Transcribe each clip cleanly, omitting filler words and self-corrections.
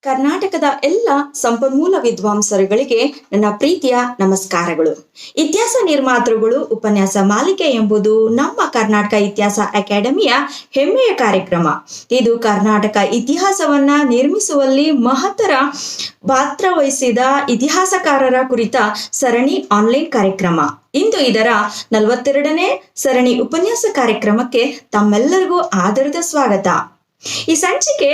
ಕರ್ನಾಟಕದ ಎಲ್ಲ ಸಂಪನ್ಮೂಲ ವಿದ್ವಾಂಸರುಗಳಿಗೆ ನನ್ನ ಪ್ರೀತಿಯ ನಮಸ್ಕಾರಗಳು. ಇತಿಹಾಸ ನಿರ್ಮಾತೃಗಳು ಉಪನ್ಯಾಸ ಮಾಲಿಕೆ ಎಂಬುದು ನಮ್ಮ ಕರ್ನಾಟಕ ಇತಿಹಾಸ ಅಕಾಡೆಮಿಯ ಹೆಮ್ಮೆಯ ಕಾರ್ಯಕ್ರಮ. ಇದು ಕರ್ನಾಟಕ ಇತಿಹಾಸವನ್ನ ನಿರ್ಮಿಸುವಲ್ಲಿ ಮಹತ್ತರ ಪಾತ್ರ ವಹಿಸಿದ ಇತಿಹಾಸಕಾರರ ಕುರಿತ ಸರಣಿ ಆನ್ಲೈನ್ ಕಾರ್ಯಕ್ರಮ. ಇಂದು ಇದರ 42ನೇ ಸರಣಿ ಉಪನ್ಯಾಸ ಕಾರ್ಯಕ್ರಮಕ್ಕೆ ತಮ್ಮೆಲ್ಲರಿಗೂ ಆದರದ ಸ್ವಾಗತ. ಈ ಸಂಚಿಕೆ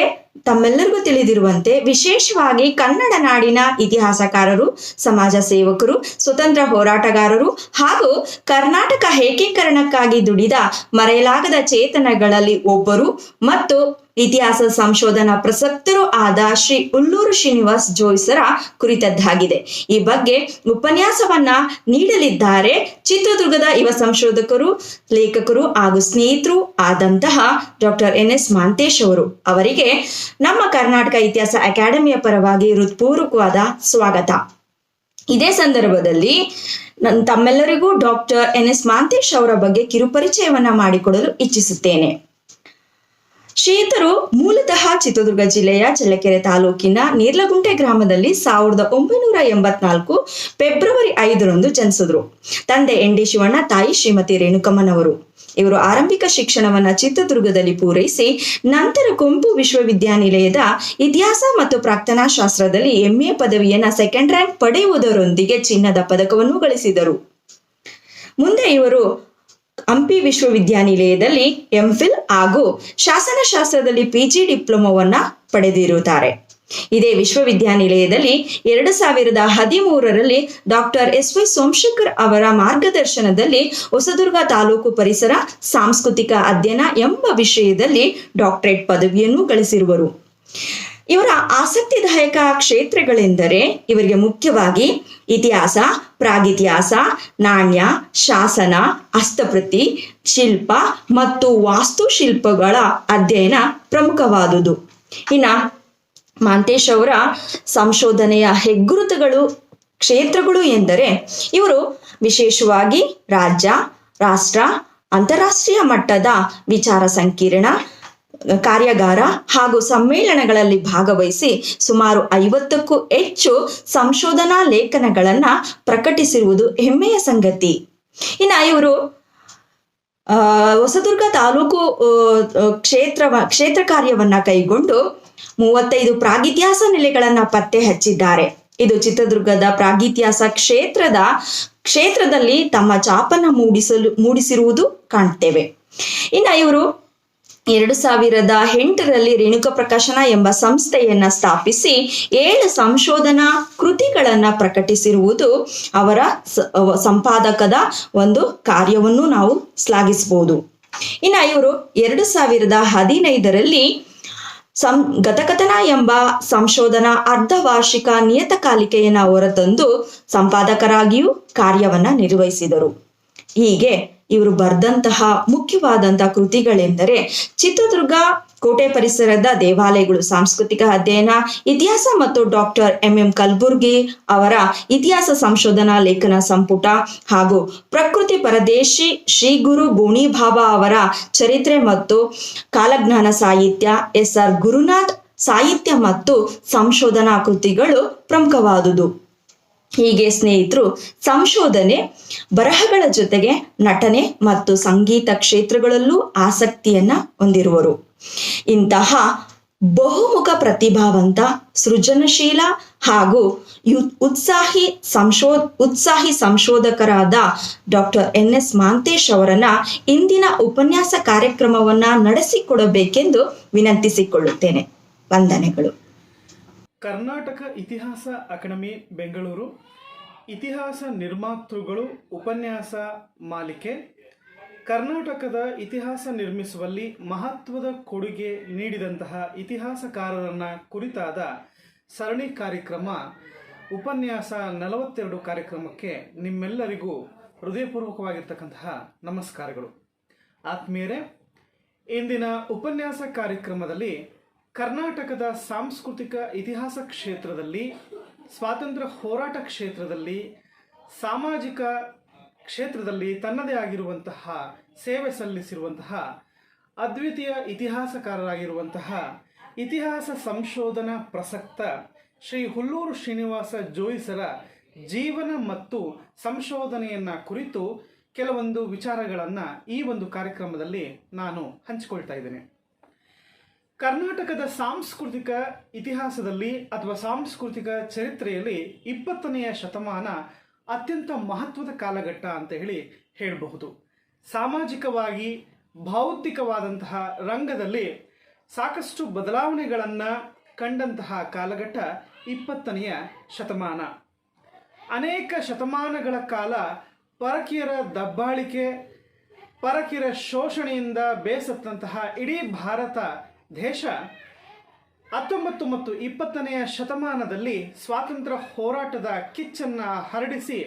ತಮ್ಮೆಲ್ಲರಿಗೂ ತಿಳಿದಿರುವಂತೆ ವಿಶೇಷವಾಗಿ ಕನ್ನಡ ನಾಡಿನ ಇತಿಹಾಸಕಾರರು, ಸಮಾಜ ಸೇವಕರು, ಸ್ವತಂತ್ರ ಹೋರಾಟಗಾರರು ಹಾಗೂ ಕರ್ನಾಟಕ ಏಕೀಕರಣಕ್ಕಾಗಿ ದುಡಿದ ಮರೆಯಲಾಗದ ಚೇತನಗಳಲ್ಲಿ ಒಬ್ಬರು ಮತ್ತು ಇತಿಹಾಸ ಸಂಶೋಧನಾ ಪ್ರಸಕ್ತರು ಆದ ಶ್ರೀ ಉಲ್ಲೂರು ಶ್ರೀನಿವಾಸ್ ಜೋಯ್ಸರ ಕುರಿತದ್ದಾಗಿದೆ. ಈ ಬಗ್ಗೆ ಉಪನ್ಯಾಸವನ್ನ ನೀಡಲಿದ್ದಾರೆ ಚಿತ್ರದುರ್ಗದ ಯುವ ಸಂಶೋಧಕರು, ಲೇಖಕರು ಹಾಗೂ ಸ್ನೇಹಿತರು ಆದಂತಹ ಡಾಕ್ಟರ್ NS ಮಾಂತೇಶ್ ಅವರು. ಅವರಿಗೆ ನಮ್ಮ ಕರ್ನಾಟಕ ಇತಿಹಾಸ ಅಕಾಡೆಮಿಯ ಪರವಾಗಿ ಹೃತ್ಪೂರ್ವಕವಾದ ಸ್ವಾಗತ. ಇದೇ ಸಂದರ್ಭದಲ್ಲಿ ತಮ್ಮೆಲ್ಲರಿಗೂ ಡಾಕ್ಟರ್ NS ಮಾಂತೇಶ್ ಅವರ ಬಗ್ಗೆ ಕಿರುಪರಿಚಯವನ್ನ ಮಾಡಿಕೊಡಲು ಇಚ್ಛಿಸುತ್ತೇನೆ. ಶ್ರೀಯುತರು ಮೂಲತಃ ಚಿತ್ರದುರ್ಗ ಜಿಲ್ಲೆಯ ಚಳ್ಳಕೆರೆ ತಾಲೂಕಿನ ನೀರ್ಲಗುಂಟೆ ಗ್ರಾಮದಲ್ಲಿ 1984 ಫೆಬ್ರವರಿ 5ರಂದು ಜನಿಸಿದ್ರು. ತಂದೆ ND ಶಿವಣ್ಣ, ತಾಯಿ ಶ್ರೀಮತಿ ರೇಣುಕಮ್ಮನವರು. ಇವರು ಆರಂಭಿಕ ಶಿಕ್ಷಣವನ್ನ ಚಿತ್ರದುರ್ಗದಲ್ಲಿ ಪೂರೈಸಿ ನಂತರ ಕುವೆಂಪು ವಿಶ್ವವಿದ್ಯಾನಿಲಯದ ಇತಿಹಾಸ ಮತ್ತು ಪ್ರಾಕ್ತನಾ ಶಾಸ್ತ್ರದಲ್ಲಿ MA ಪದವಿಯನ್ನ ಸೆಕೆಂಡ್ ರ್ಯಾಂಕ್ ಪಡೆಯುವುದರೊಂದಿಗೆ ಚಿನ್ನದ ಪದಕವನ್ನು ಗಳಿಸಿದರು. ಮುಂದೆ ಇವರು ಹಂಪಿ ವಿಶ್ವವಿದ್ಯಾನಿಲಯದಲ್ಲಿ MPhil ಹಾಗೂ ಶಾಸನಶಾಸ್ತ್ರದಲ್ಲಿ PG ಡಿಪ್ಲೊಮೊವನ್ನ ಪಡೆದಿರುತ್ತಾರೆ. ಇದೇ ವಿಶ್ವವಿದ್ಯಾನಿಲಯದಲ್ಲಿ 2013ರಲ್ಲಿ ಡಾಕ್ಟರ್ SY ಸೋಮಶೇಖರ್ ಅವರ ಮಾರ್ಗದರ್ಶನದಲ್ಲಿ ಹೊಸದುರ್ಗ ತಾಲೂಕು ಪರಿಸರ ಸಾಂಸ್ಕೃತಿಕ ಅಧ್ಯಯನ ಎಂಬ ವಿಷಯದಲ್ಲಿ ಡಾಕ್ಟರೇಟ್ ಪದವಿಯನ್ನು ಗಳಿಸಿರುವರು. ಇವರ ಆಸಕ್ತಿದಾಯಕ ಕ್ಷೇತ್ರಗಳೆಂದರೆ ಇವರಿಗೆ ಮುಖ್ಯವಾಗಿ ಇತಿಹಾಸ, ಪ್ರಾಗಿತಿಹಾಸ, ನಾಣ್ಯ, ಶಾಸನ, ಹಸ್ತಪ್ರತಿ, ಶಿಲ್ಪ ಮತ್ತು ವಾಸ್ತುಶಿಲ್ಪಗಳ ಅಧ್ಯಯನ ಪ್ರಮುಖವಾದುದು. ಇನ್ನ ಮಾಂತೇಶ್ ಅವರ ಸಂಶೋಧನೆಯ ಹೆಗ್ಗುರುತುಗಳು, ಕ್ಷೇತ್ರಗಳು ಎಂದರೆ ಇವರು ವಿಶೇಷವಾಗಿ ರಾಜ್ಯ, ರಾಷ್ಟ್ರ, ಅಂತಾರಾಷ್ಟ್ರೀಯ ಮಟ್ಟದ ವಿಚಾರ ಸಂಕಿರಣ, ಕಾರ್ಯಾಗಾರ ಹಾಗೂ ಸಮ್ಮೇಳನಗಳಲ್ಲಿ ಭಾಗವಹಿಸಿ ಸುಮಾರು 50ಕ್ಕೂ ಹೆಚ್ಚು ಸಂಶೋಧನಾ ಲೇಖನಗಳನ್ನ ಪ್ರಕಟಿಸಿರುವುದು ಹೆಮ್ಮೆಯ ಸಂಗತಿ. ಇನ್ನು ಇವರು ಹೊಸದುರ್ಗ ತಾಲೂಕು ಕ್ಷೇತ್ರ ಕಾರ್ಯವನ್ನ ಕೈಗೊಂಡು 35 ಪ್ರಾಗಿತಿಹಾಸ ನೆಲೆಗಳನ್ನ ಪತ್ತೆ ಹಚ್ಚಿದ್ದಾರೆ. ಇದು ಚಿತ್ರದುರ್ಗದ ಪ್ರಾಗಿತಿಹಾಸ ಕ್ಷೇತ್ರದಲ್ಲಿ ತಮ್ಮ ಛಾಪನ್ನ ಮೂಡಿಸಿರುವುದು ಕಾಣ್ತೇವೆ. ಇನ್ನು ಇವರು 2008ರಲ್ಲಿ ರೇಣುಕಾ ಪ್ರಕಾಶನ ಎಂಬ ಸಂಸ್ಥೆಯನ್ನ ಸ್ಥಾಪಿಸಿ 7 ಸಂಶೋಧನಾ ಕೃತಿಗಳನ್ನ ಪ್ರಕಟಿಸಿರುವುದು ಅವರ ಸಂಪಾದಕದ ಒಂದು ಕಾರ್ಯವನ್ನು ನಾವು ಶ್ಲಾಘಿಸಬಹುದು. ಇನ್ನು ಇವರು 2015ರಲ್ಲಿ ಗತಕಥನ ಎಂಬ ಸಂಶೋಧನಾ ಅರ್ಧವಾರ್ಷಿಕ ನಿಯತಕಾಲಿಕೆಯನ್ನ ಹೊರತಂದು ಸಂಪಾದಕರಾಗಿಯೂ ಕಾರ್ಯವನ್ನ ನಿರ್ವಹಿಸಿದರು. ಹೀಗೆ ಇವರು ಬರೆದಂತಹ ಮುಖ್ಯವಾದಂತಹ ಕೃತಿಗಳೆಂದರೆ ಚಿತ್ರದುರ್ಗ ಕೋಟೆ ಪರಿಸರದ ದೇವಾಲಯಗಳು, ಸಾಂಸ್ಕೃತಿಕ ಅಧ್ಯಯನ, ಇತಿಹಾಸ ಮತ್ತು ಡಾಕ್ಟರ್ MM ಕಲಬುರ್ಗಿ ಅವರ ಇತಿಹಾಸ ಸಂಶೋಧನಾ ಲೇಖನ ಸಂಪುಟ ಹಾಗೂ ಪ್ರಕೃತಿ ಪರದೇಶಿ ಶ್ರೀ ಗುರು ಗೋಣಿಬಾಬಾ ಅವರ ಚರಿತ್ರೆ ಮತ್ತು ಕಾಲಜ್ಞಾನ ಸಾಹಿತ್ಯ, SR ಗುರುನಾಥ್ ಸಾಹಿತ್ಯ ಮತ್ತು ಸಂಶೋಧನಾ ಕೃತಿಗಳು ಪ್ರಮುಖವಾದುದು. ಹೀಗೆ ಸ್ನೇಹಿತರು ಸಂಶೋಧನೆ, ಬರಹಗಳ ಜೊತೆಗೆ ನಟನೆ ಮತ್ತು ಸಂಗೀತ ಕ್ಷೇತ್ರಗಳಲ್ಲೂ ಆಸಕ್ತಿಯನ್ನ ಹೊಂದಿರುವರು. ಇಂತಹ ಬಹುಮುಖ ಪ್ರತಿಭಾವಂತ, ಸೃಜನಶೀಲ ಹಾಗೂ ಉತ್ಸಾಹಿ ಸಂಶೋಧಕರಾದ ಡಾಕ್ಟರ್ NS ಮಾಂತೇಶ್ ಅವರನ್ನ ಇಂದಿನ ಉಪನ್ಯಾಸ ಕಾರ್ಯಕ್ರಮವನ್ನ ನಡೆಸಿಕೊಡಬೇಕೆಂದು ವಿನಂತಿಸಿಕೊಳ್ಳುತ್ತೇನೆ. ವಂದನೆಗಳು. ಕರ್ನಾಟಕ ಇತಿಹಾಸ ಅಕಾಡೆಮಿ ಬೆಂಗಳೂರು ಇತಿಹಾಸ ನಿರ್ಮಾತೃಗಳು ಉಪನ್ಯಾಸ ಮಾಲಿಕೆ ಕರ್ನಾಟಕದ ಇತಿಹಾಸ ನಿರ್ಮಿಸುವಲ್ಲಿ ಮಹತ್ವದ ಕೊಡುಗೆ ನೀಡಿದಂತಹ ಇತಿಹಾಸಕಾರರನ್ನ ಕುರಿತಾದ ಸರಣಿ ಕಾರ್ಯಕ್ರಮ ಉಪನ್ಯಾಸ 42 ಕಾರ್ಯಕ್ರಮಕ್ಕೆ ನಿಮ್ಮೆಲ್ಲರಿಗೂ ಹೃದಯಪೂರ್ವಕವಾಗಿರ್ತಕ್ಕಂತಹ ನಮಸ್ಕಾರಗಳು. ಆತ್ಮೀಯರೇ, ಇಂದಿನ ಉಪನ್ಯಾಸ ಕಾರ್ಯಕ್ರಮದಲ್ಲಿ ಕರ್ನಾಟಕದ ಸಾಂಸ್ಕೃತಿಕ ಇತಿಹಾಸ ಕ್ಷೇತ್ರದಲ್ಲಿ, ಸ್ವಾತಂತ್ರ್ಯ ಹೋರಾಟ ಕ್ಷೇತ್ರದಲ್ಲಿ, ಸಾಮಾಜಿಕ ಕ್ಷೇತ್ರದಲ್ಲಿ ತನ್ನದೇ ಆಗಿರುವಂತಹ ಸೇವೆ ಸಲ್ಲಿಸಿರುವಂತಹ ಅದ್ವಿತೀಯ ಇತಿಹಾಸಕಾರರಾಗಿರುವಂತಹ ಇತಿಹಾಸ ಸಂಶೋಧನಾ ಪ್ರಸಕ್ತ ಶ್ರೀ ಹುಲ್ಲೂರು ಶ್ರೀನಿವಾಸ ಜೋಯಿಸರ ಜೀವನ ಮತ್ತು ಸಂಶೋಧನೆಯನ್ನು ಕುರಿತು ಕೆಲವೊಂದು ವಿಚಾರಗಳನ್ನು ಈ ಒಂದು ಕಾರ್ಯಕ್ರಮದಲ್ಲಿ ನಾನು ಹಂಚಿಕೊಳ್ತಾ ಇದ್ದೇನೆ. ಕರ್ನಾಟಕದ ಸಾಂಸ್ಕೃತಿಕ ಇತಿಹಾಸದಲ್ಲಿ ಅಥವಾ ಸಾಂಸ್ಕೃತಿಕ ಚರಿತ್ರೆಯಲ್ಲಿ 20ನೇ ಶತಮಾನ ಅತ್ಯಂತ ಮಹತ್ವದ ಕಾಲಘಟ್ಟ ಅಂತ ಹೇಳಬಹುದು. ಸಾಮಾಜಿಕವಾಗಿ ಬೌದ್ಧಿಕವಾದಂತಹ ರಂಗದಲ್ಲಿ ಸಾಕಷ್ಟು ಬದಲಾವಣೆಗಳನ್ನು ಕಂಡಂತಹ ಕಾಲಘಟ್ಟ 20ನೇ ಶತಮಾನ. ಅನೇಕ ಶತಮಾನಗಳ ಕಾಲ ಪರಕೀಯರ ದಬ್ಬಾಳಿಕೆ, ಪರಕೀಯರ ಶೋಷಣೆಯಿಂದ ಬೇಸತ್ತಂತಹ ಇಡೀ ಭಾರತ ದೇಶ 19 ಮತ್ತು 20ನೇ ಶತಮಾನದಲ್ಲಿ ಸ್ವಾತಂತ್ರ್ಯ ಹೋರಾಟದ ಕಿಚ್ಚನ್ನು ಹರಡಿಸಿ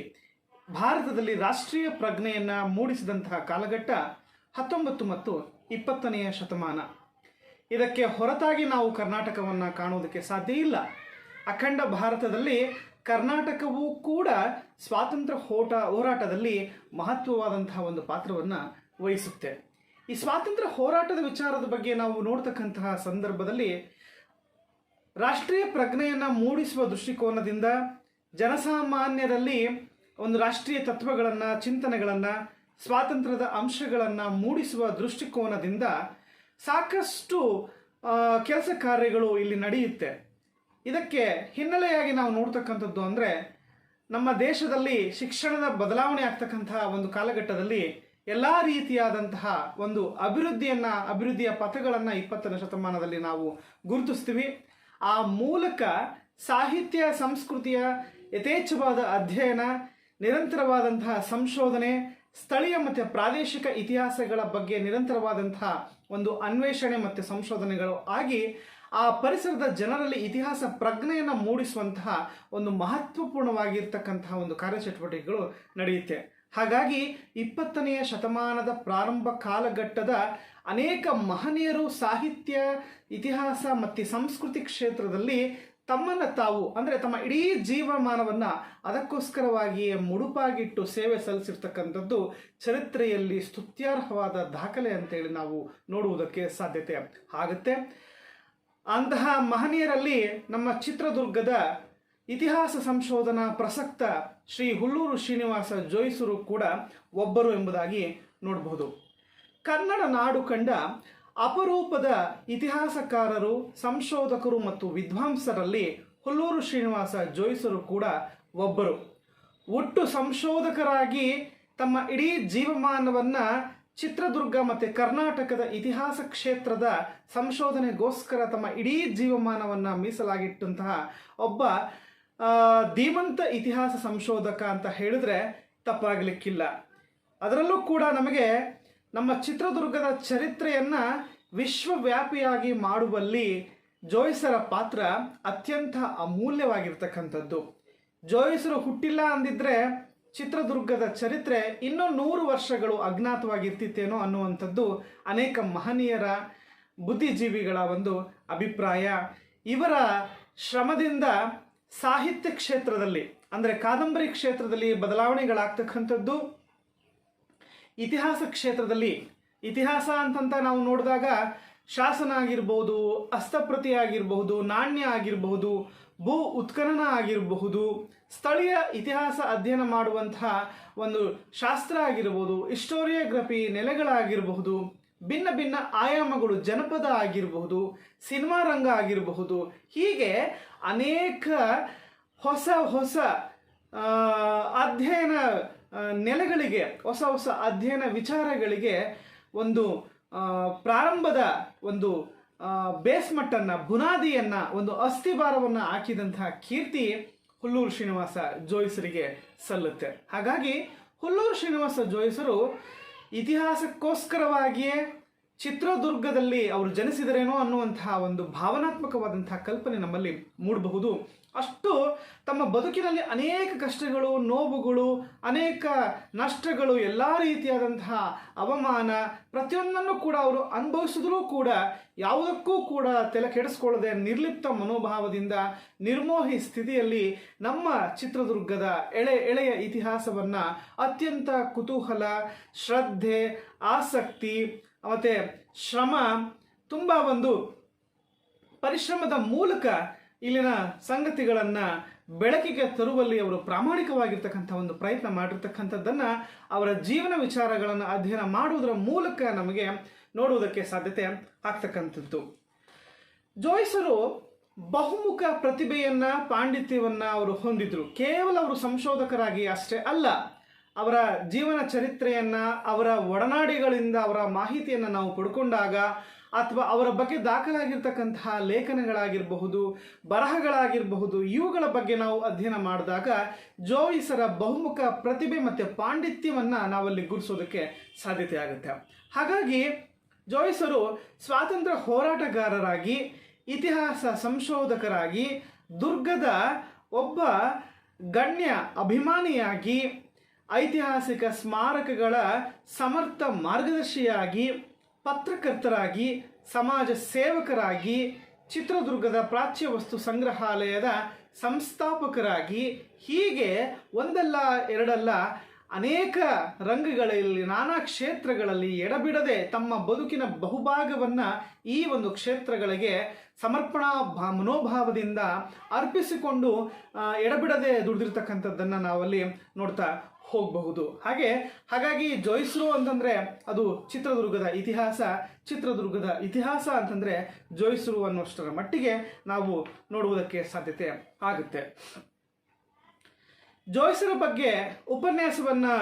ಭಾರತದಲ್ಲಿ ರಾಷ್ಟ್ರೀಯ ಪ್ರಜ್ಞೆಯನ್ನು ಮೂಡಿಸಿದಂತಹ ಕಾಲಘಟ್ಟ 19 ಮತ್ತು 20ನೇ ಶತಮಾನ. ಇದಕ್ಕೆ ಹೊರತಾಗಿ ನಾವು ಕರ್ನಾಟಕವನ್ನು ಕಾಣುವುದಕ್ಕೆ ಸಾಧ್ಯ ಇಲ್ಲ. ಅಖಂಡ ಭಾರತದಲ್ಲಿ ಕರ್ನಾಟಕವೂ ಕೂಡ ಸ್ವಾತಂತ್ರ್ಯ ಹೋರಾಟದಲ್ಲಿ ಮಹತ್ವವಾದಂತಹ ಒಂದು ಪಾತ್ರವನ್ನು ವಹಿಸುತ್ತೆ. ಈ ಸ್ವಾತಂತ್ರ್ಯ ಹೋರಾಟದ ವಿಚಾರದ ಬಗ್ಗೆ ನಾವು ನೋಡ್ತಕ್ಕಂತಹ ಸಂದರ್ಭದಲ್ಲಿ ರಾಷ್ಟ್ರೀಯ ಪ್ರಜ್ಞೆಯನ್ನು ಮೂಡಿಸುವ ದೃಷ್ಟಿಕೋನದಿಂದ ಜನಸಾಮಾನ್ಯರಲ್ಲಿ ಒಂದು ರಾಷ್ಟ್ರೀಯ ತತ್ವಗಳನ್ನು, ಚಿಂತನೆಗಳನ್ನು, ಸ್ವಾತಂತ್ರ್ಯದ ಅಂಶಗಳನ್ನು ಮೂಡಿಸುವ ದೃಷ್ಟಿಕೋನದಿಂದ ಸಾಕಷ್ಟು ಕೆಲಸ ಕಾರ್ಯಗಳು ಇಲ್ಲಿ ನಡೆಯುತ್ತೆ. ಇದಕ್ಕೆ ಹಿನ್ನೆಲೆಯಾಗಿ ನಾವು ನೋಡ್ತಕ್ಕಂಥದ್ದು ಅಂದರೆ ನಮ್ಮ ದೇಶದಲ್ಲಿ ಶಿಕ್ಷಣದ ಬದಲಾವಣೆ ಆಗ್ತಕ್ಕಂತಹ ಒಂದು ಕಾಲಘಟ್ಟದಲ್ಲಿ ಎಲ್ಲ ರೀತಿಯಾದಂತಹ ಒಂದು ಅಭಿವೃದ್ಧಿಯ ಪಥಗಳನ್ನು 20ನೇ ಶತಮಾನದಲ್ಲಿ ನಾವು ಗುರುತಿಸ್ತೀವಿ. ಆ ಮೂಲಕ ಸಾಹಿತ್ಯ ಸಂಸ್ಕೃತಿಯ ಯಥೇಚ್ಛವಾದ ಅಧ್ಯಯನ, ನಿರಂತರವಾದಂತಹ ಸಂಶೋಧನೆ, ಸ್ಥಳೀಯ ಮತ್ತು ಪ್ರಾದೇಶಿಕ ಇತಿಹಾಸಗಳ ಬಗ್ಗೆ ನಿರಂತರವಾದಂತಹ ಒಂದು ಅನ್ವೇಷಣೆ ಮತ್ತು ಸಂಶೋಧನೆಗಳು ಆಗಿ ಆ ಪರಿಸರದ ಜನರಲ್ಲಿ ಇತಿಹಾಸ ಪ್ರಜ್ಞೆಯನ್ನು ಮೂಡಿಸುವಂತಹ ಒಂದು ಮಹತ್ವಪೂರ್ಣವಾಗಿರ್ತಕ್ಕಂತಹ ಒಂದು ಕಾರ್ಯಚಟುವಟಿಕೆಗಳು ನಡೆಯುತ್ತೆ. ಹಾಗಾಗಿ 20ನೇ ಶತಮಾನದ ಪ್ರಾರಂಭ ಕಾಲಘಟ್ಟದ ಅನೇಕ ಮಹನೀಯರು ಸಾಹಿತ್ಯ, ಇತಿಹಾಸ ಮತ್ತು ಸಂಸ್ಕೃತಿ ಕ್ಷೇತ್ರದಲ್ಲಿ ತಮ್ಮನ್ನು ತಾವು ಅಂದರೆ ತಮ್ಮ ಇಡೀ ಜೀವಮಾನವನ್ನು ಅದಕ್ಕೋಸ್ಕರವಾಗಿಯೇ ಮುಡುಪಾಗಿಟ್ಟು ಸೇವೆ ಸಲ್ಲಿಸಿರ್ತಕ್ಕಂಥದ್ದು ಚರಿತ್ರೆಯಲ್ಲಿ ಸ್ತುತ್ಯಾರ್ಹವಾದ ದಾಖಲೆ ಅಂತೇಳಿ ನಾವು ನೋಡುವುದಕ್ಕೆ ಸಾಧ್ಯತೆ ಆಗುತ್ತೆ. ಅಂತಹ ಮಹನೀಯರಲ್ಲಿ ನಮ್ಮ ಚಿತ್ರದುರ್ಗದ ಇತಿಹಾಸ ಸಂಶೋಧನಾ ಪ್ರಸಕ್ತ ಶ್ರೀ ಹುಲ್ಲೂರು ಶ್ರೀನಿವಾಸ ಜೋಯಿಸರು ಕೂಡ ಒಬ್ಬರು ಎಂಬುದಾಗಿ ನೋಡಬಹುದು. ಕನ್ನಡ ನಾಡು ಕಂಡ ಅಪರೂಪದ ಇತಿಹಾಸಕಾರರು, ಸಂಶೋಧಕರು ಮತ್ತು ವಿದ್ವಾಂಸರಲ್ಲಿ ಹುಲ್ಲೂರು ಶ್ರೀನಿವಾಸ ಜೋಯಿಸರು ಕೂಡ ಒಬ್ಬರು. ಒಟ್ಟು ಸಂಶೋಧಕರಾಗಿ ತಮ್ಮ ಇಡೀ ಜೀವಮಾನವನ್ನು ಚಿತ್ರದುರ್ಗ ಮತ್ತು ಕರ್ನಾಟಕದ ಇತಿಹಾಸ ಕ್ಷೇತ್ರದ ಸಂಶೋಧನೆಗೋಸ್ಕರ ತಮ್ಮ ಇಡೀ ಜೀವಮಾನವನ್ನು ಮೀಸಲಾಗಿಟ್ಟಂತಹ ಒಬ್ಬ ಧೀಮಂತ ಇತಿಹಾಸ ಸಂಶೋಧಕ ಅಂತ ಹೇಳಿದ್ರೆ ತಪ್ಪಾಗಲಿಕ್ಕಿಲ್ಲ. ಅದರಲ್ಲೂ ಕೂಡ ನಮಗೆ ನಮ್ಮ ಚಿತ್ರದುರ್ಗದ ಚರಿತ್ರೆಯನ್ನು ವಿಶ್ವವ್ಯಾಪಿಯಾಗಿ ಮಾಡುವಲ್ಲಿ ಜೋಯಿಸರ ಪಾತ್ರ ಅತ್ಯಂತ ಅಮೂಲ್ಯವಾಗಿರ್ತಕ್ಕಂಥದ್ದು. ಜೋಯಿಸರು ಹುಟ್ಟಿಲ್ಲ ಅಂದಿದ್ರೆ ಚಿತ್ರದುರ್ಗದ ಚರಿತ್ರೆ ಇನ್ನೂ 100 ವರ್ಷಗಳು ಅಜ್ಞಾತವಾಗಿರ್ತಿತ್ತೇನೋ ಅನ್ನುವಂಥದ್ದು ಅನೇಕ ಮಹನೀಯರ, ಬುದ್ಧಿಜೀವಿಗಳ ಒಂದು ಅಭಿಪ್ರಾಯ. ಇವರ ಶ್ರಮದಿಂದ ಸಾಹಿತ್ಯ ಕ್ಷೇತ್ರದಲ್ಲಿ ಅಂದರೆ ಕಾದಂಬರಿ ಕ್ಷೇತ್ರದಲ್ಲಿ ಬದಲಾವಣೆಗಳಾಗ್ತಕ್ಕಂಥದ್ದು, ಇತಿಹಾಸ ಕ್ಷೇತ್ರದಲ್ಲಿ ಇತಿಹಾಸ ಅಂತಂತ ನಾವು ನೋಡಿದಾಗ ಶಾಸನ ಆಗಿರ್ಬೋದು, ಹಸ್ತಪ್ರತಿ ಆಗಿರಬಹುದು, ನಾಣ್ಯ ಆಗಿರಬಹುದು, ಭೂ ಉತ್ಖನನ ಆಗಿರಬಹುದು, ಸ್ಥಳೀಯ ಇತಿಹಾಸ ಅಧ್ಯಯನ ಮಾಡುವಂತಹ ಒಂದು ಶಾಸ್ತ್ರ ಆಗಿರ್ಬೋದು, ಹಿಸ್ಟೋರಿಯೋಗ್ರಫಿ ನೆಲೆಗಳಾಗಿರಬಹುದು, ಭಿನ್ನ ಭಿನ್ನ ಆಯಾಮಗಳು, ಜನಪದ ಆಗಿರಬಹುದು, ಸಿನಿಮಾ ರಂಗ ಆಗಿರಬಹುದು, ಹೀಗೆ ಅನೇಕ ಹೊಸ ಹೊಸ ಅಧ್ಯಯನ ನೆಲೆಗಳಿಗೆ, ಹೊಸ ಹೊಸ ಅಧ್ಯಯನ ವಿಚಾರಗಳಿಗೆ ಒಂದು ಪ್ರಾರಂಭದ ಒಂದು ಬೇಸ್ಮಟ್ಟನ್ನು, ಬುನಾದಿಯನ್ನು, ಒಂದು ಅಸ್ಥಿಭಾರವನ್ನು ಹಾಕಿದಂತಹ ಕೀರ್ತಿ ಹುಲ್ಲೂರು ಶ್ರೀನಿವಾಸ ಜೋಯಿಸರಿಗೆ ಸಲ್ಲುತ್ತೆ. ಹಾಗಾಗಿ ಹುಲ್ಲೂರು ಶ್ರೀನಿವಾಸ ಜೋಯಿಸರು ಇತಿಹಾಸಕ್ಕೋಸ್ಕರವಾಗಿಯೇ ಚಿತ್ರದುರ್ಗದಲ್ಲಿ ಅವರು ಜನಿಸಿದರೇನೋ ಅನ್ನುವಂತಹ ಒಂದು ಭಾವನಾತ್ಮಕವಾದಂತಹ ಕಲ್ಪನೆ ನಮ್ಮಲ್ಲಿ ಮೂಡಬಹುದು. ಅಷ್ಟು ತಮ್ಮ ಬದುಕಿನಲ್ಲಿ ಅನೇಕ ಕಷ್ಟಗಳು, ನೋವುಗಳು, ಅನೇಕ ನಷ್ಟಗಳು, ಎಲ್ಲ ರೀತಿಯಾದಂತಹ ಅವಮಾನ ಪ್ರತಿಯೊಂದನ್ನು ಕೂಡ ಅವರು ಅನುಭವಿಸಿದ್ರೂ ಕೂಡ ಯಾವುದಕ್ಕೂ ಕೂಡ ತಲೆ ಕೆಡಿಸ್ಕೊಳ್ಳದೆ ನಿರ್ಲಿಪ್ತ ಮನೋಭಾವದಿಂದ ನಿರ್ಮೋಹಿ ಸ್ಥಿತಿಯಲ್ಲಿ ನಮ್ಮ ಚಿತ್ರದುರ್ಗದ ಎಳೆಯ ಇತಿಹಾಸವನ್ನು ಅತ್ಯಂತ ಕುತೂಹಲ, ಶ್ರದ್ಧೆ, ಆಸಕ್ತಿ ಮತ್ತು ಶ್ರಮ, ತುಂಬ ಒಂದು ಪರಿಶ್ರಮದ ಮೂಲಕ ಇಲ್ಲಿನ ಸಂಗತಿಗಳನ್ನ ಬೆಳಕಿಗೆ ತರುವಲ್ಲಿ ಅವರು ಪ್ರಾಮಾಣಿಕವಾಗಿರ್ತಕ್ಕಂಥ ಒಂದು ಪ್ರಯತ್ನ ಮಾಡಿರ್ತಕ್ಕಂಥದ್ದನ್ನ ಅವರ ಜೀವನ ವಿಚಾರಗಳನ್ನು ಅಧ್ಯಯನ ಮಾಡುವುದರ ಮೂಲಕ ನಮಗೆ ನೋಡುವುದಕ್ಕೆ ಸಾಧ್ಯತೆ ಆಗ್ತಕ್ಕಂಥದ್ದು. ಜೋಯಿಸರು ಬಹುಮುಖ ಪ್ರತಿಭೆಯನ್ನ, ಪಾಂಡಿತ್ಯವನ್ನ ಅವರು ಹೊಂದಿದ್ರು. ಕೇವಲ ಅವರು ಸಂಶೋಧಕರಾಗಿ ಅಷ್ಟೇ ಅಲ್ಲ, ಅವರ ಜೀವನ ಚರಿತ್ರೆಯನ್ನ, ಅವರ ಒಡನಾಡಿಗಳಿಂದ ಅವರ ಮಾಹಿತಿಯನ್ನು ನಾವು ಪಡ್ಕೊಂಡಾಗ, ಅಥವಾ ಅವರ ಬಗ್ಗೆ ದಾಖಲಾಗಿರ್ತಕ್ಕಂತಹ ಲೇಖನಗಳಾಗಿರಬಹುದು, ಬರಹಗಳಾಗಿರಬಹುದು, ಇವುಗಳ ಬಗ್ಗೆ ನಾವು ಅಧ್ಯಯನ ಮಾಡಿದಾಗ ಜೋಯಿಸರ ಬಹುಮುಖ ಪ್ರತಿಭೆ ಮತ್ತು ಪಾಂಡಿತ್ಯವನ್ನು ನಾವಲ್ಲಿ ಗುರುತಿಸೋದಕ್ಕೆ ಸಾಧ್ಯತೆ ಆಗುತ್ತೆ. ಹಾಗಾಗಿ ಜೋಯಿಸರು ಸ್ವಾತಂತ್ರ್ಯ ಹೋರಾಟಗಾರರಾಗಿ, ಇತಿಹಾಸ ಸಂಶೋಧಕರಾಗಿ, ದುರ್ಗದ ಒಬ್ಬ ಗಣ್ಯ ಅಭಿಮಾನಿಯಾಗಿ, ಐತಿಹಾಸಿಕ ಸ್ಮಾರಕಗಳ ಸಮರ್ಥ ಮಾರ್ಗದರ್ಶಿಯಾಗಿ, ಪತ್ರಕರ್ತರಾಗಿ, ಸಮಾಜ ಸೇವಕರಾಗಿ, ಚಿತ್ರದುರ್ಗದ ಪ್ರಾಚ್ಯ ವಸ್ತು ಸಂಗ್ರಹಾಲಯದ ಸಂಸ್ಥಾಪಕರಾಗಿ, ಹೀಗೆ ಒಂದಲ್ಲ ಎರಡಲ್ಲ ಅನೇಕ ರಂಗಗಳಲ್ಲಿ, ನಾನಾ ಕ್ಷೇತ್ರಗಳಲ್ಲಿ ಎಡಬಿಡದೆ ತಮ್ಮ ಬದುಕಿನ ಬಹುಭಾಗವನ್ನು ಈ ಒಂದು ಕ್ಷೇತ್ರಗಳಿಗೆ ಸಮರ್ಪಣಾ ಮನೋಭಾವದಿಂದ ಅರ್ಪಿಸಿಕೊಂಡು ಎಡಬಿಡದೆ ದುಡಿದಿರ್ತಕ್ಕಂಥದ್ದನ್ನು ನಾವಲ್ಲಿ ನೋಡ್ತಾ ಹೋಗಬಹುದು. ಹಾಗಾಗಿ ಜೋಯಿಸರು ಅಂತಂದರೆ ಅದು ಚಿತ್ರದುರ್ಗದ ಇತಿಹಾಸ, ಚಿತ್ರದುರ್ಗದ ಇತಿಹಾಸ ಅಂತಂದರೆ ಜೋಯಿಸರು ಅನ್ನೋಷ್ಟರ ಮಟ್ಟಿಗೆ ನಾವು ನೋಡುವುದಕ್ಕೆ ಸಾಧ್ಯತೆ ಆಗುತ್ತೆ. ಜೋಯಿಸರ ಬಗ್ಗೆ ಉಪನ್ಯಾಸವನ್ನು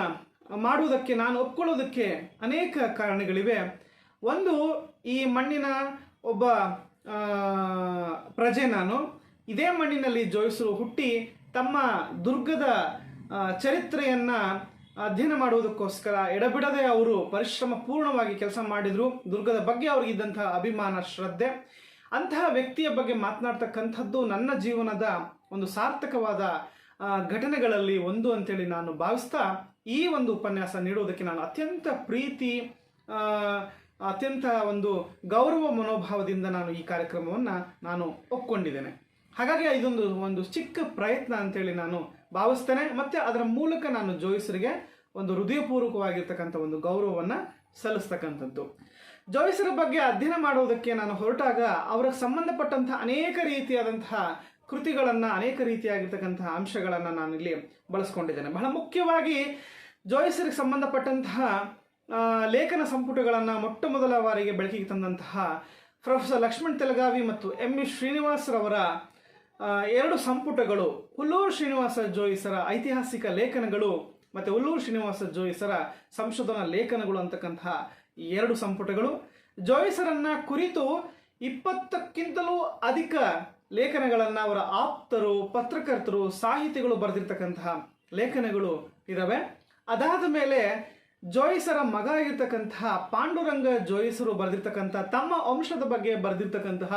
ಮಾಡುವುದಕ್ಕೆ ನಾನು ಒಪ್ಕೊಳ್ಳೋದಕ್ಕೆ ಅನೇಕ ಕಾರಣಗಳಿವೆ. ಒಂದು, ಈ ಮಣ್ಣಿನ ಒಬ್ಬ ಪ್ರಜೆ ನಾನು. ಇದೇ ಮಣ್ಣಿನಲ್ಲಿ ಜೋಯಿಸರು ಹುಟ್ಟಿ ತಮ್ಮ ದುರ್ಗದ ಚರಿತ್ರೆಯನ್ನು ಅಧ್ಯಯನ ಮಾಡುವುದಕ್ಕೋಸ್ಕರ ಎಡಬಿಡದೆ ಅವರು ಪರಿಶ್ರಮ ಪೂರ್ಣವಾಗಿ ಕೆಲಸ ಮಾಡಿದರು. ದುರ್ಗದ ಬಗ್ಗೆ ಅವ್ರಿಗಿದ್ದಂತಹ ಅಭಿಮಾನ, ಶ್ರದ್ಧೆ, ಅಂತಹ ವ್ಯಕ್ತಿಯ ಬಗ್ಗೆ ಮಾತನಾಡ್ತಕ್ಕಂಥದ್ದು ನನ್ನ ಜೀವನದ ಒಂದು ಸಾರ್ಥಕವಾದ ಘಟನೆಗಳಲ್ಲಿ ಒಂದು ಅಂತೇಳಿ ನಾನು ಭಾವಿಸ್ತಾ ಈ ಒಂದು ಉಪನ್ಯಾಸ ನೀಡುವುದಕ್ಕೆ ನಾನು ಅತ್ಯಂತ ಪ್ರೀತಿ, ಅತ್ಯಂತ ಒಂದು ಗೌರವ ಮನೋಭಾವದಿಂದ ನಾನು ಈ ಕಾರ್ಯಕ್ರಮವನ್ನು ನಾನು ಒಪ್ಕೊಂಡಿದ್ದೇನೆ. ಹಾಗಾಗಿ ಒಂದು ಚಿಕ್ಕ ಪ್ರಯತ್ನ ಅಂತೇಳಿ ನಾನು ಭಾವಿಸ್ತೇನೆ. ಮತ್ತು ಅದರ ಮೂಲಕ ನಾನು ಜೋಯಿಸರಿಗೆ ಒಂದು ಹೃದಯಪೂರ್ವಕವಾಗಿರ್ತಕ್ಕಂಥ ಒಂದು ಗೌರವವನ್ನು ಸಲ್ಲಿಸ್ತಕ್ಕಂಥದ್ದು. ಜೋಯಿಸರ ಬಗ್ಗೆ ಅಧ್ಯಯನ ಮಾಡುವುದಕ್ಕೆ ನಾನು ಹೊರಟಾಗ ಅವರಿಗೆ ಸಂಬಂಧಪಟ್ಟಂಥ ಅನೇಕ ರೀತಿಯಾದಂತಹ ಕೃತಿಗಳನ್ನು, ಅನೇಕ ರೀತಿಯಾಗಿರ್ತಕ್ಕಂತಹ ಅಂಶಗಳನ್ನು ನಾನಿಲ್ಲಿ ಬಳಸ್ಕೊಂಡಿದ್ದೇನೆ. ಬಹಳ ಮುಖ್ಯವಾಗಿ ಜೋಯಿಸರಿಗೆ ಸಂಬಂಧಪಟ್ಟಂತಹ ಲೇಖನ ಸಂಪುಟಗಳನ್ನು ಮೊಟ್ಟ ಮೊದಲ ಬಾರಿಗೆ ಬೆಳಕಿಗೆ ತಂದಂತಹ ಪ್ರೊಫೆಸರ್ ಲಕ್ಷ್ಮಣ್ ತೆಲಗಾವಿ ಮತ್ತು ಎಂ.ವಿ. ಶ್ರೀನಿವಾಸರವರ 2 ಸಂಪುಟಗಳು, ಹುಲ್ಲೂರು ಶ್ರೀನಿವಾಸ ಜೋಯಿಸರ ಐತಿಹಾಸಿಕ ಲೇಖನಗಳು ಮತ್ತು ಹುಲ್ಲೂರು ಶ್ರೀನಿವಾಸ ಜೋಯಿಸರ ಸಂಶೋಧನಾ ಲೇಖನಗಳು ಅಂತಕ್ಕಂತಹ 2 ಸಂಪುಟಗಳು. ಜೋಯಿಸರನ್ನ ಕುರಿತು 20ಕ್ಕಿಂತಲೂ ಅಧಿಕ ಲೇಖನಗಳನ್ನು ಅವರ ಆಪ್ತರು, ಪತ್ರಕರ್ತರು, ಸಾಹಿತಿಗಳು ಬರೆದಿರ್ತಕ್ಕಂತಹ ಲೇಖನಗಳು ಇದ್ದಾವೆ. ಅದಾದ ಮೇಲೆ ಜೋಯಿಸರ ಮಗ ಆಗಿರ್ತಕ್ಕಂತಹ ಪಾಂಡುರಂಗ ಜೋಯಿಸರು ಬರೆದಿರ್ತಕ್ಕಂಥ ತಮ್ಮ ವಂಶದ ಬಗ್ಗೆ ಬರೆದಿರ್ತಕ್ಕಂತಹ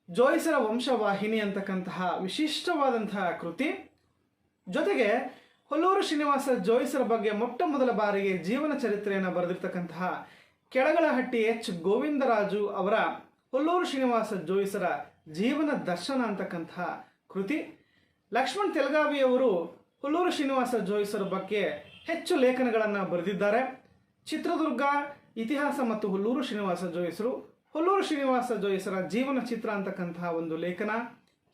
ಜೋಯಿಸರ ವಂಶವಾಹಿನಿ ಅಂತಕ್ಕಂತಹ ವಿಶಿಷ್ಟವಾದಂತಹ ಕೃತಿ. ಜೊತೆಗೆ ಹುಲ್ಲೂರು ಶ್ರೀನಿವಾಸ ಜೋಯಿಸರ ಬಗ್ಗೆ ಮೊಟ್ಟ ಮೊದಲ ಬಾರಿಗೆ ಜೀವನ ಚರಿತ್ರೆಯನ್ನು ಬರೆದಿರ್ತಕ್ಕಂತಹ ಕೆಳಗಳಹಟ್ಟಿ ಎಚ್ ಗೋವಿಂದರಾಜು ಅವರ ಹುಲ್ಲೂರು ಶ್ರೀನಿವಾಸ ಜೋಯಿಸರ ಜೀವನ ದರ್ಶನ ಅಂತಕ್ಕಂತಹ ಕೃತಿ. ಲಕ್ಷ್ಮಣ್ ತೆಲಗಾವಿಯವರು ಹುಲ್ಲೂರು ಶ್ರೀನಿವಾಸ ಜೋಯಿಸರ ಬಗ್ಗೆ ಹೆಚ್ಚು ಲೇಖನಗಳನ್ನು ಬರೆದಿದ್ದಾರೆ. ಚಿತ್ರದುರ್ಗ ಇತಿಹಾಸ ಮತ್ತು ಹುಲ್ಲೂರು ಶ್ರೀನಿವಾಸ ಜೋಯಿಸರು, ಹುಲ್ಲೂರು ಶ್ರೀನಿವಾಸ ಜೋಯಿಸರ ಜೀವನ ಚಿತ್ರ ಅಂತಕ್ಕಂತಹ ಒಂದು ಲೇಖನ,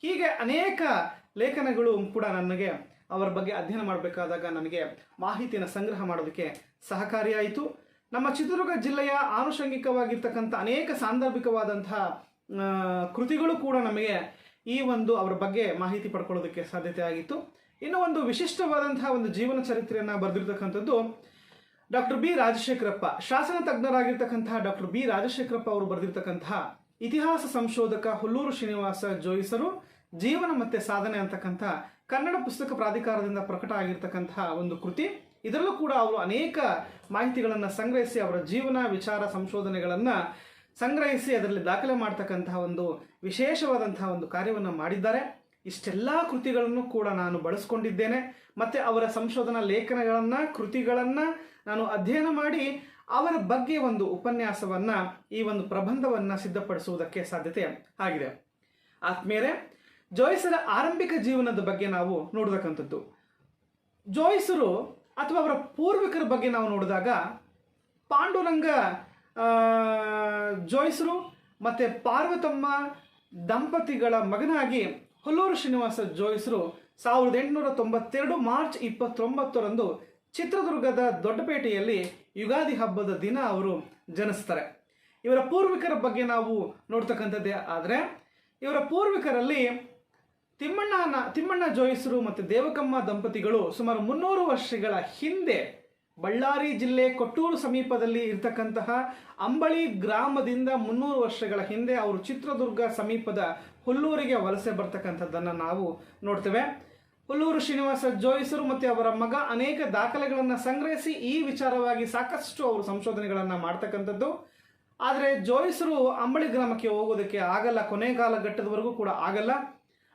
ಹೀಗೆ ಅನೇಕ ಲೇಖನಗಳು ಕೂಡ ನನಗೆ ಅವರ ಬಗ್ಗೆ ಅಧ್ಯಯನ ಮಾಡಬೇಕಾದಾಗ ನನಗೆ ಮಾಹಿತಿಯನ್ನು ಸಂಗ್ರಹ ಮಾಡೋದಕ್ಕೆ ಸಹಕಾರಿಯಾಯಿತು. ನಮ್ಮ ಚಿತ್ರದುರ್ಗ ಜಿಲ್ಲೆಯ ಆನುಷಂಗಿಕವಾಗಿರ್ತಕ್ಕಂಥ ಅನೇಕ ಸಾಂದರ್ಭಿಕವಾದಂತಹ ಕೃತಿಗಳು ಕೂಡ ನಮಗೆ ಈ ಒಂದು ಅವರ ಬಗ್ಗೆ ಮಾಹಿತಿ ಪಡ್ಕೊಳ್ಳೋದಕ್ಕೆ ಸಾಧ್ಯತೆ ಆಗಿತ್ತು. ಇನ್ನು ಒಂದು ವಿಶಿಷ್ಟವಾದಂತಹ ಒಂದು ಜೀವನ ಚರಿತ್ರೆಯನ್ನು ಬರೆದಿರ್ತಕ್ಕಂಥದ್ದು ಡಾಕ್ಟರ್ ಬಿ ರಾಜಶೇಖರಪ್ಪ, ಶಾಸನ ತಜ್ಞರಾಗಿರ್ತಕ್ಕಂತಹ ಡಾಕ್ಟರ್ ಬಿ ರಾಜಶೇಖರಪ್ಪ ಅವರು ಬರೆದಿರ್ತಕ್ಕಂತಹ ಇತಿಹಾಸ ಸಂಶೋಧಕ ಹುಲ್ಲೂರು ಶ್ರೀನಿವಾಸ ಜೋಯಿಸರು ಜೀವನ ಮತ್ತು ಸಾಧನೆ ಅಂತಕ್ಕಂಥ ಕನ್ನಡ ಪುಸ್ತಕ ಪ್ರಾಧಿಕಾರದಿಂದ ಪ್ರಕಟ ಆಗಿರ್ತಕ್ಕಂತಹ ಒಂದು ಕೃತಿ. ಇದರಲ್ಲೂ ಕೂಡ ಅವರು ಅನೇಕ ಮಾಹಿತಿಗಳನ್ನು ಸಂಗ್ರಹಿಸಿ ಅವರ ಜೀವನ ವಿಚಾರ ಸಂಶೋಧನೆಗಳನ್ನು ಸಂಗ್ರಹಿಸಿ ಅದರಲ್ಲಿ ದಾಖಲೆ ಮಾಡ್ತಕ್ಕಂತಹ ಒಂದು ವಿಶೇಷವಾದಂತಹ ಒಂದು ಕಾರ್ಯವನ್ನು ಮಾಡಿದ್ದಾರೆ. ಇಷ್ಟೆಲ್ಲ ಕೃತಿಗಳನ್ನು ಕೂಡ ನಾನು ಬಳಸ್ಕೊಂಡಿದ್ದೇನೆ. ಮತ್ತು ಅವರ ಸಂಶೋಧನಾ ಲೇಖನಗಳನ್ನು, ಕೃತಿಗಳನ್ನು ನಾನು ಅಧ್ಯಯನ ಮಾಡಿ ಅವರ ಬಗ್ಗೆ ಒಂದು ಉಪನ್ಯಾಸವನ್ನು, ಈ ಒಂದು ಪ್ರಬಂಧವನ್ನು ಸಿದ್ಧಪಡಿಸುವುದಕ್ಕೆ ಸಾಧ್ಯತೆ ಆಗಿದೆ. ಆದ್ಮೇಲೆ ಜೋಯಿಸರ ಆರಂಭಿಕ ಜೀವನದ ಬಗ್ಗೆ ನಾವು ನೋಡತಕ್ಕಂಥದ್ದು. ಜೋಯಿಸರು ಅಥವಾ ಅವರ ಪೂರ್ವಿಕರ ಬಗ್ಗೆ ನಾವು ನೋಡಿದಾಗ ಪಾಂಡುರಂಗ ಜೋಯಿಸರು ಮತ್ತು ಪಾರ್ವತಮ್ಮ ದಂಪತಿಗಳ ಮಗನಾಗಿ ಹುಲ್ಲೂರು ಶ್ರೀನಿವಾಸ ಜೋಯಿಸರು 1892 ಮಾರ್ಚ್ 29ರಂದು ಚಿತ್ರದುರ್ಗದ ದೊಡ್ಡಪೇಟೆಯಲ್ಲಿ ಯುಗಾದಿ ಹಬ್ಬದ ದಿನ ಅವರು ಜನಿಸ್ತಾರೆ. ಇವರ ಪೂರ್ವಿಕರ ಬಗ್ಗೆ ನಾವು ನೋಡ್ತಕ್ಕಂಥದ್ದೇ ಆದರೆ ಇವರ ಪೂರ್ವಿಕರಲ್ಲಿ ತಿಮ್ಮಣ್ಣ ಜೋಯಿಸರು ಮತ್ತು ದೇವಕಮ್ಮ ದಂಪತಿಗಳು ಸುಮಾರು 300 ವರ್ಷಗಳ ಹಿಂದೆ ಬಳ್ಳಾರಿ ಜಿಲ್ಲೆ ಕೊಟ್ಟೂರು ಸಮೀಪದಲ್ಲಿ ಇರತಕ್ಕಂತಹ ಅಂಬಳಿ ಗ್ರಾಮದಿಂದ 300 ವರ್ಷಗಳ ಹಿಂದೆ ಅವರು ಚಿತ್ರದುರ್ಗ ಸಮೀಪದ ಹುಲ್ಲೂರಿಗೆ ವಲಸೆ ಬರ್ತಕ್ಕಂಥದ್ದನ್ನು ನಾವು ನೋಡ್ತೇವೆ. ಹುಲ್ಲೂರು ಶ್ರೀನಿವಾಸ ಜೋಯಿಸರು ಮತ್ತು ಅವರ ಮಗ ಅನೇಕ ದಾಖಲೆಗಳನ್ನು ಸಂಗ್ರಹಿಸಿ ಈ ವಿಚಾರವಾಗಿ ಸಾಕಷ್ಟು ಅವರು ಸಂಶೋಧನೆಗಳನ್ನು ಮಾಡ್ತಕ್ಕಂಥದ್ದು. ಆದರೆ ಜೋಯಿಸರು ಅಂಬಳಿ ಗ್ರಾಮಕ್ಕೆ ಹೋಗೋದಕ್ಕೆ ಆಗಲ್ಲ, ಕೊನೆಗಾಲಘಟ್ಟದವರೆಗೂ ಕೂಡ ಆಗಲ್ಲ.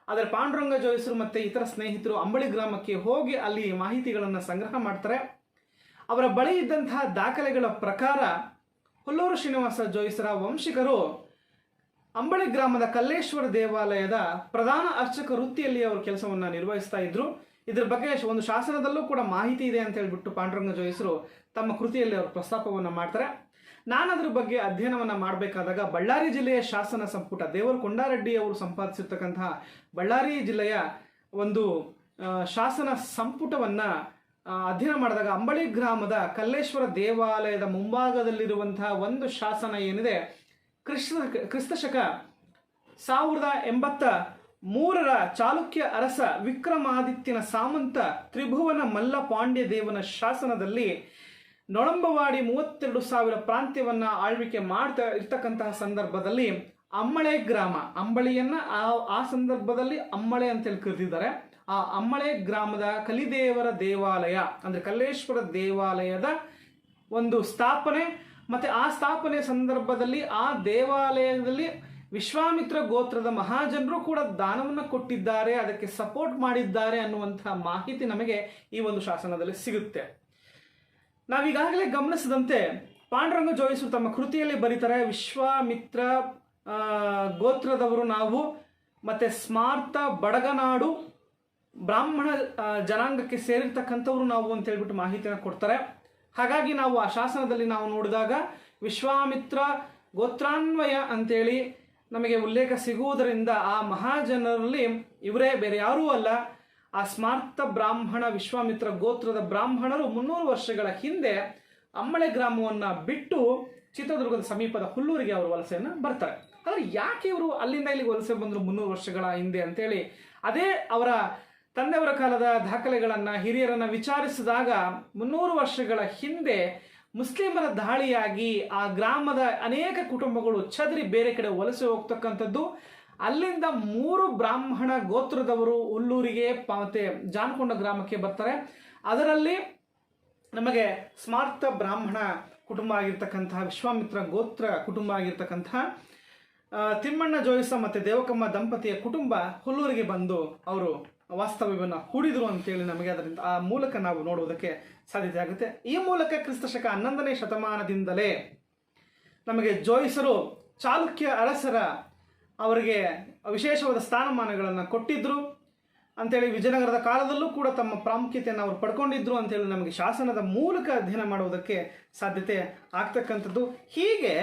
ಆದರೆ ಪಾಂಡುರಂಗ ಜೋಯಿಸರು ಮತ್ತು ಇತರ ಸ್ನೇಹಿತರು ಅಂಬಳಿ ಗ್ರಾಮಕ್ಕೆ ಹೋಗಿ ಅಲ್ಲಿ ಮಾಹಿತಿಗಳನ್ನು ಸಂಗ್ರಹ ಮಾಡ್ತಾರೆ. ಅವರ ಬಳಿ ಇದ್ದಂತಹ ದಾಖಲೆಗಳ ಪ್ರಕಾರ ಹುಲ್ಲೂರು ಶ್ರೀನಿವಾಸ ಜೋಯಿಸರ ವಂಶಿಕರು ಅಂಬಳಿ ಗ್ರಾಮದ ಕಲ್ಲೇಶ್ವರ ದೇವಾಲಯದ ಪ್ರಧಾನ ಅರ್ಚಕ ವೃತ್ತಿಯಲ್ಲಿ ಅವರು ಕೆಲಸವನ್ನು ನಿರ್ವಹಿಸ್ತಾ ಇದ್ರು. ಇದರ ಬಗ್ಗೆ ಒಂದು ಶಾಸನದಲ್ಲೂ ಕೂಡ ಮಾಹಿತಿ ಇದೆ ಅಂತ ಹೇಳ್ಬಿಟ್ಟು ಪಾಂಡುರಂಗ ಜೋಯಿಸರು ತಮ್ಮ ಕೃತಿಯಲ್ಲಿ ಅವರು ಪ್ರಸ್ತಾಪವನ್ನು ಮಾಡ್ತಾರೆ. ನಾನು ಅದ್ರ ಬಗ್ಗೆ ಅಧ್ಯಯನವನ್ನು ಮಾಡಬೇಕಾದಾಗ ಬಳ್ಳಾರಿ ಜಿಲ್ಲೆಯ ಶಾಸನ ಸಂಪುಟ ದೇವರು ಕೊಂಡಾರೆಡ್ಡಿ ಅವರು ಸಂಪಾದಿಸಿರ್ತಕ್ಕಂತಹ ಬಳ್ಳಾರಿ ಜಿಲ್ಲೆಯ ಒಂದು ಶಾಸನ ಸಂಪುಟವನ್ನು ಅಧ್ಯಯನ ಮಾಡಿದಾಗ ಅಂಬಳಿ ಗ್ರಾಮದ ಕಲ್ಲೇಶ್ವರ ದೇವಾಲಯದ ಮುಂಭಾಗದಲ್ಲಿರುವಂತಹ ಒಂದು ಶಾಸನ ಏನಿದೆ, ಕ್ರಿಸ್ತಶಕ 1083ರ ಚಾಲುಕ್ಯ ಅರಸ ವಿಕ್ರಮಾದಿತ್ಯನ ಸಾಮಂತ ತ್ರಿಭುವನ ಮಲ್ಲ ಪಾಂಡ್ಯ ದೇವನ ಶಾಸನದಲ್ಲಿ ನೊಳಂಬವಾಡಿ 32,000 ಪ್ರಾಂತ್ಯವನ್ನ ಆಳ್ವಿಕೆ ಮಾಡ್ತಾ ಇರ್ತಕ್ಕಂತಹ ಸಂದರ್ಭದಲ್ಲಿ ಅಮ್ಮಳೆ ಗ್ರಾಮ, ಅಂಬಳಿಯನ್ನ ಆ ಸಂದರ್ಭದಲ್ಲಿ ಅಮ್ಮಳೆ ಅಂತೇಳಿ ಕರೆದಿದ್ದಾರೆ. ಆ ಅಮ್ಮಳೆ ಗ್ರಾಮದ ಕಲಿದೇವರ ದೇವಾಲಯ ಅಂದ್ರೆ ಕಲ್ಲೇಶ್ವರ ದೇವಾಲಯದ ಒಂದು ಸ್ಥಾಪನೆ ಮತ್ತೆ ಆ ಸ್ಥಾಪನೆ ಸಂದರ್ಭದಲ್ಲಿ ಆ ದೇವಾಲಯದಲ್ಲಿ ವಿಶ್ವಾಮಿತ್ರ ಗೋತ್ರದ ಮಹಾಜನರು ಕೂಡ ದಾನವನ್ನು ಕೊಟ್ಟಿದ್ದಾರೆ, ಅದಕ್ಕೆ ಸಪೋರ್ಟ್ ಮಾಡಿದ್ದಾರೆ ಅನ್ನುವಂತಹ ಮಾಹಿತಿ ನಮಗೆ ಈ ಒಂದು ಶಾಸನದಲ್ಲಿ ಸಿಗುತ್ತೆ. ನಾವೀಗಾಗಲೇ ಗಮನಿಸಿದಂತೆ ಪಾಂಡುರಂಗ ಜೋಯಿಸರು ತಮ್ಮ ಕೃತಿಯಲ್ಲಿ ಬರೀತಾರೆ, ವಿಶ್ವಾಮಿತ್ರ ಗೋತ್ರದವರು ನಾವು, ಮತ್ತೆ ಸ್ಮಾರ್ತ ಬಡಗನಾಡು ಬ್ರಾಹ್ಮಣ ಜನಾಂಗಕ್ಕೆ ಸೇರಿರ್ತಕ್ಕಂಥವ್ರು ನಾವು ಅಂತ ಹೇಳ್ಬಿಟ್ಟು ಮಾಹಿತಿಯನ್ನು ಕೊಡ್ತಾರೆ. ಹಾಗಾಗಿ ನಾವು ಆ ಶಾಸನದಲ್ಲಿ ನಾವು ನೋಡಿದಾಗ ವಿಶ್ವಾಮಿತ್ರ ಗೋತ್ರಾನ್ವಯ ಅಂತೇಳಿ ನಮಗೆ ಉಲ್ಲೇಖ ಸಿಗುವುದರಿಂದ ಆ ಮಹಾಜನರಲ್ಲಿ ಇವರೇ ಬೇರೆ ಯಾರೂ ಅಲ್ಲ, ಆ ಸ್ಮಾರ್ತ ಬ್ರಾಹ್ಮಣ ವಿಶ್ವಾಮಿತ್ರ ಗೋತ್ರದ ಬ್ರಾಹ್ಮಣರು 300 ವರ್ಷಗಳ ಹಿಂದೆ ಅಮ್ಮಳೆ ಗ್ರಾಮವನ್ನು ಬಿಟ್ಟು ಚಿತ್ರದುರ್ಗದ ಸಮೀಪದ ಹುಲ್ಲೂರಿಗೆ ಅವರು ವಲಸೆಯನ್ನು ಬರ್ತಾರೆ. ಆದರೆ ಯಾಕೆ ಇವರು ಅಲ್ಲಿಂದ ಇಲ್ಲಿಗೆ ವಲಸೆ ಬಂದರು 300 ವರ್ಷಗಳ ಹಿಂದೆ ಅಂತೇಳಿ ಅದೇ ಅವರ ತಂದೆಯವರ ಕಾಲದ ದಾಖಲೆಗಳನ್ನು ಹಿರಿಯರನ್ನು ವಿಚಾರಿಸಿದಾಗ 300 ವರ್ಷಗಳ ಹಿಂದೆ ಮುಸ್ಲಿಮರ ದಾಳಿಯಾಗಿ ಆ ಗ್ರಾಮದ ಅನೇಕ ಕುಟುಂಬಗಳು ಚದರಿ ಬೇರೆ ಕಡೆ ವಲಸೆ ಹೋಗ್ತಕ್ಕಂಥದ್ದು. ಅಲ್ಲಿಂದ 3 ಬ್ರಾಹ್ಮಣ ಗೋತ್ರದವರು ಹುಲ್ಲೂರಿಗೆ ಮತ್ತೆ ಜಾನಕೊಂಡ ಗ್ರಾಮಕ್ಕೆ ಬರ್ತಾರೆ. ಅದರಲ್ಲಿ ನಮಗೆ ಸ್ಮಾರ್ತ ಬ್ರಾಹ್ಮಣ ಕುಟುಂಬ ಆಗಿರ್ತಕ್ಕಂತಹ ವಿಶ್ವಾಮಿತ್ರ ಗೋತ್ರ ಕುಟುಂಬ ಆಗಿರ್ತಕ್ಕಂತಹ ತಿಮ್ಮಣ್ಣ ಜೋಯಿಸ ಮತ್ತು ದೇವಕಮ್ಮ ದಂಪತಿಯ ಕುಟುಂಬ ಹುಲ್ಲೂರಿಗೆ ಬಂದು ಅವರು ವಾಸ್ತವ್ಯವನ್ನು ಹೂಡಿದರು ಅಂತೇಳಿ ನಮಗೆ ಅದರಿಂದ ಆ ಮೂಲಕ ನಾವು ನೋಡುವುದಕ್ಕೆ ಸಾಧ್ಯತೆ ಆಗುತ್ತೆ. ಈ ಮೂಲಕ ಕ್ರಿಸ್ತಶಕ 11ನೇ ಶತಮಾನದಿಂದಲೇ ನಮಗೆ ಜೋಯಿಸರು ಚಾಲುಕ್ಯ ಅರಸರ ಅವರಿಗೆ ವಿಶೇಷವಾದ ಸ್ಥಾನಮಾನಗಳನ್ನು ಕೊಟ್ಟಿದ್ರು ಅಂತೇಳಿ, ವಿಜಯನಗರದ ಕಾಲದಲ್ಲೂ ಕೂಡ ತಮ್ಮ ಪ್ರಾಮುಖ್ಯತೆಯನ್ನು ಅವರು ಪಡ್ಕೊಂಡಿದ್ರು ಅಂತೇಳಿ ನಮಗೆ ಶಾಸನದ ಮೂಲಕ ಅಧ್ಯಯನ ಮಾಡುವುದಕ್ಕೆ ಸಾಧ್ಯತೆ ಆಗ್ತಕ್ಕಂಥದ್ದು. ಹೀಗೆ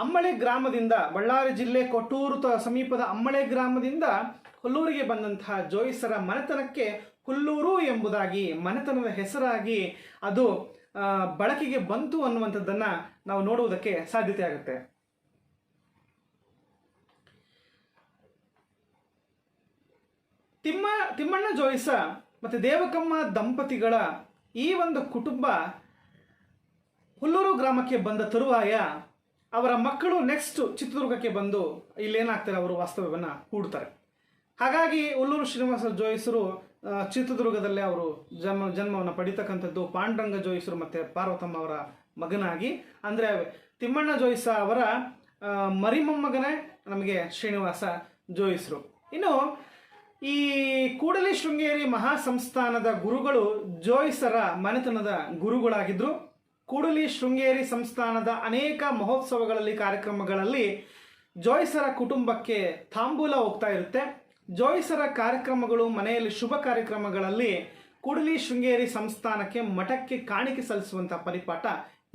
ಅಮ್ಮಳೆ ಗ್ರಾಮದಿಂದ ಬಳ್ಳಾರಿ ಜಿಲ್ಲೆ ಕೊಟ್ಟೂರು ಸಮೀಪದ ಅಮ್ಮಳೆ ಗ್ರಾಮದಿಂದ ಹುಲ್ಲೂರಿಗೆ ಬಂದಂತಹ ಜೋಯಿಸರ ಮನೆತನಕ್ಕೆ ಹುಲ್ಲೂರು ಎಂಬುದಾಗಿ ಮನೆತನದ ಹೆಸರಾಗಿ ಅದು ಬಳಕೆಗೆ ಬಂತು ಅನ್ನುವಂಥದ್ದನ್ನು ನಾವು ನೋಡುವುದಕ್ಕೆ ಸಾಧ್ಯತೆ ಆಗುತ್ತೆ. ತಿಮ್ಮಣ್ಣ ಜೋಯಿಸ ಮತ್ತು ದೇವಕಮ್ಮ ದಂಪತಿಗಳ ಈ ಒಂದು ಕುಟುಂಬ ಹುಲ್ಲೂರು ಗ್ರಾಮಕ್ಕೆ ಬಂದ ತರುವಾಯ ಅವರ ಮಕ್ಕಳು ನೆಕ್ಸ್ಟ್ ಚಿತ್ರದುರ್ಗಕ್ಕೆ ಬಂದು ಇಲ್ಲೇನಾಗ್ತಾರೆ, ಅವರು ವಾಸ್ತವ್ಯವನ್ನು ಹೂಡ್ತಾರೆ. ಹಾಗಾಗಿ ಹುಲ್ಲೂರು ಶ್ರೀನಿವಾಸ ಜೋಯಿಸರು ಚಿತ್ರದುರ್ಗದಲ್ಲೇ ಅವರು ಜನ್ಮವನ್ನು ಪಡಿತಕ್ಕಂಥದ್ದು ಪಾಂಡುರಂಗ ಜೋಯಿಸರು ಮತ್ತು ಪಾರ್ವತಮ್ಮ ಅವರ ಮಗನಾಗಿ. ಅಂದರೆ ತಿಮ್ಮಣ್ಣ ಜೋಯಿಸ ಅವರ ಮರಿಮೊಮ್ಮಗನೇ ನಮಗೆ ಶ್ರೀನಿವಾಸ ಜೋಯಿಸರು. ಇನ್ನು ಈ ಕೂಡಲಿ ಶೃಂಗೇರಿ ಮಹಾಸಂಸ್ಥಾನದ ಗುರುಗಳು ಜೋಯಿಸರ ಮನೆತನದ ಗುರುಗಳಾಗಿದ್ದರು. ಕೂಡಲಿ ಶೃಂಗೇರಿ ಸಂಸ್ಥಾನದ ಅನೇಕ ಮಹೋತ್ಸವಗಳಲ್ಲಿ ಕಾರ್ಯಕ್ರಮಗಳಲ್ಲಿ ಜೋಯಿಸರ ಕುಟುಂಬಕ್ಕೆ ತಾಂಬೂಲ ಹೋಗ್ತಾ ಇರುತ್ತೆ. ಜೋಯಿಸರ ಕಾರ್ಯಕ್ರಮಗಳು ಮನೆಯಲ್ಲಿ ಶುಭ ಕಾರ್ಯಕ್ರಮಗಳಲ್ಲಿ ಕೂಡಲಿ ಶೃಂಗೇರಿ ಸಂಸ್ಥಾನಕ್ಕೆ ಮಠಕ್ಕೆ ಕಾಣಿಕೆ ಸಲ್ಲಿಸುವಂಥ ಪರಿಪಾಠ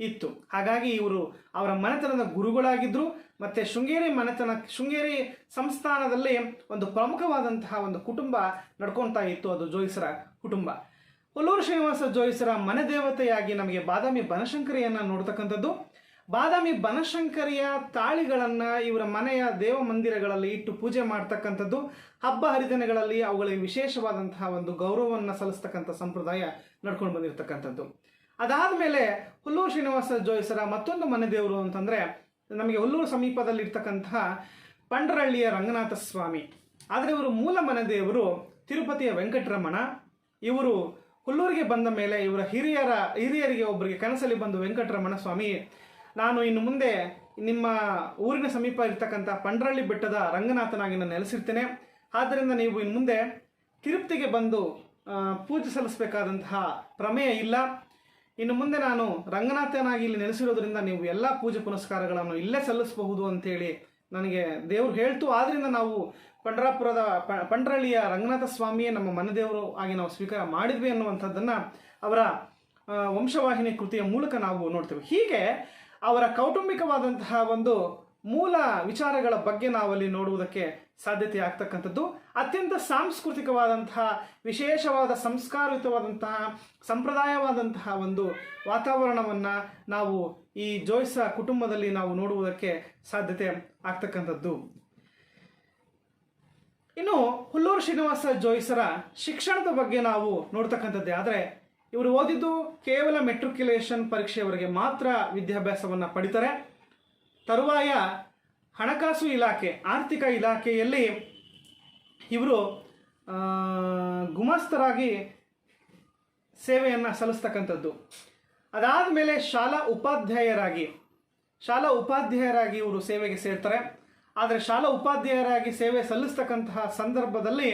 ಇತ್ತು. ಹಾಗಾಗಿ ಇವರು ಅವರ ಮನೆತನದ ಗುರುಗಳಾಗಿದ್ದರು. ಮತ್ತು ಶೃಂಗೇರಿ ಸಂಸ್ಥಾನದಲ್ಲಿ ಒಂದು ಪ್ರಮುಖವಾದಂತಹ ಒಂದು ಕುಟುಂಬ ನಡ್ಕೊತಾ ಇತ್ತು, ಅದು ಜೋಯಿಸರ ಕುಟುಂಬ. ಹುಲ್ಲೂರು ಶ್ರೀನಿವಾಸ ಜೋಯಿಸರ ಮನೆ ದೇವತೆಯಾಗಿ ನಮಗೆ ಬಾದಾಮಿ ಬನಶಂಕರಿಯನ್ನು ನೋಡ್ತಕ್ಕಂಥದ್ದು. ಬಾದಾಮಿ ಬನಶಂಕರಿಯ ತಾಳಿಗಳನ್ನು ಇವರ ಮನೆಯ ದೇವ ಮಂದಿರಗಳಲ್ಲಿ ಇಟ್ಟು ಪೂಜೆ ಮಾಡ್ತಕ್ಕಂಥದ್ದು. ಹಬ್ಬ ಹರಿದಿನಗಳಲ್ಲಿ ಅವುಗಳಿಗೆ ವಿಶೇಷವಾದಂತಹ ಒಂದು ಗೌರವವನ್ನು ಸಲ್ಲಿಸ್ತಕ್ಕಂಥ ಸಂಪ್ರದಾಯ ನಡ್ಕೊಂಡು ಬಂದಿರತಕ್ಕಂಥದ್ದು. ಅದಾದ ಮೇಲೆ ಹುಲ್ಲೂರು ಶ್ರೀನಿವಾಸ ಜೋಯಿಸರ ಮತ್ತೊಂದು ಮನೆ ದೇವರು ಅಂತಂದರೆ ನಮಗೆ ಹುಲ್ಲೂರು ಸಮೀಪದಲ್ಲಿ ಇರ್ತಕ್ಕಂತಹ ಪಂಡ್ರಹಳ್ಳಿಯ ರಂಗನಾಥ ಸ್ವಾಮಿ. ಆದರೆ ಇವರು ಮೂಲ ಮನೆ ದೇವರು ತಿರುಪತಿಯ ವೆಂಕಟರಮಣ. ಇವರು ಹುಲ್ಲೂರಿಗೆ ಬಂದ ಮೇಲೆ ಇವರ ಹಿರಿಯರಿಗೆ ಒಬ್ಬರಿಗೆ ಕನಸಲ್ಲಿ ಬಂದು, ವೆಂಕಟರಮಣ ಸ್ವಾಮಿ, ನಾನು ಇನ್ನು ಮುಂದೆ ನಿಮ್ಮ ಊರಿನ ಸಮೀಪ ಇರ್ತಕ್ಕಂಥ ಪಂಡ್ರಹಳ್ಳಿ ಬೆಟ್ಟದ ರಂಗನಾಥನಾಗಿ ನಾನು ನೆಲೆಸಿರ್ತೇನೆ. ಆದ್ದರಿಂದ ನೀವು ಇನ್ನು ಮುಂದೆ ತಿರುಪತಿಗೆ ಬಂದು ಪೂಜೆ ಸಲ್ಲಿಸಬೇಕಾದಂತಹ ಪ್ರಮೇಯ ಇಲ್ಲ. ಇನ್ನು ಮುಂದೆ ನಾನು ರಂಗನಾಥನಾಗಿ ಇಲ್ಲಿ ನೆಲೆಸಿರೋದ್ರಿಂದ ನೀವು ಎಲ್ಲ ಪೂಜೆ ಪುನಸ್ಕಾರಗಳನ್ನು ಇಲ್ಲೇ ಸಲ್ಲಿಸಬಹುದು ಅಂತೇಳಿ ನನಗೆ ದೇವರು ಹೇಳ್ತು. ಆದ್ದರಿಂದ ನಾವು ಪಂಡ್ರಹಳ್ಳಿಯ ರಂಗನಾಥ ಸ್ವಾಮಿಯೇ ನಮ್ಮ ಮನೆ ದೇವರು ಆಗಿ ನಾವು ಸ್ವೀಕಾರ ಮಾಡಿದ್ವಿ ಅನ್ನುವಂಥದ್ದನ್ನು ಅವರ ವಂಶವಾಹಿನಿ ಕೃತಿಯ ಮೂಲಕ ನಾವು ನೋಡ್ತೇವೆ. ಹೀಗೆ ಅವರ ಕೌಟುಂಬಿಕವಾದಂತಹ ಒಂದು ಮೂಲ ವಿಚಾರಗಳ ಬಗ್ಗೆ ನಾವಲ್ಲಿ ನೋಡುವುದಕ್ಕೆ ಸಾಧ್ಯತೆ ಆಗ್ತಕ್ಕಂಥದ್ದು. ಅತ್ಯಂತ ಸಾಂಸ್ಕೃತಿಕವಾದಂತಹ, ವಿಶೇಷವಾದ, ಸಂಸ್ಕಾರಯುತವಾದಂತಹ, ಸಂಪ್ರದಾಯವಾದಂತಹ ಒಂದು ವಾತಾವರಣವನ್ನು ನಾವು ಈ ಜೋಯಿಸ ಕುಟುಂಬದಲ್ಲಿ ನಾವು ನೋಡುವುದಕ್ಕೆ ಸಾಧ್ಯತೆ ಆಗ್ತಕ್ಕಂಥದ್ದು. ಇನ್ನು ಹುಲ್ಲೂರು ಶ್ರೀನಿವಾಸ ಜೋಯಿಸರ ಶಿಕ್ಷಣದ ಬಗ್ಗೆ ನಾವು ನೋಡ್ತಕ್ಕಂಥದ್ದೇ ಆದರೆ ಇವರು ಓದಿದ್ದು ಕೇವಲ ಮೆಟ್ರಿಕ್ಯುಲೇಷನ್ ಪರೀಕ್ಷೆಯವರೆಗೆ ಮಾತ್ರ ವಿದ್ಯಾಭ್ಯಾಸವನ್ನು ಪಡಿತಾರೆ. ತರುವಾಯ ಹಣಕಾಸು ಇಲಾಖೆ, ಆರ್ಥಿಕ ಇಲಾಖೆಯಲ್ಲಿ ಇವರು ಗುಮಾಸ್ತರಾಗಿ ಸೇವೆಯನ್ನು ಸಲ್ಲಿಸ್ತಕ್ಕಂಥದ್ದು. ಅದಾದ ಮೇಲೆ ಶಾಲಾ ಉಪಾಧ್ಯಾಯರಾಗಿ ಇವರು ಸೇವೆಗೆ ಸೇರ್ತಾರೆ. ಆದರೆ ಶಾಲಾ ಉಪಾಧ್ಯಾಯರಾಗಿ ಸೇವೆ ಸಲ್ಲಿಸ್ತಕ್ಕಂತಹ ಸಂದರ್ಭದಲ್ಲಿ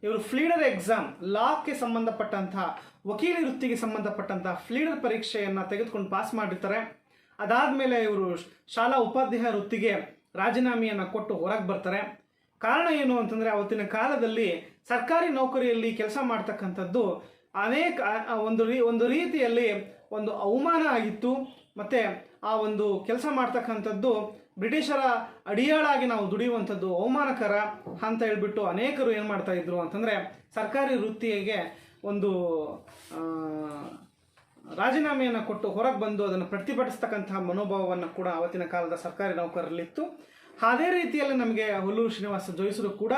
ಇವರು ಫ್ಲೀಡರ್ ಎಕ್ಸಾಮ್, ಲಾಕ್ಕೆ ಸಂಬಂಧಪಟ್ಟಂತಹ, ವಕೀಲಿ ವೃತ್ತಿಗೆ ಸಂಬಂಧಪಟ್ಟಂತಹ ಫ್ಲೀಡರ್ ಪರೀಕ್ಷೆಯನ್ನು ತೆಗೆದುಕೊಂಡು ಪಾಸ್ ಮಾಡಿರ್ತಾರೆ. ಅದಾದಮೇಲೆ ಇವರು ಶಾಲಾ ಉಪಾಧ್ಯಾಯ ವೃತ್ತಿಗೆ ರಾಜೀನಾಮೆಯನ್ನು ಕೊಟ್ಟು ಹೊರಗೆ ಬರ್ತಾರೆ. ಕಾರಣ ಏನು ಅಂತಂದರೆ, ಅವತ್ತಿನ ಕಾಲದಲ್ಲಿ ಸರ್ಕಾರಿ ನೌಕರಿಯಲ್ಲಿ ಕೆಲಸ ಮಾಡ್ತಕ್ಕಂಥದ್ದು ಒಂದು ರೀತಿಯಲ್ಲಿ ಒಂದು ಅವಮಾನ ಆಗಿತ್ತು. ಮತ್ತು ಆ ಒಂದು ಕೆಲಸ ಮಾಡ್ತಕ್ಕಂಥದ್ದು ಬ್ರಿಟಿಷರ ಅಡಿಯಾಳಾಗಿ ನಾವು ದುಡಿಯುವಂಥದ್ದು ಅವಮಾನಕರ ಅಂತ ಹೇಳ್ಬಿಟ್ಟು ಅನೇಕರು ಏನು ಮಾಡ್ತಾ ಇದ್ರು ಅಂತಂದರೆ, ಸರ್ಕಾರಿ ವೃತ್ತಿಗೆ ಒಂದು ರಾಜೀನಾಮೆಯನ್ನು ಕೊಟ್ಟು ಹೊರಗೆ ಬಂದು ಅದನ್ನು ಪ್ರತಿಭಟಿಸ್ತಕ್ಕಂತಹ ಮನೋಭಾವವನ್ನು ಕೂಡ ಅವತ್ತಿನ ಕಾಲದ ಸರ್ಕಾರಿ ನೌಕರರಲ್ಲಿತ್ತು. ಅದೇ ರೀತಿಯಲ್ಲಿ ನಮಗೆ ಹುಲ್ಲೂರು ಶ್ರೀನಿವಾಸ ಜೋಯಿಸರು ಕೂಡ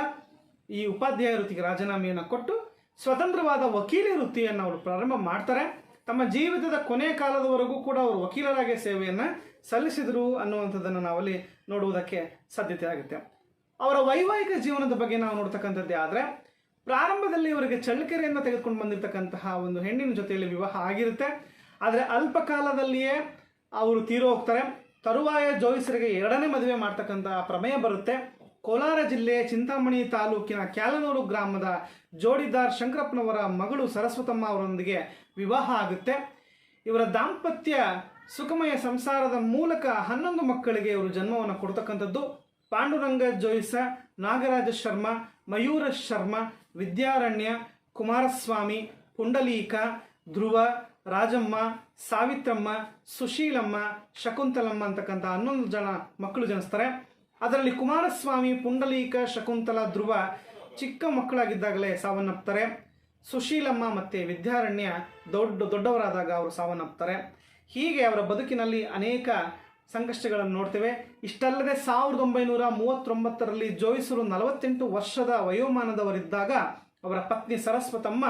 ಈ ಉಪಾಧ್ಯಾಯ ವೃತ್ತಿಗೆ ರಾಜೀನಾಮೆಯನ್ನು ಕೊಟ್ಟು ಸ್ವತಂತ್ರವಾದ ವಕೀಲಿ ವೃತ್ತಿಯನ್ನು ಅವರು ಪ್ರಾರಂಭ ಮಾಡ್ತಾರೆ. ತಮ್ಮ ಜೀವಿತದ ಕೊನೆಯ ಕಾಲದವರೆಗೂ ಕೂಡ ಅವರು ವಕೀಲರಾಗಿ ಸೇವೆಯನ್ನು ಸಲ್ಲಿಸಿದರು ಅನ್ನುವಂಥದ್ದನ್ನು ನಾವಲ್ಲಿ ನೋಡುವುದಕ್ಕೆ ಸಾಧ್ಯತೆ ಆಗುತ್ತೆ. ಅವರ ವೈವಾಹಿಕ ಜೀವನದ ಬಗ್ಗೆ ನಾವು ನೋಡ್ತಕ್ಕಂಥದ್ದೇ ಆದರೆ, ಪ್ರಾರಂಭದಲ್ಲಿ ಇವರಿಗೆ ಚಳ್ಳಕೆರೆಯಿಂದ ತೆಗೆದುಕೊಂಡು ಬಂದಿರತಕ್ಕಂತಹ ಒಂದು ಹೆಣ್ಣಿನ ಜೊತೆಯಲ್ಲಿ ವಿವಾಹ ಆಗಿರುತ್ತೆ. ಆದರೆ ಅಲ್ಪ ಕಾಲದಲ್ಲಿಯೇ ಅವರು ತೀರು ಹೋಗ್ತಾರೆ. ತರುವಾಯ ಜೋಯಿಸರಿಗೆ 2ನೇ ಮದುವೆ ಮಾಡ್ತಕ್ಕಂತಹ ಪ್ರಮೇಯ ಬರುತ್ತೆ. ಕೋಲಾರ ಜಿಲ್ಲೆ ಚಿಂತಾಮಣಿ ತಾಲೂಕಿನ ಕ್ಯಾಲನೂರು ಗ್ರಾಮದ ಜೋಡಿದಾರ್ ಶಂಕರಪ್ಪನವರ ಮಗಳು ಸರಸ್ವತಮ್ಮ ಅವರೊಂದಿಗೆ ವಿವಾಹ ಆಗುತ್ತೆ. ಇವರ ದಾಂಪತ್ಯ ಸುಖಮಯ ಸಂಸಾರದ ಮೂಲಕ 11 ಮಕ್ಕಳಿಗೆ ಇವರು ಜನ್ಮವನ್ನು ಕೊಡ್ತಕ್ಕಂಥದ್ದು. ಪಾಂಡುರಂಗ ಜೋಯಿಸ, ನಾಗರಾಜ ಶರ್ಮ, ಮಯೂರ ಶರ್ಮ, ವಿದ್ಯಾರಣ್ಯ, ಕುಮಾರಸ್ವಾಮಿ, ಪುಂಡಲೀಕ, ಧ್ರುವ, ರಾಜಮ್ಮ, ಸಾವಿತ್ರಮ್ಮ, ಸುಶೀಲಮ್ಮ, ಶಕುಂತಲಮ್ಮ ಅಂತಕ್ಕಂಥ 11 ಜನ ಮಕ್ಕಳು ಜನಿಸ್ತಾರೆ. ಅದರಲ್ಲಿ ಕುಮಾರಸ್ವಾಮಿ, ಪುಂಡಲೀಕ, ಶಕುಂತಲ, ಧ್ರುವ ಚಿಕ್ಕ ಮಕ್ಕಳಾಗಿದ್ದಾಗಲೇ ಸಾವನ್ನಪ್ತಾರೆ. ಸುಶೀಲಮ್ಮ ಮತ್ತು ವಿದ್ಯಾರಣ್ಯ ದೊಡ್ಡವರಾದಾಗ ಅವರು ಸಾವನ್ನಪ್ತಾರೆ. ಹೀಗೆ ಅವರ ಬದುಕಿನಲ್ಲಿ ಅನೇಕ ಸಂಕಷ್ಟಗಳನ್ನು ನೋಡ್ತೇವೆ. ಇಷ್ಟಲ್ಲದೆ 1939ರಲ್ಲಿ ಜೋಯಿಸರು 48 ವರ್ಷದ ವಯೋಮಾನದವರಿದ್ದಾಗ ಅವರ ಪತ್ನಿ ಸರಸ್ವತಮ್ಮ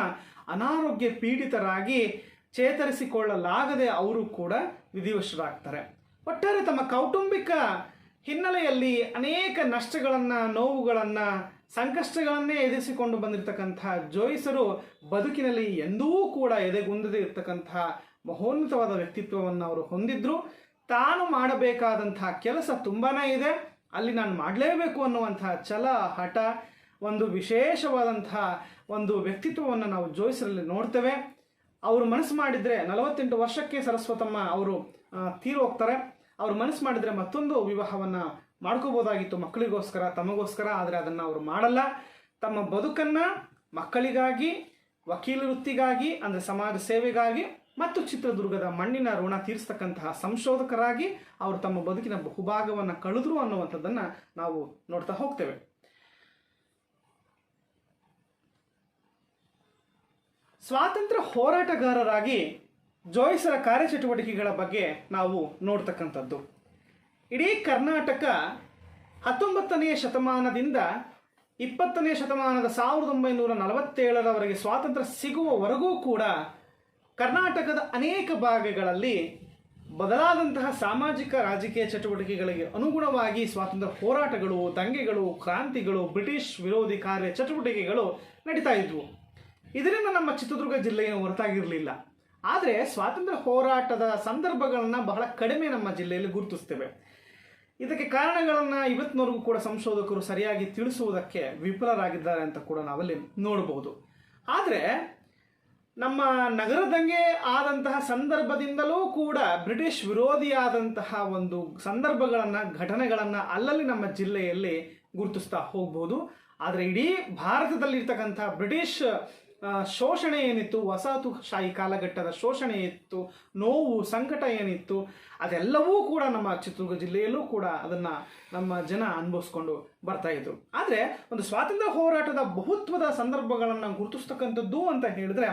ಅನಾರೋಗ್ಯ ಪೀಡಿತರಾಗಿ ಚೇತರಿಸಿಕೊಳ್ಳಲಾಗದೆ ಅವರು ಕೂಡ ವಿಧಿವಶರಾಗ್ತಾರೆ. ಒಟ್ಟಾರೆ ತಮ್ಮ ಕೌಟುಂಬಿಕ ಹಿನ್ನೆಲೆಯಲ್ಲಿ ಅನೇಕ ನಷ್ಟಗಳನ್ನು, ನೋವುಗಳನ್ನು, ಸಂಕಷ್ಟಗಳನ್ನೇ ಎದುರಿಸಿಕೊಂಡು ಬಂದಿರತಕ್ಕಂತಹ ಜೋಯಿಸರು ಬದುಕಿನಲ್ಲಿ ಎಂದೂ ಕೂಡ ಎದೆಗುಂದದೇ ಇರತಕ್ಕಂತಹ ಮಹೋನ್ನತವಾದ ವ್ಯಕ್ತಿತ್ವವನ್ನು ಅವರು ಹೊಂದಿದ್ರು. ತಾನು ಮಾಡಬೇಕಾದಂತಹ ಕೆಲಸ ತುಂಬಾ ಇದೆ, ಅಲ್ಲಿ ನಾನು ಮಾಡಲೇಬೇಕು ಅನ್ನುವಂತಹ ಛಲ, ಹಠ, ಒಂದು ವಿಶೇಷವಾದಂತಹ ಒಂದು ವ್ಯಕ್ತಿತ್ವವನ್ನು ನಾವು ಜೋಯಿಸರಲ್ಲಿ ನೋಡ್ತೇವೆ. ಅವರು ಮನಸ್ಸು ಮಾಡಿದರೆ 48 ವರ್ಷಕ್ಕೆ ಸರಸ್ವತಮ್ಮ ಅವರು ತೀರು ಹೋಗ್ತಾರೆ. ಅವರು ಮನಸ್ಸು ಮಾಡಿದರೆ ಮತ್ತೊಂದು ವಿವಾಹವನ್ನು ಮಾಡ್ಕೋಬೋದಾಗಿತ್ತು ಮಕ್ಕಳಿಗೋಸ್ಕರ, ತಮಗೋಸ್ಕರ. ಆದರೆ ಅದನ್ನು ಅವರು ಮಾಡಲ್ಲ. ತಮ್ಮ ಬದುಕನ್ನು ಮಕ್ಕಳಿಗಾಗಿ, ವಕೀಲ ವೃತ್ತಿಗಾಗಿ, ಅಂದರೆ ಸಮಾಜ ಸೇವೆಗಾಗಿ ಮತ್ತು ಚಿತ್ರದುರ್ಗದ ಮಣ್ಣಿನ ಋಣ ತೀರಿಸ್ತಕ್ಕಂತಹ ಸಂಶೋಧಕರಾಗಿ ಅವರು ತಮ್ಮ ಬದುಕಿನ ಬಹುಭಾಗವನ್ನು ಕಳೆದ್ರು ಅನ್ನುವಂಥದ್ದನ್ನು ನಾವು ನೋಡ್ತಾ ಹೋಗ್ತೇವೆ. ಸ್ವಾತಂತ್ರ್ಯ ಹೋರಾಟಗಾರರಾಗಿ ಜೋಯಿಸರ ಕಾರ್ಯಚಟುವಟಿಕೆಗಳ ಬಗ್ಗೆ ನಾವು ನೋಡ್ತಕ್ಕಂಥದ್ದು. ಇಡೀ ಕರ್ನಾಟಕ 19ನೇ ಶತಮಾನದಿಂದ 20ನೇ ಶತಮಾನದ 1947ರವರೆಗೆ ಸ್ವಾತಂತ್ರ್ಯ ಸಿಗುವವರೆಗೂ ಕೂಡ ಕರ್ನಾಟಕದ ಅನೇಕ ಭಾಗಗಳಲ್ಲಿ ಬದಲಾದಂತಹ ಸಾಮಾಜಿಕ ರಾಜಕೀಯ ಚಟುವಟಿಕೆಗಳಿಗೆ ಅನುಗುಣವಾಗಿ ಸ್ವಾತಂತ್ರ್ಯ ಹೋರಾಟಗಳು, ದಂಗೆಗಳು, ಕ್ರಾಂತಿಗಳು, ಬ್ರಿಟಿಷ್ ವಿರೋಧಿ ಕಾರ್ಯ ಚಟುವಟಿಕೆಗಳು ನಡೀತಾ ಇದ್ವು. ಇದರಿಂದ ನಮ್ಮ ಚಿತ್ರದುರ್ಗ ಜಿಲ್ಲೆಯನ್ನು ಹೊರತಾಗಿರಲಿಲ್ಲ. ಆದರೆ ಸ್ವಾತಂತ್ರ್ಯ ಹೋರಾಟದ ಸಂದರ್ಭಗಳನ್ನು ಬಹಳ ಕಡಿಮೆ ನಮ್ಮ ಜಿಲ್ಲೆಯಲ್ಲಿ ಗುರುತಿಸ್ತೇವೆ. ಇದಕ್ಕೆ ಕಾರಣಗಳನ್ನು ಇವತ್ತಿನವರೆಗೂ ಕೂಡ ಸಂಶೋಧಕರು ಸರಿಯಾಗಿ ತಿಳಿಸುವುದಕ್ಕೆ ವಿಫಲರಾಗಿದ್ದಾರೆ ಅಂತ ಕೂಡ ನಾವಲ್ಲಿ ನೋಡಬಹುದು. ಆದರೆ ನಮ್ಮ ನಗರ ದಂಗೆ ಆದಂತಹ ಸಂದರ್ಭದಿಂದಲೂ ಕೂಡ ಬ್ರಿಟಿಷ್ ವಿರೋಧಿಯಾದಂತಹ ಒಂದು ಸಂದರ್ಭಗಳನ್ನು, ಘಟನೆಗಳನ್ನು ಅಲ್ಲಲ್ಲಿ ನಮ್ಮ ಜಿಲ್ಲೆಯಲ್ಲಿ ಗುರುತಿಸ್ತಾ ಹೋಗ್ಬೋದು. ಆದರೆ ಇಡೀ ಭಾರತದಲ್ಲಿರ್ತಕ್ಕಂಥ ಬ್ರಿಟಿಷ್ ಶೋಷಣೆ ಏನಿತ್ತು, ವಸಾಹತುಶಾಹಿ ಕಾಲಘಟ್ಟದ ಶೋಷಣೆ ಇತ್ತು, ನೋವು ಸಂಕಟ ಏನಿತ್ತು, ಅದೆಲ್ಲವೂ ಕೂಡ ನಮ್ಮ ಚಿತ್ರದುರ್ಗ ಜಿಲ್ಲೆಯಲ್ಲೂ ಕೂಡ ಅದನ್ನು ನಮ್ಮ ಜನ ಅನುಭವಿಸ್ಕೊಂಡು ಬರ್ತಾ ಇದ್ರು. ಆದರೆ ಒಂದು ಸ್ವಾತಂತ್ರ್ಯ ಹೋರಾಟದ ಬಹುತ್ವದ ಸಂದರ್ಭಗಳನ್ನು ಗುರುತಿಸ್ತಕ್ಕಂಥದ್ದು ಅಂತ ಹೇಳಿದ್ರೆ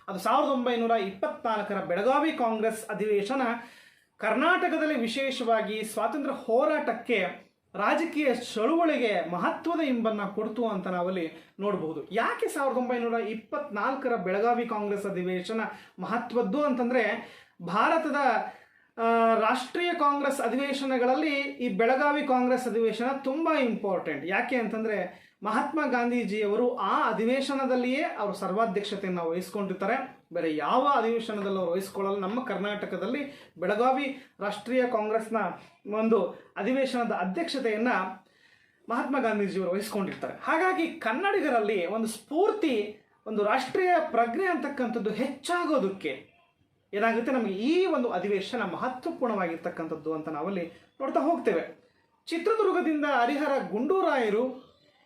ಅದು 1924ರ ಬೆಳಗಾವಿ ಕಾಂಗ್ರೆಸ್ ಅಧಿವೇಶನ ಕರ್ನಾಟಕದಲ್ಲಿ ವಿಶೇಷವಾಗಿ ಸ್ವಾತಂತ್ರ್ಯ ಹೋರಾಟಕ್ಕೆ, ರಾಜಕೀಯ ಚಳುವಳಿಗೆ ಮಹತ್ವದ ಇಂಬನ್ನು ಕೊಡ್ತು ಅಂತ ನಾವಲ್ಲಿ ನೋಡಬಹುದು. ಯಾಕೆ 1924ರ ಬೆಳಗಾವಿ ಕಾಂಗ್ರೆಸ್ ಅಧಿವೇಶನ ಮಹತ್ವದ್ದು ಅಂತಂದರೆ, ಭಾರತದ ರಾಷ್ಟ್ರೀಯ ಕಾಂಗ್ರೆಸ್ ಅಧಿವೇಶನಗಳಲ್ಲಿ ಈ ಬೆಳಗಾವಿ ಕಾಂಗ್ರೆಸ್ ಅಧಿವೇಶನ ತುಂಬ ಇಂಪಾರ್ಟೆಂಟ್. ಯಾಕೆ ಅಂತಂದರೆ ಮಹಾತ್ಮ ಗಾಂಧೀಜಿಯವರು ಆ ಅಧಿವೇಶನದಲ್ಲಿಯೇ ಅವರು ಸರ್ವಾಧ್ಯಕ್ಷತೆಯನ್ನು ವಹಿಸ್ಕೊಂಡಿರ್ತಾರೆ. ಬೇರೆ ಯಾವ ಅಧಿವೇಶನದಲ್ಲಿ ಅವರು ವಹಿಸ್ಕೊಳ್ಳಲು. ನಮ್ಮ ಕರ್ನಾಟಕದಲ್ಲಿ ಬೆಳಗಾವಿ ರಾಷ್ಟ್ರೀಯ ಕಾಂಗ್ರೆಸ್ನ ಒಂದು ಅಧಿವೇಶನದ ಅಧ್ಯಕ್ಷತೆಯನ್ನು ಮಹಾತ್ಮ ಗಾಂಧೀಜಿಯವರು ವಹಿಸ್ಕೊಂಡಿರ್ತಾರೆ. ಹಾಗಾಗಿ ಕನ್ನಡಿಗರಲ್ಲಿ ಒಂದು ಸ್ಫೂರ್ತಿ, ಒಂದು ರಾಷ್ಟ್ರೀಯ ಪ್ರಜ್ಞೆ ಅಂತಕ್ಕಂಥದ್ದು ಹೆಚ್ಚಾಗೋದಕ್ಕೆ ಏನಾಗುತ್ತೆ, ನಮಗೆ ಈ ಒಂದು ಅಧಿವೇಶನ ಮಹತ್ವಪೂರ್ಣವಾಗಿರ್ತಕ್ಕಂಥದ್ದು ಅಂತ ನಾವಲ್ಲಿ ನೋಡ್ತಾ ಹೋಗ್ತೇವೆ. ಚಿತ್ರದುರ್ಗದಿಂದ ಹರಿಹರ ಗುಂಡೂರಾಯರು,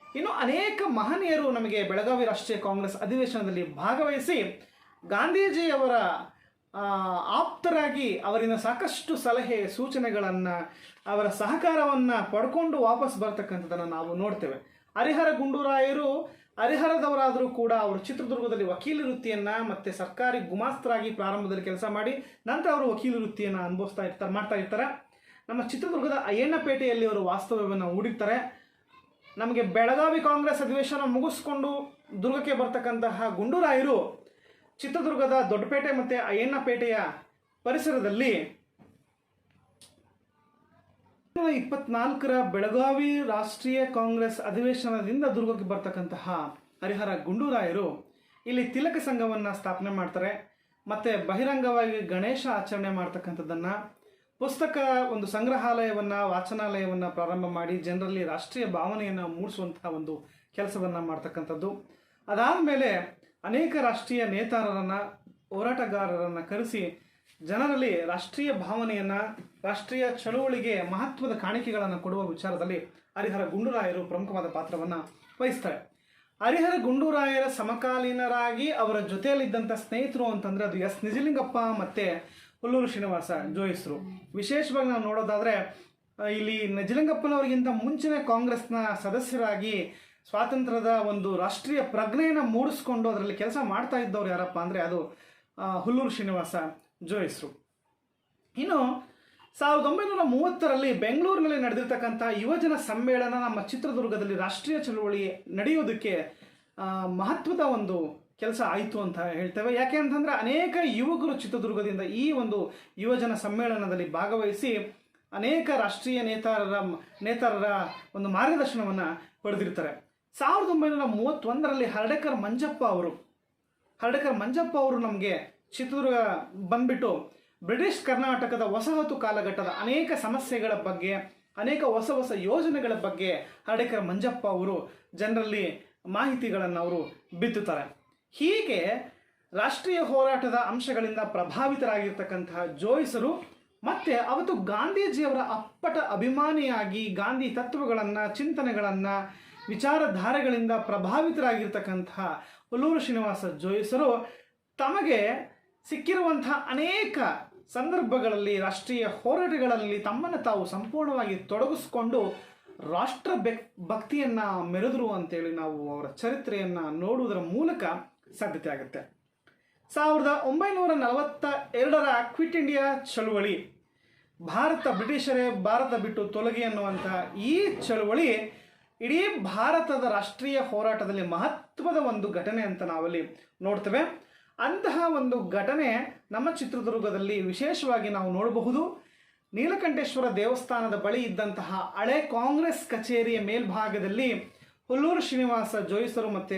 ಇನ್ನು ಅನೇಕ ಮಹನೀಯರು ನಮಗೆ ಬೆಳಗಾವಿ ರಾಷ್ಟ್ರೀಯ ಕಾಂಗ್ರೆಸ್ ಅಧಿವೇಶನದಲ್ಲಿ ಭಾಗವಹಿಸಿ ಗಾಂಧೀಜಿಯವರ ಆಪ್ತರಾಗಿ ಅವರಿಂದ ಸಾಕಷ್ಟು ಸಲಹೆ ಸೂಚನೆಗಳನ್ನು, ಅವರ ಸಹಕಾರವನ್ನು ಪಡ್ಕೊಂಡು ವಾಪಸ್ ಬರ್ತಕ್ಕಂಥದ್ದನ್ನು ನಾವು ನೋಡ್ತೇವೆ. ಹರಿಹರ ಗುಂಡೂರಾಯರು ಹರಿಹರದವರಾದರೂ ಕೂಡ ಅವರು ಚಿತ್ರದುರ್ಗದಲ್ಲಿ ವಕೀಲಿ ವೃತ್ತಿಯನ್ನು ಮತ್ತು ಸರ್ಕಾರಿ ಗುಮಾಸ್ತರಾಗಿ ಪ್ರಾರಂಭದಲ್ಲಿ ಕೆಲಸ ಮಾಡಿ ನಂತರ ಅವರು ವಕೀಲಿ ವೃತ್ತಿಯನ್ನು ಮಾಡ್ತಾ ಇರ್ತಾರೆ. ನಮ್ಮ ಚಿತ್ರದುರ್ಗದ ಅಯ್ಯಣ್ಣಪೇಟೆಯಲ್ಲಿ ಅವರು ವಾಸ್ತವ್ಯವನ್ನು ಹೂಡಿರ್ತಾರೆ. ನಮಗೆ ಬೆಳಗಾವಿ ಕಾಂಗ್ರೆಸ್ ಅಧಿವೇಶನ ಮುಗಿಸ್ಕೊಂಡು ದುರ್ಗಕ್ಕೆ ಬರ್ತಕ್ಕಂತಹ ಗುಂಡೂರಾಯರು ಚಿತ್ರದುರ್ಗದ ದೊಡ್ಡಪೇಟೆ ಮತ್ತು ಅಯ್ಯಣ್ಣಪೇಟೆಯ ಪರಿಸರದಲ್ಲಿ 24ರ ಬೆಳಗಾವಿ ರಾಷ್ಟ್ರೀಯ ಕಾಂಗ್ರೆಸ್ ಅಧಿವೇಶನದಿಂದ ದುರ್ಗಕ್ಕೆ ಬರ್ತಕ್ಕಂತಹ ಹರಿಹರ ಗುಂಡೂರಾಯರು ಇಲ್ಲಿ ತಿಲಕ ಸಂಘವನ್ನು ಸ್ಥಾಪನೆ ಮಾಡ್ತಾರೆ. ಮತ್ತು ಬಹಿರಂಗವಾಗಿ ಗಣೇಶ ಆಚರಣೆ ಮಾಡ್ತಕ್ಕಂಥದ್ದನ್ನು, ಪುಸ್ತಕ ಒಂದು ಸಂಗ್ರಹಾಲಯವನ್ನು, ವಾಚನಾಲಯವನ್ನು ಪ್ರಾರಂಭ ಮಾಡಿ ಜನರಲ್ಲಿ ರಾಷ್ಟ್ರೀಯ ಭಾವನೆಯನ್ನು ಮೂಡಿಸುವಂತಹ ಒಂದು ಕೆಲಸವನ್ನು ಮಾಡ್ತಕ್ಕಂಥದ್ದು. ಅದಾದ ಮೇಲೆ ಅನೇಕ ರಾಷ್ಟ್ರೀಯ ನೇತಾರರನ್ನು, ಹೋರಾಟಗಾರರನ್ನು ಕರೆಸಿ ಜನರಲ್ಲಿ ರಾಷ್ಟ್ರೀಯ ಭಾವನೆಯನ್ನು, ರಾಷ್ಟ್ರೀಯ ಚಳುವಳಿಗೆ ಮಹತ್ವದ ಕಾಣಿಕೆಗಳನ್ನು ಕೊಡುವ ವಿಚಾರದಲ್ಲಿ ಹರಿಹರ ಗುಂಡೂರಾಯರು ಪ್ರಮುಖವಾದ ಪಾತ್ರವನ್ನು ವಹಿಸ್ತಾರೆ. ಹರಿಹರ ಗುಂಡೂರಾಯರ ಸಮಕಾಲೀನರಾಗಿ ಅವರ ಜೊತೆಯಲ್ಲಿದ್ದಂಥ ಸ್ನೇಹಿತರು ಅಂತಂದರೆ ಅದು ಎಸ್ ನಿಜಲಿಂಗಪ್ಪ ಮತ್ತು ಹುಲ್ಲೂರು ಶ್ರೀನಿವಾಸ ಜೋಯಿಸರು. ವಿಶೇಷವಾಗಿ ನಾವು ನೋಡೋದಾದರೆ ಇಲ್ಲಿ ನಿಜಲಿಂಗಪ್ಪನವರಿಗಿಂತ ಮುಂಚಿನ ಕಾಂಗ್ರೆಸ್ನ ಸದಸ್ಯರಾಗಿ ಸ್ವಾತಂತ್ರ್ಯದ ಒಂದು ರಾಷ್ಟ್ರೀಯ ಪ್ರಜ್ಞೆಯನ್ನು ಮೂಡಿಸ್ಕೊಂಡು ಅದರಲ್ಲಿ ಕೆಲಸ ಮಾಡ್ತಾ ಇದ್ದವ್ರು ಯಾರಪ್ಪ ಅಂದರೆ ಅದು ಹುಲ್ಲೂರು ಶ್ರೀನಿವಾಸ ಜೋಯಿಸರು. ಇನ್ನು 1930ರಲ್ಲಿ ಬೆಂಗಳೂರಿನಲ್ಲಿ ನಡೆದಿರ್ತಕ್ಕಂಥ ಯುವಜನ ಸಮ್ಮೇಳನ ನಮ್ಮ ಚಿತ್ರದುರ್ಗದಲ್ಲಿ ರಾಷ್ಟ್ರೀಯ ಚಳವಳಿ ನಡೆಯೋದಕ್ಕೆ ಮಹತ್ವದ ಒಂದು ಕೆಲಸ ಆಯಿತು ಅಂತ ಹೇಳ್ತೇವೆ. ಯಾಕೆ ಅಂತಂದರೆ ಅನೇಕ ಯುವಕರು ಚಿತ್ರದುರ್ಗದಿಂದ ಈ ಒಂದು ಯುವಜನ ಸಮ್ಮೇಳನದಲ್ಲಿ ಭಾಗವಹಿಸಿ ಅನೇಕ ರಾಷ್ಟ್ರೀಯ ನೇತಾರರ ಒಂದು ಮಾರ್ಗದರ್ಶನವನ್ನು ಪಡೆದಿರ್ತಾರೆ. 1931ರಲ್ಲಿ ಹರ್ಡೆಕರ್ ಮಂಜಪ್ಪ ಅವರು ನಮಗೆ ಚಿತ್ರದುರ್ಗ ಬಂದ್ಬಿಟ್ಟು ಬ್ರಿಟಿಷ್ ಕರ್ನಾಟಕದ ವಸಾಹತು ಕಾಲಘಟ್ಟದ ಅನೇಕ ಸಮಸ್ಯೆಗಳ ಬಗ್ಗೆ, ಅನೇಕ ಹೊಸ ಹೊಸ ಯೋಜನೆಗಳ ಬಗ್ಗೆ ಹರ್ಡೆಕರ್ ಮಂಜಪ್ಪ ಅವರು ಜನರಲ್ಲಿ ಮಾಹಿತಿಗಳನ್ನು ಅವರು ಬಿತ್ತುತ್ತಾರೆ. ಹೀಗೆ ರಾಷ್ಟ್ರೀಯ ಹೋರಾಟದ ಅಂಶಗಳಿಂದ ಪ್ರಭಾವಿತರಾಗಿರ್ತಕ್ಕಂತಹ ಜೋಯಿಸರು ಮತ್ತು ಅವತ್ತು ಗಾಂಧೀಜಿಯವರ ಅಪ್ಪಟ ಅಭಿಮಾನಿಯಾಗಿ ಗಾಂಧಿ ತತ್ವಗಳನ್ನು, ಚಿಂತನೆಗಳನ್ನು, ವಿಚಾರಧಾರೆಗಳಿಂದ ಪ್ರಭಾವಿತರಾಗಿರ್ತಕ್ಕಂತಹ ಹುಲ್ಲೂರು ಶ್ರೀನಿವಾಸ ಜೋಯಿಸರು ತಮಗೆ ಸಿಕ್ಕಿರುವಂತಹ ಅನೇಕ ಸಂದರ್ಭಗಳಲ್ಲಿ ರಾಷ್ಟ್ರೀಯ ಹೋರಾಟಗಳಲ್ಲಿ ತಮ್ಮನ್ನು ತಾವು ಸಂಪೂರ್ಣವಾಗಿ ತೊಡಗಿಸ್ಕೊಂಡು ರಾಷ್ಟ್ರ ಭಕ್ತಿಯನ್ನು ಮೆರೆದರು ಅಂತೇಳಿ ನಾವು ಅವರ ಚರಿತ್ರೆಯನ್ನು ನೋಡುವುದರ ಮೂಲಕ ಸಾಧ್ಯತೆ ಆಗುತ್ತೆ. 1942ರ ಕ್ವಿಟ್ ಇಂಡಿಯಾ ಚಳುವಳಿ, ಬ್ರಿಟಿಷರೇ ಭಾರತ ಬಿಟ್ಟು ತೊಲಗಿ ಅನ್ನುವಂಥ ಈ ಚಳುವಳಿ ಇಡೀ ಭಾರತದ ರಾಷ್ಟ್ರೀಯ ಹೋರಾಟದಲ್ಲಿ ಮಹತ್ವದ ಒಂದು ಘಟನೆ ಅಂತ ನಾವಲ್ಲಿ ನೋಡ್ತೇವೆ. ಅಂತಹ ಒಂದು ಘಟನೆ ನಮ್ಮ ಚಿತ್ರದುರ್ಗದಲ್ಲಿ ವಿಶೇಷವಾಗಿ ನಾವು ನೋಡಬಹುದು. ನೀಲಕಂಠೇಶ್ವರ ದೇವಸ್ಥಾನದ ಬಳಿ ಇದ್ದಂತಹ ಹಳೆ ಕಾಂಗ್ರೆಸ್ ಕಚೇರಿಯ ಮೇಲ್ಭಾಗದಲ್ಲಿ ಹುಲ್ಲೂರು ಶ್ರೀನಿವಾಸ ಜೋಯಿಸರು ಮತ್ತು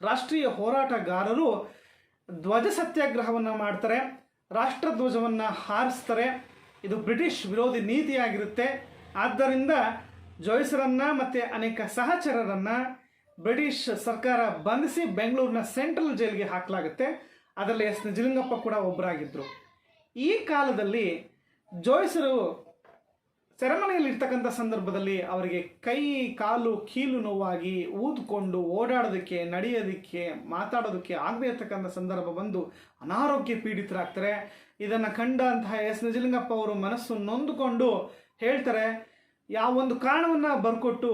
ರಾಷ್ಟ್ರೀಯ ಹೋರಾಟಗಾರರು ಧ್ವಜ ಸತ್ಯಾಗ್ರಹವನ್ನು ಮಾಡ್ತಾರೆ, ರಾಷ್ಟ್ರಧ್ವಜವನ್ನು ಹಾರಿಸ್ತಾರೆ. ಇದು ಬ್ರಿಟಿಷ್ ವಿರೋಧಿ ನೀತಿಯಾಗಿರುತ್ತೆ. ಆದ್ದರಿಂದ ಜೋಯಿಸರನ್ನು ಮತ್ತು ಅನೇಕ ಸಹಚರರನ್ನು ಬ್ರಿಟಿಷ್ ಸರ್ಕಾರ ಬಂಧಿಸಿ ಬೆಂಗಳೂರಿನ ಸೆಂಟ್ರಲ್ ಜೈಲಿಗೆ ಹಾಕಲಾಗುತ್ತೆ. ಅದರಲ್ಲಿ ಎಸ್ ನಿಜಲಿಂಗಪ್ಪ ಕೂಡ ಒಬ್ಬರಾಗಿದ್ದರು. ಈ ಕಾಲದಲ್ಲಿ ಜೋಯಿಸರು ಸೆರೆಮನೆಯಲ್ಲಿ ಇರ್ತಕ್ಕಂಥ ಸಂದರ್ಭದಲ್ಲಿ ಅವರಿಗೆ ಕೈ ಕಾಲು ಕೀಲು ನೋವಾಗಿ ಊದ್ಕೊಂಡು ಓಡಾಡೋದಕ್ಕೆ, ನಡೆಯೋದಕ್ಕೆ, ಮಾತಾಡೋದಕ್ಕೆ ಆಗದೇ ಇರ್ತಕ್ಕಂಥ ಸಂದರ್ಭ ಬಂದು ಅನಾರೋಗ್ಯ ಪೀಡಿತರಾಗ್ತಾರೆ. ಇದನ್ನು ಕಂಡಂತಹ ಎಸ್ ನಿಜಲಿಂಗಪ್ಪ ಅವರು ಮನಸ್ಸು ನೊಂದುಕೊಂಡು ಹೇಳ್ತಾರೆ, ಯಾವೊಂದು ಕಾರಣವನ್ನು ಬರ್ಕೊಟ್ಟು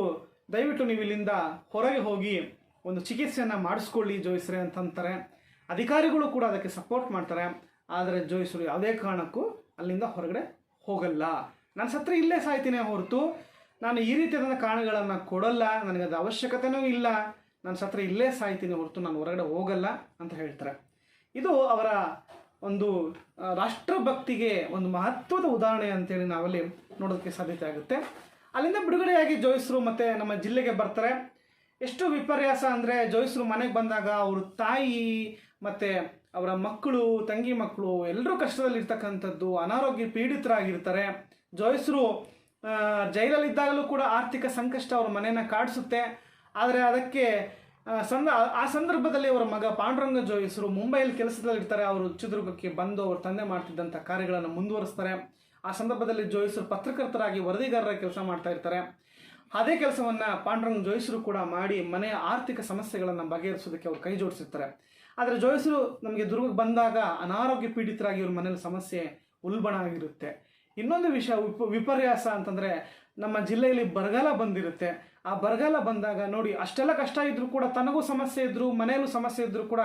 ದಯವಿಟ್ಟು ನೀವು ಇಲ್ಲಿಂದ ಹೊರಗೆ ಹೋಗಿ ಒಂದು ಚಿಕಿತ್ಸೆಯನ್ನು ಮಾಡಿಸ್ಕೊಳ್ಳಿ ಜೋಯಿಸ್ರೆ ಅಂತಂತಾರೆ. ಅಧಿಕಾರಿಗಳು ಕೂಡ ಅದಕ್ಕೆ ಸಪೋರ್ಟ್ ಮಾಡ್ತಾರೆ. ಆದರೆ ಜೋಯಿಸರು ಯಾವುದೇ ಕಾರಣಕ್ಕೂ ಅಲ್ಲಿಂದ ಹೊರಗಡೆ ಹೋಗಲ್ಲ. ನಾನು ಸತ್ರ ಇಲ್ಲೇ ಸಾಯ್ತೀನಿ ಹೊರತು ನಾನು ಈ ರೀತಿಯಾದ ಕಾರಣಗಳನ್ನು ಕೊಡಲ್ಲ, ನನಗದು ಅವಶ್ಯಕತೆಯೂ ಇಲ್ಲ, ನಾನು ಸತ್ರ ಇಲ್ಲೇ ಸಾಯ್ತೀನಿ ಹೊರತು ನಾನು ಹೊರಗಡೆ ಹೋಗಲ್ಲ ಅಂತ ಹೇಳ್ತಾರೆ. ಇದು ಅವರ ಒಂದು ರಾಷ್ಟ್ರಭಕ್ತಿಗೆ ಒಂದು ಮಹತ್ವದ ಉದಾಹರಣೆ ಅಂತೇಳಿ ನಾವಲ್ಲಿ ನೋಡೋದಕ್ಕೆ ಸಾಧ್ಯತೆ ಆಗುತ್ತೆ. ಅಲ್ಲಿಂದ ಬಿಡುಗಡೆಯಾಗಿ ಜೋಯಿಸರು ಮತ್ತು ನಮ್ಮ ಜಿಲ್ಲೆಗೆ ಬರ್ತಾರೆ. ಎಷ್ಟು ವಿಪರ್ಯಾಸ ಅಂದರೆ, ಜೋಯಿಸರು ಮನೆಗೆ ಬಂದಾಗ ಅವ್ರ ತಾಯಿ ಮತ್ತು ಅವರ ಮಕ್ಕಳು, ತಂಗಿ ಮಕ್ಕಳು ಎಲ್ಲರೂ ಕಷ್ಟದಲ್ಲಿರ್ತಕ್ಕಂಥದ್ದು, ಅನಾರೋಗ್ಯ ಪೀಡಿತರಾಗಿರ್ತಾರೆ. ಜೋಯಿಸರು ಜೈಲಲ್ಲಿದ್ದಾಗಲೂ ಕೂಡ ಆರ್ಥಿಕ ಸಂಕಷ್ಟ ಅವ್ರ ಮನೆಯನ್ನು ಕಾಡಿಸುತ್ತೆ. ಆದರೆ ಅದಕ್ಕೆ ಆ ಸಂದರ್ಭದಲ್ಲಿ ಅವರ ಮಗ ಪಾಂಡುರಂಗ ಜೋಯಿಸರು ಮುಂಬೈಯಲ್ಲಿ ಕೆಲಸದಲ್ಲಿರ್ತಾರೆ. ಅವರು ಚಿತ್ರದುರ್ಗಕ್ಕೆ ಬಂದು ಅವ್ರ ತಂದೆ ಮಾಡ್ತಿದ್ದಂಥ ಕಾರ್ಯಗಳನ್ನು ಮುಂದುವರಿಸ್ತಾರೆ. ಆ ಸಂದರ್ಭದಲ್ಲಿ ಜೋಯಿಸರು ಪತ್ರಕರ್ತರಾಗಿ ವರದಿಗಾರರ ಕೆಲಸ ಮಾಡ್ತಾ ಇರ್ತಾರೆ. ಅದೇ ಕೆಲಸವನ್ನು ಪಾಂಡುರಂಗ ಜೋಯಿಸರು ಕೂಡ ಮಾಡಿ ಮನೆಯ ಆರ್ಥಿಕ ಸಮಸ್ಯೆಗಳನ್ನು ಬಗೆಹರಿಸೋದಕ್ಕೆ ಅವ್ರು ಕೈ ಜೋಡಿಸಿರ್ತಾರೆ. ಆದರೆ ಜೋಯಿಸರು ನಮಗೆ ದುರ್ಗಕ್ಕೆ ಬಂದಾಗ ಅನಾರೋಗ್ಯ ಪೀಡಿತರಾಗಿ ಇವ್ರ ಮನೇಲಿ ಸಮಸ್ಯೆ ಉಲ್ಬಣ ಆಗಿರುತ್ತೆ. ಇನ್ನೊಂದು ವಿಷಯ ವಿಪರ್ಯಾಸ ಅಂತಂದರೆ, ನಮ್ಮ ಜಿಲ್ಲೆಯಲ್ಲಿ ಬರಗಾಲ ಬಂದಿರುತ್ತೆ. ಆ ಬರಗಾಲ ಬಂದಾಗ ನೋಡಿ, ಅಷ್ಟೆಲ್ಲ ಕಷ್ಟ ಇದ್ರೂ ಕೂಡ, ತನಗೂ ಸಮಸ್ಯೆ ಇದ್ದರೂ ಮನೆಯಲ್ಲೂ ಸಮಸ್ಯೆ ಇದ್ದರೂ ಕೂಡ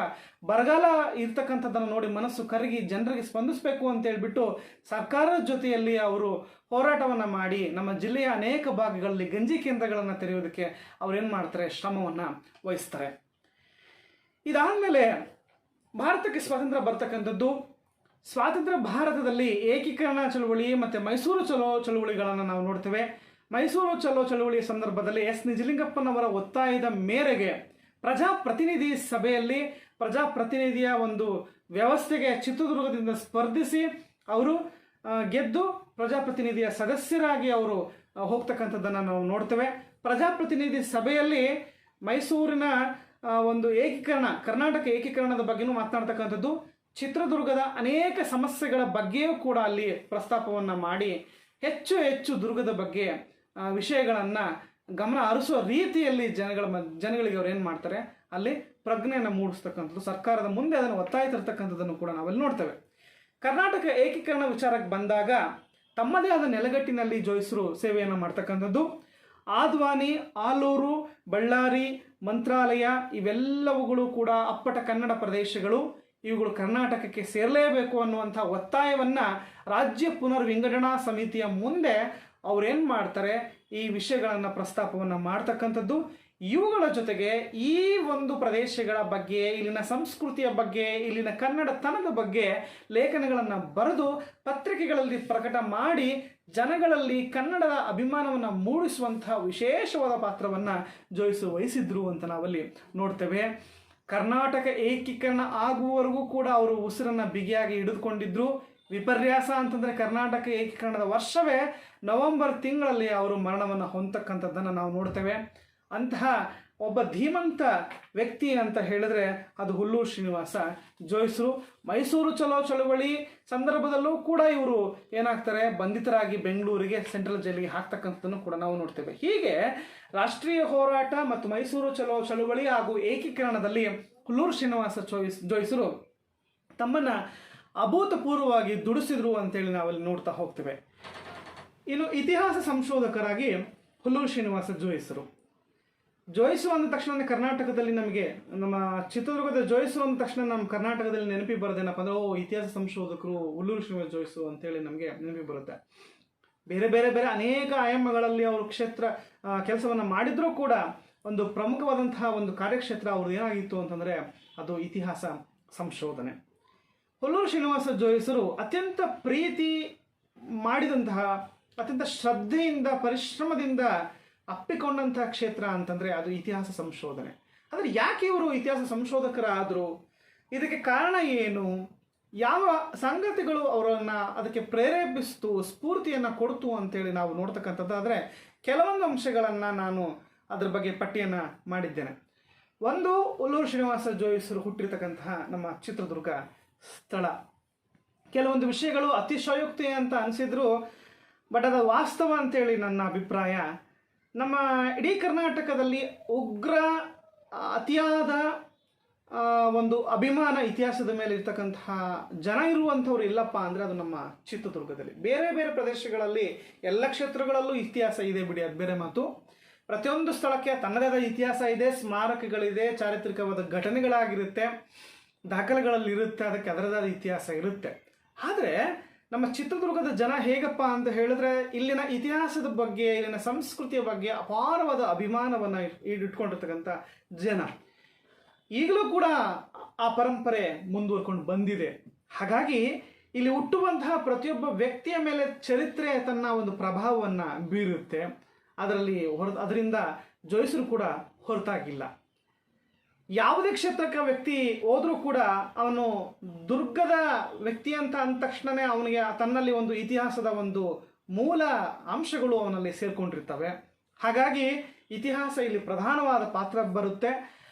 ಬರಗಾಲ ಇರ್ತಕ್ಕಂಥದ್ದನ್ನು ನೋಡಿ ಮನಸ್ಸು ಕರಗಿ ಜನರಿಗೆ ಸ್ಪಂದಿಸಬೇಕು ಅಂತ ಹೇಳ್ಬಿಟ್ಟು ಸರ್ಕಾರದ ಜೊತೆಯಲ್ಲಿ ಅವರು ಹೋರಾಟವನ್ನು ಮಾಡಿ ನಮ್ಮ ಜಿಲ್ಲೆಯ ಅನೇಕ ಭಾಗಗಳಲ್ಲಿ ಗಂಜಿ ಕೇಂದ್ರಗಳನ್ನು ತೆರೆಯೋದಕ್ಕೆ ಅವ್ರೇನು ಮಾಡ್ತಾರೆ, ಶ್ರಮವನ್ನು ವಹಿಸ್ತಾರೆ. ಇದಾದಮೇಲೆ ಭಾರತಕ್ಕೆ ಸ್ವಾತಂತ್ರ್ಯ ಬರ್ತಕ್ಕಂಥದ್ದು. ಸ್ವಾತಂತ್ರ್ಯ ಭಾರತದಲ್ಲಿ ಏಕೀಕರಣ ಚಳವಳಿ ಮತ್ತು ಮೈಸೂರು ಚಳವಳಿಗಳನ್ನು ನಾವು ನೋಡ್ತೇವೆ. ಮೈಸೂರು ಚಳವಳಿಯ ಸಂದರ್ಭದಲ್ಲಿ ಎಸ್ ನಿಜಲಿಂಗಪ್ಪನವರ ಒತ್ತಾಯದ ಮೇರೆಗೆ ಪ್ರಜಾಪ್ರತಿನಿಧಿ ಸಭೆಯಲ್ಲಿ ಪ್ರಜಾಪ್ರತಿನಿಧಿಯ ಒಂದು ವ್ಯವಸ್ಥೆಗೆ ಚಿತ್ರದುರ್ಗದಿಂದ ಸ್ಪರ್ಧಿಸಿ ಅವರು ಗೆದ್ದು ಪ್ರಜಾಪ್ರತಿನಿಧಿಯ ಸದಸ್ಯರಾಗಿ ಅವರು ಹೋಗ್ತಕ್ಕಂಥದ್ದನ್ನು ನಾವು ನೋಡ್ತೇವೆ. ಪ್ರಜಾಪ್ರತಿನಿಧಿ ಸಭೆಯಲ್ಲಿ ಮೈಸೂರಿನ ಒಂದು ಕರ್ನಾಟಕ ಏಕೀಕರಣದ ಬಗ್ಗೆನೂ ಮಾತನಾಡ್ತಕ್ಕಂಥದ್ದು, ಚಿತ್ರದುರ್ಗದ ಅನೇಕ ಸಮಸ್ಯೆಗಳ ಬಗ್ಗೆಯೂ ಕೂಡ ಅಲ್ಲಿ ಪ್ರಸ್ತಾಪವನ್ನು ಮಾಡಿ ಹೆಚ್ಚು ಹೆಚ್ಚು ದುರ್ಗದ ಬಗ್ಗೆ ವಿಷಯಗಳನ್ನು ಗಮನ ಹರಿಸುವ ರೀತಿಯಲ್ಲಿ ಜನಗಳಿಗೆ ಅವ್ರು ಏನು ಮಾಡ್ತಾರೆ, ಅಲ್ಲಿ ಪ್ರಜ್ಞೆಯನ್ನು ಮೂಡಿಸ್ತಕ್ಕಂಥದ್ದು, ಸರ್ಕಾರದ ಮುಂದೆ ಅದನ್ನು ಒತ್ತಾಯ ತರ್ತಕ್ಕಂಥದ್ದನ್ನು ಕೂಡ ನಾವಲ್ಲಿ ನೋಡ್ತೇವೆ. ಕರ್ನಾಟಕ ಏಕೀಕರಣ ವಿಚಾರಕ್ಕೆ ಬಂದಾಗ ತಮ್ಮದೇ ಆದ ನೆಲೆಗಟ್ಟಿನಲ್ಲಿ ಜೋಯಿಸರು ಸೇವೆಯನ್ನು ಮಾಡ್ತಕ್ಕಂಥದ್ದು. ಆದ್ವಾನಿ, ಆಲೂರು, ಬಳ್ಳಾರಿ, ಮಂತ್ರಾಲಯ ಇವೆಲ್ಲವುಗಳು ಕೂಡ ಅಪ್ಪಟ ಕನ್ನಡ ಪ್ರದೇಶಗಳು. ಇವುಗಳು ಕರ್ನಾಟಕಕ್ಕೆ ಸೇರಲೇಬೇಕು ಅನ್ನುವಂಥ ಒತ್ತಾಯವನ್ನು ರಾಜ್ಯ ಪುನರ್ವಿಂಗಡಣಾ ಸಮಿತಿಯ ಮುಂದೆ ಅವ್ರೇನು ಮಾಡ್ತಾರೆ, ಈ ವಿಷಯಗಳನ್ನು ಪ್ರಸ್ತಾಪವನ್ನು ಮಾಡ್ತಕ್ಕಂಥದ್ದು. ಇವುಗಳ ಜೊತೆಗೆ ಈ ಒಂದು ಪ್ರದೇಶಗಳ ಬಗ್ಗೆ, ಇಲ್ಲಿನ ಸಂಸ್ಕೃತಿಯ ಬಗ್ಗೆ, ಇಲ್ಲಿನ ಕನ್ನಡತನದ ಬಗ್ಗೆ ಲೇಖನಗಳನ್ನು ಬರೆದು ಪತ್ರಿಕೆಗಳಲ್ಲಿ ಪ್ರಕಟ ಮಾಡಿ ಜನಗಳಲ್ಲಿ ಕನ್ನಡದ ಅಭಿಮಾನವನ್ನು ಮೂಡಿಸುವಂತಹ ವಿಶೇಷವಾದ ಪಾತ್ರವನ್ನು ಜೋಯಿಸರು ವಹಿಸಿದ್ರು ಅಂತ ನಾವಲ್ಲಿ ನೋಡ್ತೇವೆ. ಕರ್ನಾಟಕ ಏಕೀಕರಣ ಆಗುವವರೆಗೂ ಕೂಡ ಅವರು ಉಸಿರನ್ನು ಬಿಗಿಯಾಗಿ ಹಿಡಿದುಕೊಂಡಿದ್ರು. ವಿಪರ್ಯಾಸ ಅಂತಂದರೆ, ಕರ್ನಾಟಕ ಏಕೀಕರಣದ ವರ್ಷವೇ ನವೆಂಬರ್ ತಿಂಗಳಲ್ಲಿ ಅವರು ಮರಣವನ್ನು ಹೊಂದತಕ್ಕಂಥದ್ದನ್ನು ನಾವು ನೋಡ್ತೇವೆ. ಅಂತಹ ಒಬ್ಬ ಧೀಮಂತ ವ್ಯಕ್ತಿ ಅಂತ ಹೇಳಿದ್ರೆ ಅದು ಹುಲ್ಲೂರು ಶ್ರೀನಿವಾಸ ಜೋಯಿಸರು. ಮೈಸೂರು ಚಳವಳಿ ಸಂದರ್ಭದಲ್ಲೂ ಕೂಡ ಇವರು ಏನಾಗ್ತಾರೆ, ಬಂಧಿತರಾಗಿ ಬೆಂಗಳೂರಿಗೆ ಸೆಂಟ್ರಲ್ ಜೈಲಿಗೆ ಹಾಕ್ತಕ್ಕಂಥದ್ದನ್ನು ಕೂಡ ನಾವು ನೋಡ್ತೇವೆ. ಹೀಗೆ ರಾಷ್ಟ್ರೀಯ ಹೋರಾಟ ಮತ್ತು ಮೈಸೂರು ಚಳವಳಿ ಹಾಗೂ ಏಕೀಕರಣದಲ್ಲಿ ಹುಲ್ಲೂರು ಶ್ರೀನಿವಾಸ ಜೋಯಿಸರು ತಮ್ಮನ್ನು ಅಭೂತಪೂರ್ವವಾಗಿ ದುಡಿಸಿದ್ರು ಅಂತೇಳಿ ನಾವಲ್ಲಿ ನೋಡ್ತಾ ಹೋಗ್ತೇವೆ. ಇನ್ನು ಇತಿಹಾಸ ಸಂಶೋಧಕರಾಗಿ ಹುಲ್ಲೂರು ಶ್ರೀನಿವಾಸ ಜೋಯಿಸರು. ಜೋಯಿಸು ಅಂದ ತಕ್ಷಣ ಕರ್ನಾಟಕದಲ್ಲಿ ನಮಗೆ, ನಮ್ಮ ಚಿತ್ರದುರ್ಗದ ಜೋಯಿಸು ಅಂದ ತಕ್ಷಣ ನಮ್ಮ ಕರ್ನಾಟಕದಲ್ಲಿ ನೆನಪಿ ಬರೋದೇನಪ್ಪ ಅಂದ್ರೆ, ಇತಿಹಾಸ ಸಂಶೋಧಕರು ಹುಲ್ಲೂರು ಶ್ರೀನಿವಾಸ ಜೋಯಿಸು ಅಂತೇಳಿ ನಮಗೆ ನೆನಪಿ ಬರುತ್ತೆ. ಬೇರೆ ಬೇರೆ ಬೇರೆ ಅನೇಕ ಆಯಾಮಗಳಲ್ಲಿ ಅವರು ಕೆಲಸವನ್ನು ಮಾಡಿದ್ರೂ ಕೂಡ ಒಂದು ಪ್ರಮುಖವಾದಂತಹ ಒಂದು ಕಾರ್ಯಕ್ಷೇತ್ರ ಅವ್ರದ್ದು ಏನಾಗಿತ್ತು ಅಂತಂದರೆ ಅದು ಇತಿಹಾಸ ಸಂಶೋಧನೆ. ಹುಲ್ಲೂರು ಶ್ರೀನಿವಾಸ ಜೋಯಿಸರು ಅತ್ಯಂತ ಪ್ರೀತಿ ಮಾಡಿದಂತಹ, ಅತ್ಯಂತ ಶ್ರದ್ಧೆಯಿಂದ ಪರಿಶ್ರಮದಿಂದ ಅಪ್ಪಿಕೊಂಡಂತಹ ಕ್ಷೇತ್ರ ಅಂತಂದರೆ ಅದು ಇತಿಹಾಸ ಸಂಶೋಧನೆ. ಆದರೆ ಯಾಕೆ ಇವರು ಇತಿಹಾಸ ಸಂಶೋಧಕರಾದರು, ಇದಕ್ಕೆ ಕಾರಣ ಏನು, ಯಾವ ಸಂಗತಿಗಳು ಅವರನ್ನು ಅದಕ್ಕೆ ಪ್ರೇರೇಪಿಸ್ತು, ಸ್ಫೂರ್ತಿಯನ್ನು ಕೊಡ್ತು ಅಂತೇಳಿ ನಾವು ನೋಡ್ತಕ್ಕಂಥದ್ದಾದರೆ ಕೆಲವೊಂದು ಅಂಶಗಳನ್ನು ನಾನು ಅದ್ರ ಬಗ್ಗೆ ಪಟ್ಟಿಯನ್ನು ಮಾಡಿದ್ದೇನೆ. ಒಂದು, ಹುಲ್ಲೂರು ಶ್ರೀನಿವಾಸ ಜೋಯಿಸರು ಹುಟ್ಟಿರ್ತಕ್ಕಂತಹ ನಮ್ಮ ಚಿತ್ರದುರ್ಗ ಸ್ಥಳ. ಕೆಲವೊಂದು ವಿಷಯಗಳು ಅತಿಶಯೋಕ್ತಿ ಅಂತ ಅನಿಸಿದ್ರು, ಬಟ್ ಅದು ವಾಸ್ತವ ಅಂತೇಳಿ ನನ್ನ ಅಭಿಪ್ರಾಯ. ನಮ್ಮ ಇಡೀ ಕರ್ನಾಟಕದಲ್ಲಿ ಉಗ್ರ ಅತಿಯಾದ ಒಂದು ಅಭಿಮಾನ ಇತಿಹಾಸದ ಮೇಲೆ ಇರ್ತಕ್ಕಂತಹ ಜನ ಇರುವಂಥವ್ರು ಇಲ್ಲಪ್ಪ ಅಂದರೆ ಅದು ನಮ್ಮ ಚಿತ್ರದುರ್ಗದಲ್ಲಿ. ಬೇರೆ ಬೇರೆ ಪ್ರದೇಶಗಳಲ್ಲಿ ಎಲ್ಲ ಕ್ಷೇತ್ರಗಳಲ್ಲೂ ಇತಿಹಾಸ ಇದೆ ಬಿಡಿ, ಅದು ಬೇರೆ ಮಾತು. ಪ್ರತಿಯೊಂದು ಸ್ಥಳಕ್ಕೆ ತನ್ನದೇ ಆದ ಇತಿಹಾಸ ಇದೆ, ಸ್ಮಾರಕಗಳಿದೆ, ಚಾರಿತ್ರಿಕವಾದ ಘಟನೆಗಳಾಗಿರುತ್ತೆ, ದಾಖಲೆಗಳಲ್ಲಿ ಇರುತ್ತೆ, ಅದಕ್ಕೆ ಅದರದಾದ ಇತಿಹಾಸ ಇರುತ್ತೆ. ಆದರೆ ನಮ್ಮ ಚಿತ್ರದುರ್ಗದ ಜನ ಹೇಗಪ್ಪ ಅಂತ ಹೇಳಿದ್ರೆ, ಇಲ್ಲಿನ ಇತಿಹಾಸದ ಬಗ್ಗೆ, ಇಲ್ಲಿನ ಸಂಸ್ಕೃತಿಯ ಬಗ್ಗೆ ಅಪಾರವಾದ ಅಭಿಮಾನವನ್ನು ಇಟ್ಕೊಂಡಿರ್ತಕ್ಕಂಥ ಜನ. ಈಗಲೂ ಕೂಡ ಆ ಪರಂಪರೆ ಮುಂದುವರ್ಕೊಂಡು ಬಂದಿದೆ. ಹಾಗಾಗಿ ಇಲ್ಲಿ ಹುಟ್ಟುವಂತಹ ಪ್ರತಿಯೊಬ್ಬ ವ್ಯಕ್ತಿಯ ಮೇಲೆ ಚರಿತ್ರೆ ತನ್ನ ಒಂದು ಪ್ರಭಾವವನ್ನು ಬೀರುತ್ತೆ. ಅದರಿಂದ ಜೋಯಿಸರು ಕೂಡ ಹೊರತಾಗಿಲ್ಲ. ಯಾವುದೇ ಕ್ಷೇತ್ರಕ್ಕೆ ವ್ಯಕ್ತಿ ಹೋದ್ರೂ ಕೂಡ ಅವನು ದುರ್ಗದ ವ್ಯಕ್ತಿ ಅಂತ ಅಂದ ತಕ್ಷಣವೇ ಅವನಿಗೆ ತನ್ನಲ್ಲಿ ಒಂದು ಇತಿಹಾಸದ ಒಂದು ಮೂಲ ಅಂಶಗಳು ಅವನಲ್ಲಿ ಸೇರ್ಕೊಂಡಿರ್ತವೆ. ಹಾಗಾಗಿ ಇತಿಹಾಸ ಇಲ್ಲಿ ಪ್ರಧಾನವಾದ ಪಾತ್ರ ಬರುತ್ತೆ.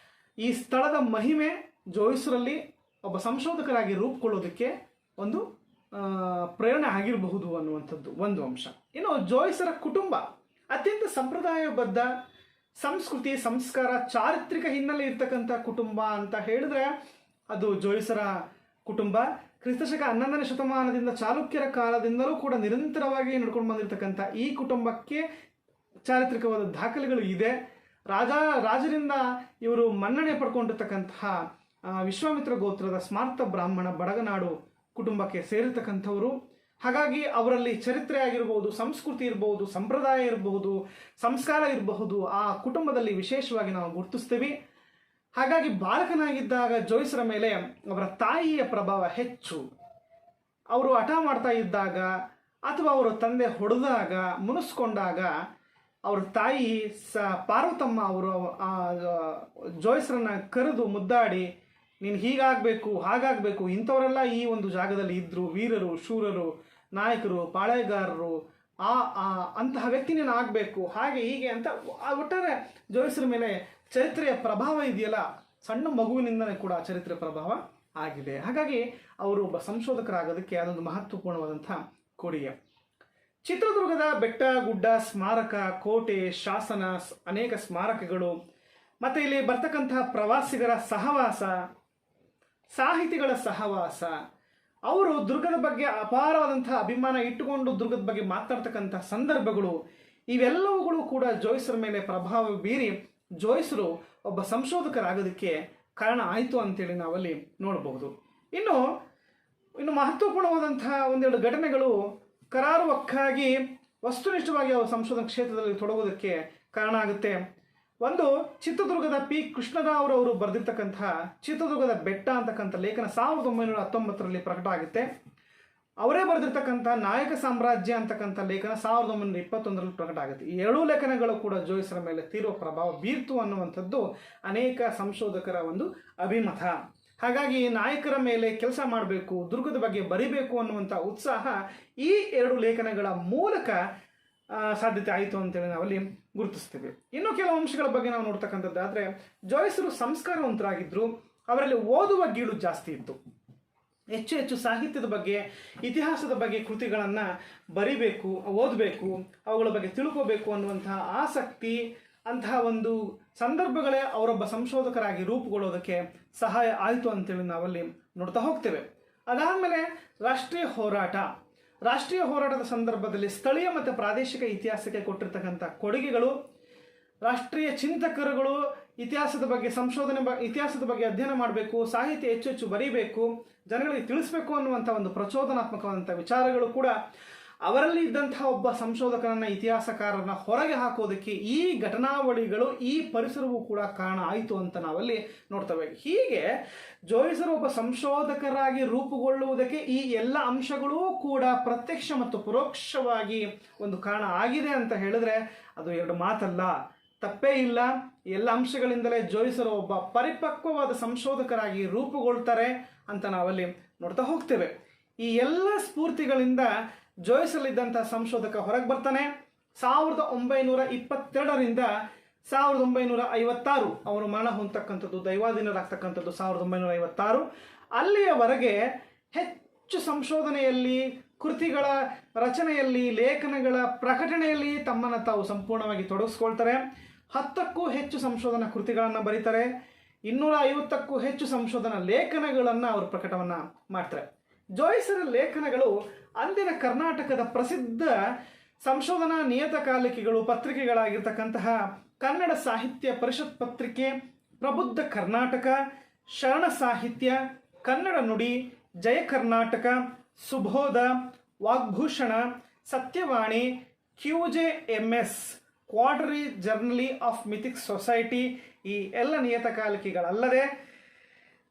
ಈ ಸ್ಥಳದ ಮಹಿಮೆ ಜೋಯಿಸರಲ್ಲಿ ಒಬ್ಬ ಸಂಶೋಧಕರಾಗಿ ರೂಪುಕೊಳ್ಳೋದಕ್ಕೆ ಒಂದು ಪ್ರೇರಣೆ ಆಗಿರಬಹುದು ಅನ್ನುವಂಥದ್ದು ಒಂದು ಅಂಶ. ಇನ್ನು ಜೋಯಿಸರ ಕುಟುಂಬ ಅತ್ಯಂತ ಸಂಪ್ರದಾಯಬದ್ಧ, ಸಂಸ್ಕೃತಿ, ಸಂಸ್ಕಾರ, ಚಾರಿತ್ರಿಕ ಹಿನ್ನೆಲೆ ಇರ್ತಕ್ಕಂಥ ಕುಟುಂಬ ಅಂತ ಹೇಳಿದ್ರೆ ಅದು ಜೋಯಿಸರ ಕುಟುಂಬ. ಕ್ರಿಸ್ತಶಕ 11ನೇ ಶತಮಾನದಿಂದ ಚಾಲುಕ್ಯರ ಕಾಲದಿಂದಲೂ ಕೂಡ ನಿರಂತರವಾಗಿ ನಡ್ಕೊಂಡು ಬಂದಿರತಕ್ಕಂಥ ಈ ಕುಟುಂಬಕ್ಕೆ ಚಾರಿತ್ರಿಕವಾದ ದಾಖಲೆಗಳು ಇದೆ. ರಾಜರಿಂದ ಇವರು ಮನ್ನಣೆ ಪಡ್ಕೊಂಡಿರ್ತಕ್ಕಂತಹ ವಿಶ್ವಾಮಿತ್ರ ಗೋತ್ರದ ಸ್ಮಾರ್ತ ಬ್ರಾಹ್ಮಣ ಬಡಗನಾಡು ಕುಟುಂಬಕ್ಕೆ ಸೇರಿರ್ತಕ್ಕಂಥವರು. ಹಾಗಾಗಿ ಅವರಲ್ಲಿ ಚರಿತ್ರೆ ಆಗಿರಬಹುದು, ಸಂಸ್ಕೃತಿ ಇರಬಹುದು, ಸಂಪ್ರದಾಯ ಇರಬಹುದು, ಸಂಸ್ಕಾರ ಇರಬಹುದು, ಆ ಕುಟುಂಬದಲ್ಲಿ ವಿಶೇಷವಾಗಿ ನಾವು ಗುರುತಿಸ್ತೀವಿ. ಹಾಗಾಗಿ ಬಾಲಕನಾಗಿದ್ದಾಗ ಜೋಯಿಸರ ಮೇಲೆ ಅವರ ತಾಯಿಯ ಪ್ರಭಾವ ಹೆಚ್ಚು. ಅವರು ಹಠ ಮಾಡ್ತಾ ಇದ್ದಾಗ ಅಥವಾ ಅವರ ತಂದೆ ಹೊಡೆದಾಗ, ಮುನಿಸ್ಕೊಂಡಾಗ ಅವ್ರ ತಾಯಿ ಪಾರ್ವತಮ್ಮ ಅವರು ಜೋಯಿಸರನ್ನ ಕರೆದು ಮುದ್ದಾಡಿ, ನೀನು ಹೀಗಾಗಬೇಕು, ಹಾಗಾಗಬೇಕು, ಇಂಥವರೆಲ್ಲ ಈ ಒಂದು ಜಾಗದಲ್ಲಿ ಇದ್ದರು, ವೀರರು, ಶೂರರು, ನಾಯಕರು, ಪಾಳೆಗಾರರು, ಅಂತಹ ವ್ಯಕ್ತಿ ನೀನು ಆಗಬೇಕು, ಹಾಗೆ ಹೀಗೆ ಅಂತ ಒಟ್ಟಾರೆ ಜೋಯಿಸರ ಮೇಲೆ ಚರಿತ್ರೆಯ ಪ್ರಭಾವ ಇದೆಯಲ್ಲ, ಸಣ್ಣ ಮಗುವಿನಿಂದಲೇ ಕೂಡ ಚರಿತ್ರೆ ಪ್ರಭಾವ ಆಗಿದೆ. ಹಾಗಾಗಿ ಅವರು ಒಬ್ಬ ಸಂಶೋಧಕರಾಗೋದಕ್ಕೆ ಅದೊಂದು ಮಹತ್ವಪೂರ್ಣವಾದಂಥ ಕೊಡುಗೆ. ಚಿತ್ರದುರ್ಗದ ಬೆಟ್ಟ ಗುಡ್ಡ, ಸ್ಮಾರಕ, ಕೋಟೆ, ಶಾಸನ, ಅನೇಕ ಸ್ಮಾರಕಗಳು, ಮತ್ತು ಇಲ್ಲಿ ಬರ್ತಕ್ಕಂತಹ ಪ್ರವಾಸಿಗರ ಸಹವಾಸ, ಸಾಹಿತಿಗಳ ಸಹವಾಸ, ಅವರು ದುರ್ಗದ ಬಗ್ಗೆ ಅಪಾರವಾದಂತಹ ಅಭಿಮಾನ ಇಟ್ಟುಕೊಂಡು ದುರ್ಗದ ಬಗ್ಗೆ ಮಾತಾಡ್ತಕ್ಕಂಥ ಸಂದರ್ಭಗಳು, ಇವೆಲ್ಲವುಗಳು ಕೂಡ ಜೋಯಿಸರ ಮೇಲೆ ಪ್ರಭಾವ ಬೀರಿ ಜೋಯಿಸರು ಒಬ್ಬ ಸಂಶೋಧಕರಾಗೋದಕ್ಕೆ ಕಾರಣ ಆಯಿತು ಅಂತೇಳಿ ನಾವಲ್ಲಿ ನೋಡಬಹುದು. ಇನ್ನು ಮಹತ್ವಪೂರ್ಣವಾದಂತಹ ಒಂದೆರಡು ಘಟನೆಗಳು ಕರಾರುವಕ್ಕಾಗಿ ವಸ್ತುನಿಷ್ಠವಾಗಿ ಅವರು ಸಂಶೋಧನಾ ಕ್ಷೇತ್ರದಲ್ಲಿ ತೊಡಗೋದಕ್ಕೆ ಕಾರಣ ಆಗುತ್ತೆ. ಒಂದು, ಚಿತ್ರದುರ್ಗದ ಪಿ ಕೃಷ್ಣರಾವ್ರವರು ಬರೆದಿರ್ತಕ್ಕಂತಹ ಚಿತ್ರದುರ್ಗದ ಬೆಟ್ಟ ಅಂತಕ್ಕಂಥ ಲೇಖನ 1919ರಲ್ಲಿ ಪ್ರಕಟ ಆಗುತ್ತೆ. ಅವರೇ ಬರೆದಿರ್ತಕ್ಕಂಥ ನಾಯಕ ಸಾಮ್ರಾಜ್ಯ ಅಂತಕ್ಕಂಥ ಲೇಖನ 1921ರಲ್ಲಿ ಪ್ರಕಟ ಆಗುತ್ತೆ. ಈ ಎರಡೂ ಲೇಖನಗಳು ಕೂಡ ಜೋಯಿಸರ ಮೇಲೆ ತೀವ್ರ ಪ್ರಭಾವ ಬೀರ್ತು ಅನ್ನುವಂಥದ್ದು ಅನೇಕ ಸಂಶೋಧಕರ ಒಂದು ಅಭಿಮತ. ಹಾಗಾಗಿ ನಾಯಕರ ಮೇಲೆ ಕೆಲಸ ಮಾಡಬೇಕು, ದುರ್ಗದ ಬಗ್ಗೆ ಬರಿಬೇಕು ಅನ್ನುವಂಥ ಉತ್ಸಾಹ ಈ ಎರಡು ಲೇಖನಗಳ ಮೂಲಕ ಸಾಧ್ಯತೆ ಆಯಿತು ಅಂತೇಳಿ ನಾವಲ್ಲಿ ಗುರುತಿಸ್ತೀವಿ. ಇನ್ನು ಕೆಲವು ಅಂಶಗಳ ಬಗ್ಗೆ ನಾವು ನೋಡ್ತಕ್ಕಂಥದ್ದಾದರೆ, ಜೋಯಿಸರು ಸಂಸ್ಕಾರವಂತರಾಗಿದ್ದರು. ಅವರಲ್ಲಿ ಓದುವ ಗೀಳು ಜಾಸ್ತಿ ಇತ್ತು. ಹೆಚ್ಚು ಹೆಚ್ಚು ಸಾಹಿತ್ಯದ ಬಗ್ಗೆ, ಇತಿಹಾಸದ ಬಗ್ಗೆ ಕೃತಿಗಳನ್ನು ಬರಿಬೇಕು, ಓದಬೇಕು, ಅವುಗಳ ಬಗ್ಗೆ ತಿಳ್ಕೋಬೇಕು ಅನ್ನುವಂತಹ ಆಸಕ್ತಿ, ಅಂತಹ ಒಂದು ಸಂದರ್ಭಗಳೇ ಅವರೊಬ್ಬ ಸಂಶೋಧಕರಾಗಿ ರೂಪುಗೊಳ್ಳೋದಕ್ಕೆ ಸಹಾಯ ಆಯಿತು ಅಂತೇಳಿ ನಾವಲ್ಲಿ ನೋಡ್ತಾ ಹೋಗ್ತೇವೆ. ಅದಾದಮೇಲೆ ರಾಷ್ಟ್ರೀಯ ಹೋರಾಟದ ಸಂದರ್ಭದಲ್ಲಿ ಸ್ಥಳೀಯ ಮತ್ತು ಪ್ರಾದೇಶಿಕ ಇತಿಹಾಸಕ್ಕೆ ಕೊಟ್ಟಿರ್ತಕ್ಕಂಥ ಕೊಡುಗೆಗಳು, ರಾಷ್ಟ್ರೀಯ ಚಿಂತಕರುಗಳು ಇತಿಹಾಸದ ಬಗ್ಗೆ ಅಧ್ಯಯನ ಮಾಡಬೇಕು, ಸಾಹಿತ್ಯ ಹೆಚ್ಚು ಬರೀಬೇಕು, ಜನಗಳಿಗೆ ತಿಳಿಸ್ಬೇಕು ಅನ್ನುವಂಥ ಒಂದು ಪ್ರಚೋದನಾತ್ಮಕವಾದಂಥ ವಿಚಾರಗಳು ಕೂಡ ಅವರಲ್ಲಿ ಇದ್ದಂತಹ ಒಬ್ಬ ಸಂಶೋಧಕರನ್ನ, ಇತಿಹಾಸಕಾರರನ್ನ ಹೊರಗೆ ಹಾಕೋದಕ್ಕೆ ಈ ಘಟನಾವಳಿಗಳು, ಈ ಪರಿಸರವೂ ಕೂಡ ಕಾರಣ ಆಯಿತು ಅಂತ ನಾವಲ್ಲಿ ನೋಡ್ತೇವೆ. ಹೀಗೆ ಜೋಯಿಸರು ಒಬ್ಬ ಸಂಶೋಧಕರಾಗಿ ರೂಪುಗೊಳ್ಳುವುದಕ್ಕೆ ಈ ಎಲ್ಲ ಅಂಶಗಳೂ ಕೂಡ ಪ್ರತ್ಯಕ್ಷ ಮತ್ತು ಪರೋಕ್ಷವಾಗಿ ಒಂದು ಕಾರಣ ಆಗಿದೆ ಅಂತ ಹೇಳಿದ್ರೆ ಅದು ಎರಡು ಮಾತಲ್ಲ, ತಪ್ಪೇ ಇಲ್ಲ. ಎಲ್ಲ ಅಂಶಗಳಿಂದಲೇ ಜೋಯಿಸರು ಒಬ್ಬ ಪರಿಪಕ್ವವಾದ ಸಂಶೋಧಕರಾಗಿ ರೂಪುಗೊಳ್ತಾರೆ ಅಂತ ನಾವಲ್ಲಿ ನೋಡ್ತಾ ಹೋಗ್ತೇವೆ. ಈ ಎಲ್ಲ ಸ್ಫೂರ್ತಿಗಳಿಂದ ಜೋಯಿಸಲಿದ್ದಂಥ ಸಂಶೋಧಕ ಹೊರಗೆ ಬರ್ತಾನೆ. 1922ರಿಂದ 1956 ಅವರು ಮರಣ ಹೊಂದತಕ್ಕಂಥದ್ದು, ದೈವಾಧೀನರಾಗ್ತಕ್ಕಂಥದ್ದು 1956. ಅಲ್ಲಿಯವರೆಗೆ ಹೆಚ್ಚು ಸಂಶೋಧನೆಯಲ್ಲಿ, ಕೃತಿಗಳ ರಚನೆಯಲ್ಲಿ, ಲೇಖನಗಳ ಪ್ರಕಟಣೆಯಲ್ಲಿ ತಮ್ಮನ್ನು ತಾವು ಸಂಪೂರ್ಣವಾಗಿ ತೊಡಗಿಸ್ಕೊಳ್ತಾರೆ. 10ಕ್ಕೂ ಹೆಚ್ಚು ಸಂಶೋಧನಾ ಕೃತಿಗಳನ್ನು ಬರೀತಾರೆ. 250ಕ್ಕೂ ಹೆಚ್ಚು ಸಂಶೋಧನಾ ಲೇಖನಗಳನ್ನು ಅವರು ಪ್ರಕಟವನ್ನು ಮಾಡ್ತಾರೆ. ಜೋಯಿಸರ ಲೇಖನಗಳು ಅಂದಿನ ಕರ್ನಾಟಕದ ಪ್ರಸಿದ್ಧ ಸಂಶೋಧನಾ ನಿಯತಕಾಲಿಕೆಗಳು, ಪತ್ರಿಕೆಗಳಾಗಿರ್ತಕ್ಕಂತಹ ಕನ್ನಡ ಸಾಹಿತ್ಯ ಪರಿಷತ್ ಪತ್ರಿಕೆ, ಪ್ರಬುದ್ಧ ಕರ್ನಾಟಕ, ಶರಣ ಸಾಹಿತ್ಯ, ಕನ್ನಡ ನುಡಿ, ಜಯ ಕರ್ನಾಟಕ, ಸುಬೋಧ, ವಾಗ್ಭೂಷಣ, ಸತ್ಯವಾಣಿ, QJMS, ಕ್ವಾರ್ಟರ್ಲಿ ಜರ್ನಲಿ ಆಫ್ ಮಿಥಿಕ್ಸ್ ಸೊಸೈಟಿ, ಈ ಎಲ್ಲ ನಿಯತಕಾಲಿಕೆಗಳಲ್ಲದೆ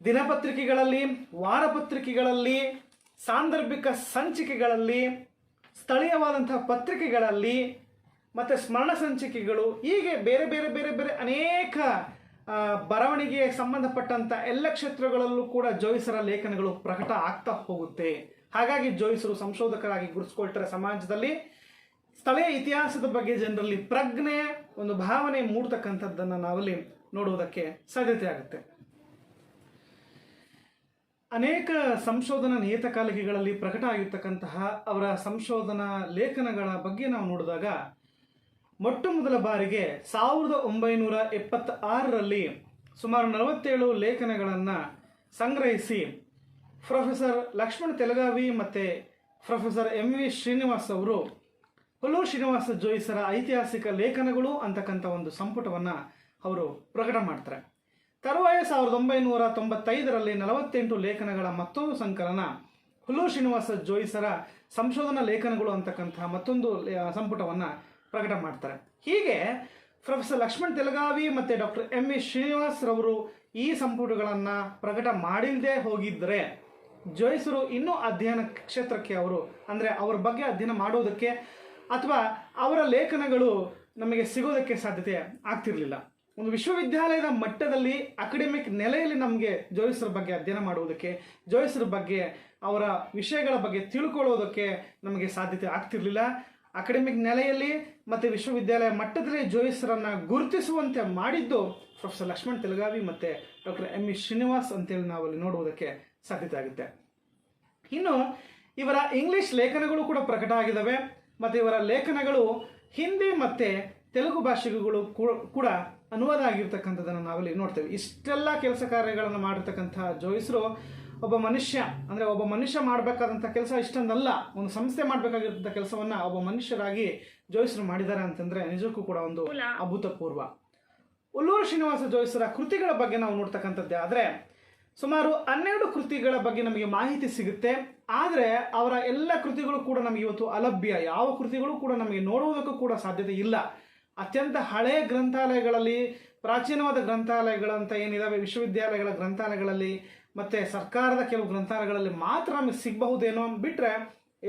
ದಿನಪತ್ರಿಕೆಗಳಲ್ಲಿ, ವಾರಪತ್ರಿಕೆಗಳಲ್ಲಿ, ಸಾಂದರ್ಭಿಕ ಸಂಚಿಕೆಗಳಲ್ಲಿ, ಸ್ಥಳೀಯವಾದಂತಹ ಪತ್ರಿಕೆಗಳಲ್ಲಿ ಮತ್ತು ಸ್ಮರಣ ಸಂಚಿಕೆಗಳು, ಹೀಗೆ ಬೇರೆ ಬೇರೆ ಬೇರೆ ಬೇರೆ ಅನೇಕ ಬರವಣಿಗೆಗೆ ಸಂಬಂಧಪಟ್ಟಂಥ ಎಲ್ಲ ಕ್ಷೇತ್ರಗಳಲ್ಲೂ ಕೂಡ ಜೋಯಿಸರ ಲೇಖನಗಳು ಪ್ರಕಟ ಆಗ್ತಾ ಹೋಗುತ್ತೆ. ಹಾಗಾಗಿ ಜೋಯಿಸರು ಸಂಶೋಧಕರಾಗಿ ಗುರುತಿಸ್ಕೊಳ್ತಾರೆ. ಸಮಾಜದಲ್ಲಿ ಸ್ಥಳೀಯ ಇತಿಹಾಸದ ಬಗ್ಗೆ ಜನರಲ್ಲಿ ಪ್ರಜ್ಞೆ, ಒಂದು ಭಾವನೆ ಮೂಡ್ತಕ್ಕಂಥದ್ದನ್ನು ನಾವಲ್ಲಿ ನೋಡುವುದಕ್ಕೆ ಸಾಧ್ಯತೆ ಆಗುತ್ತೆ. ಅನೇಕ ಸಂಶೋಧನಾ ನಿಯತಕಾಲಿಕೆಗಳಲ್ಲಿ ಪ್ರಕಟ ಆಗಿರ್ತಕ್ಕಂತಹ ಅವರ ಸಂಶೋಧನಾ ಲೇಖನಗಳ ಬಗ್ಗೆ ನಾವು ನೋಡಿದಾಗ ಮೊಟ್ಟ ಮೊದಲ ಬಾರಿಗೆ 1976ರಲ್ಲಿ ಸುಮಾರು 47 ಲೇಖನಗಳನ್ನು ಸಂಗ್ರಹಿಸಿ ಪ್ರೊಫೆಸರ್ ಲಕ್ಷ್ಮಣ ತೆಲಗಾವಿ ಮತ್ತು ಪ್ರೊಫೆಸರ್ MV ಶ್ರೀನಿವಾಸ್ ಅವರು ಹುಲ್ಲೂರು ಶ್ರೀನಿವಾಸ ಜೋಯಿಸರ ಐತಿಹಾಸಿಕ ಲೇಖನಗಳು ಅಂತಕ್ಕಂಥ ಒಂದು ಸಂಪುಟವನ್ನು ಅವರು ಪ್ರಕಟ ಮಾಡ್ತಾರೆ. ತರುವಾಯ 1995ರಲ್ಲಿ 48 ಲೇಖನಗಳ ಮತ್ತೊಂದು ಸಂಕಲನ ಹುಲ್ಲೂರು ಶ್ರೀನಿವಾಸ ಜೋಯಿಸರ ಸಂಶೋಧನಾ ಲೇಖನಗಳು ಅಂತಕ್ಕಂತಹ ಮತ್ತೊಂದು ಸಂಪುಟವನ್ನು ಪ್ರಕಟ ಮಾಡ್ತಾರೆ. ಹೀಗೆ ಪ್ರೊಫೆಸರ್ ಲಕ್ಷ್ಮಣ್ ತೆಲಗಾವಿ ಮತ್ತು ಡಾಕ್ಟರ್ MV ಶ್ರೀನಿವಾಸ್ ರವರು ಈ ಸಂಪುಟಗಳನ್ನು ಪ್ರಕಟ ಮಾಡಿಲ್ಲದೆ ಹೋಗಿದ್ದರೆ ಜೋಯಿಸರು ಇನ್ನೂ ಅಧ್ಯಯನ ಕ್ಷೇತ್ರಕ್ಕೆ ಅಂದರೆ ಅವರ ಬಗ್ಗೆ ಅಧ್ಯಯನ ಮಾಡೋದಕ್ಕೆ ಅಥವಾ ಅವರ ಲೇಖನಗಳು ನಮಗೆ ಸಿಗೋದಕ್ಕೆ ಸಾಧ್ಯತೆ ಆಗ್ತಿರಲಿಲ್ಲ. ಒಂದು ವಿಶ್ವವಿದ್ಯಾಲಯದ ಮಟ್ಟದಲ್ಲಿ ಅಕಾಡೆಮಿಕ್ ನೆಲೆಯಲ್ಲಿ ನಮಗೆ ಜೋಯಿಸರ ಬಗ್ಗೆ ಅಧ್ಯಯನ ಮಾಡುವುದಕ್ಕೆ, ಜೋಯಿಸರ ಬಗ್ಗೆ ಅವರ ವಿಷಯಗಳ ಬಗ್ಗೆ ತಿಳ್ಕೊಳ್ಳೋದಕ್ಕೆ ನಮಗೆ ಸಾಧ್ಯತೆ ಆಗ್ತಿರಲಿಲ್ಲ. ಅಕಾಡೆಮಿಕ್ ನೆಲೆಯಲ್ಲಿ ಮತ್ತು ವಿಶ್ವವಿದ್ಯಾಲಯ ಮಟ್ಟದಲ್ಲಿ ಜೋಯಿಸರನ್ನು ಗುರುತಿಸುವಂತೆ ಮಾಡಿದ್ದು ಪ್ರೊಫೆಸರ್ ಲಕ್ಷ್ಮಣ್ ತೆಲಗಾವಿ ಮತ್ತು ಡಾಕ್ಟರ್ MV ಶ್ರೀನಿವಾಸ್ ಅಂತೇಳಿ ನಾವಲ್ಲಿ ನೋಡುವುದಕ್ಕೆ ಸಾಧ್ಯತೆ ಆಗುತ್ತೆ. ಇನ್ನು ಇವರ ಇಂಗ್ಲಿಷ್ ಲೇಖನಗಳು ಕೂಡ ಪ್ರಕಟ ಆಗಿದ್ದಾವೆ ಮತ್ತು ಇವರ ಲೇಖನಗಳು ಹಿಂದಿ ಮತ್ತು ತೆಲುಗು ಭಾಷೆಗಳು ಕೂಡ ಅನುವಾದ ಆಗಿರ್ತಕ್ಕಂಥದ್ದನ್ನು ನಾವಲ್ಲಿ ನೋಡ್ತೇವೆ. ಇಷ್ಟೆಲ್ಲ ಕೆಲಸ ಕಾರ್ಯಗಳನ್ನು ಮಾಡಿರ್ತಕ್ಕಂಥ ಜೋಯಿಸರು ಒಬ್ಬ ಮನುಷ್ಯ ಮಾಡಬೇಕಾದಂಥ ಕೆಲಸ ಇಷ್ಟೊಂದಲ್ಲ, ಒಂದು ಸಂಸ್ಥೆ ಮಾಡಬೇಕಾಗಿರ್ತಕ್ಕಂಥ ಕೆಲಸವನ್ನು ಒಬ್ಬ ಮನುಷ್ಯರಾಗಿ ಜೋಯಿಸರು ಮಾಡಿದ್ದಾರೆ ಅಂತಂದರೆ ನಿಜಕ್ಕೂ ಕೂಡ ಒಂದು ಅಭೂತಪೂರ್ವ. ಹುಲ್ಲೂರು ಶ್ರೀನಿವಾಸ ಜೋಯಿಸರ ಕೃತಿಗಳ ಬಗ್ಗೆ ನಾವು ನೋಡ್ತಕ್ಕಂಥದ್ದೇ ಆದರೆ ಸುಮಾರು 12 ಕೃತಿಗಳ ಬಗ್ಗೆ ನಮಗೆ ಮಾಹಿತಿ ಸಿಗುತ್ತೆ. ಆದರೆ ಅವರ ಎಲ್ಲ ಕೃತಿಗಳು ಕೂಡ ನಮಗೆ ಇವತ್ತು ಅಲಭ್ಯ. ಯಾವ ಕೃತಿಗಳು ಕೂಡ ನಮಗೆ ನೋಡುವುದಕ್ಕೂ ಕೂಡ ಸಾಧ್ಯತೆ ಇಲ್ಲ. ಅತ್ಯಂತ ಹಳೆಯ ಗ್ರಂಥಾಲಯಗಳಲ್ಲಿ, ಪ್ರಾಚೀನವಾದ ಗ್ರಂಥಾಲಯಗಳಂತ ಏನಿದಾವೆ ವಿಶ್ವವಿದ್ಯಾಲಯಗಳ ಗ್ರಂಥಾಲಯಗಳಲ್ಲಿ ಮತ್ತು ಸರ್ಕಾರದ ಕೆಲವು ಗ್ರಂಥಾಲಯಗಳಲ್ಲಿ ಮಾತ್ರ ನಮಗೆ ಸಿಗಬಹುದೇನೋ ಬಿಟ್ಟರೆ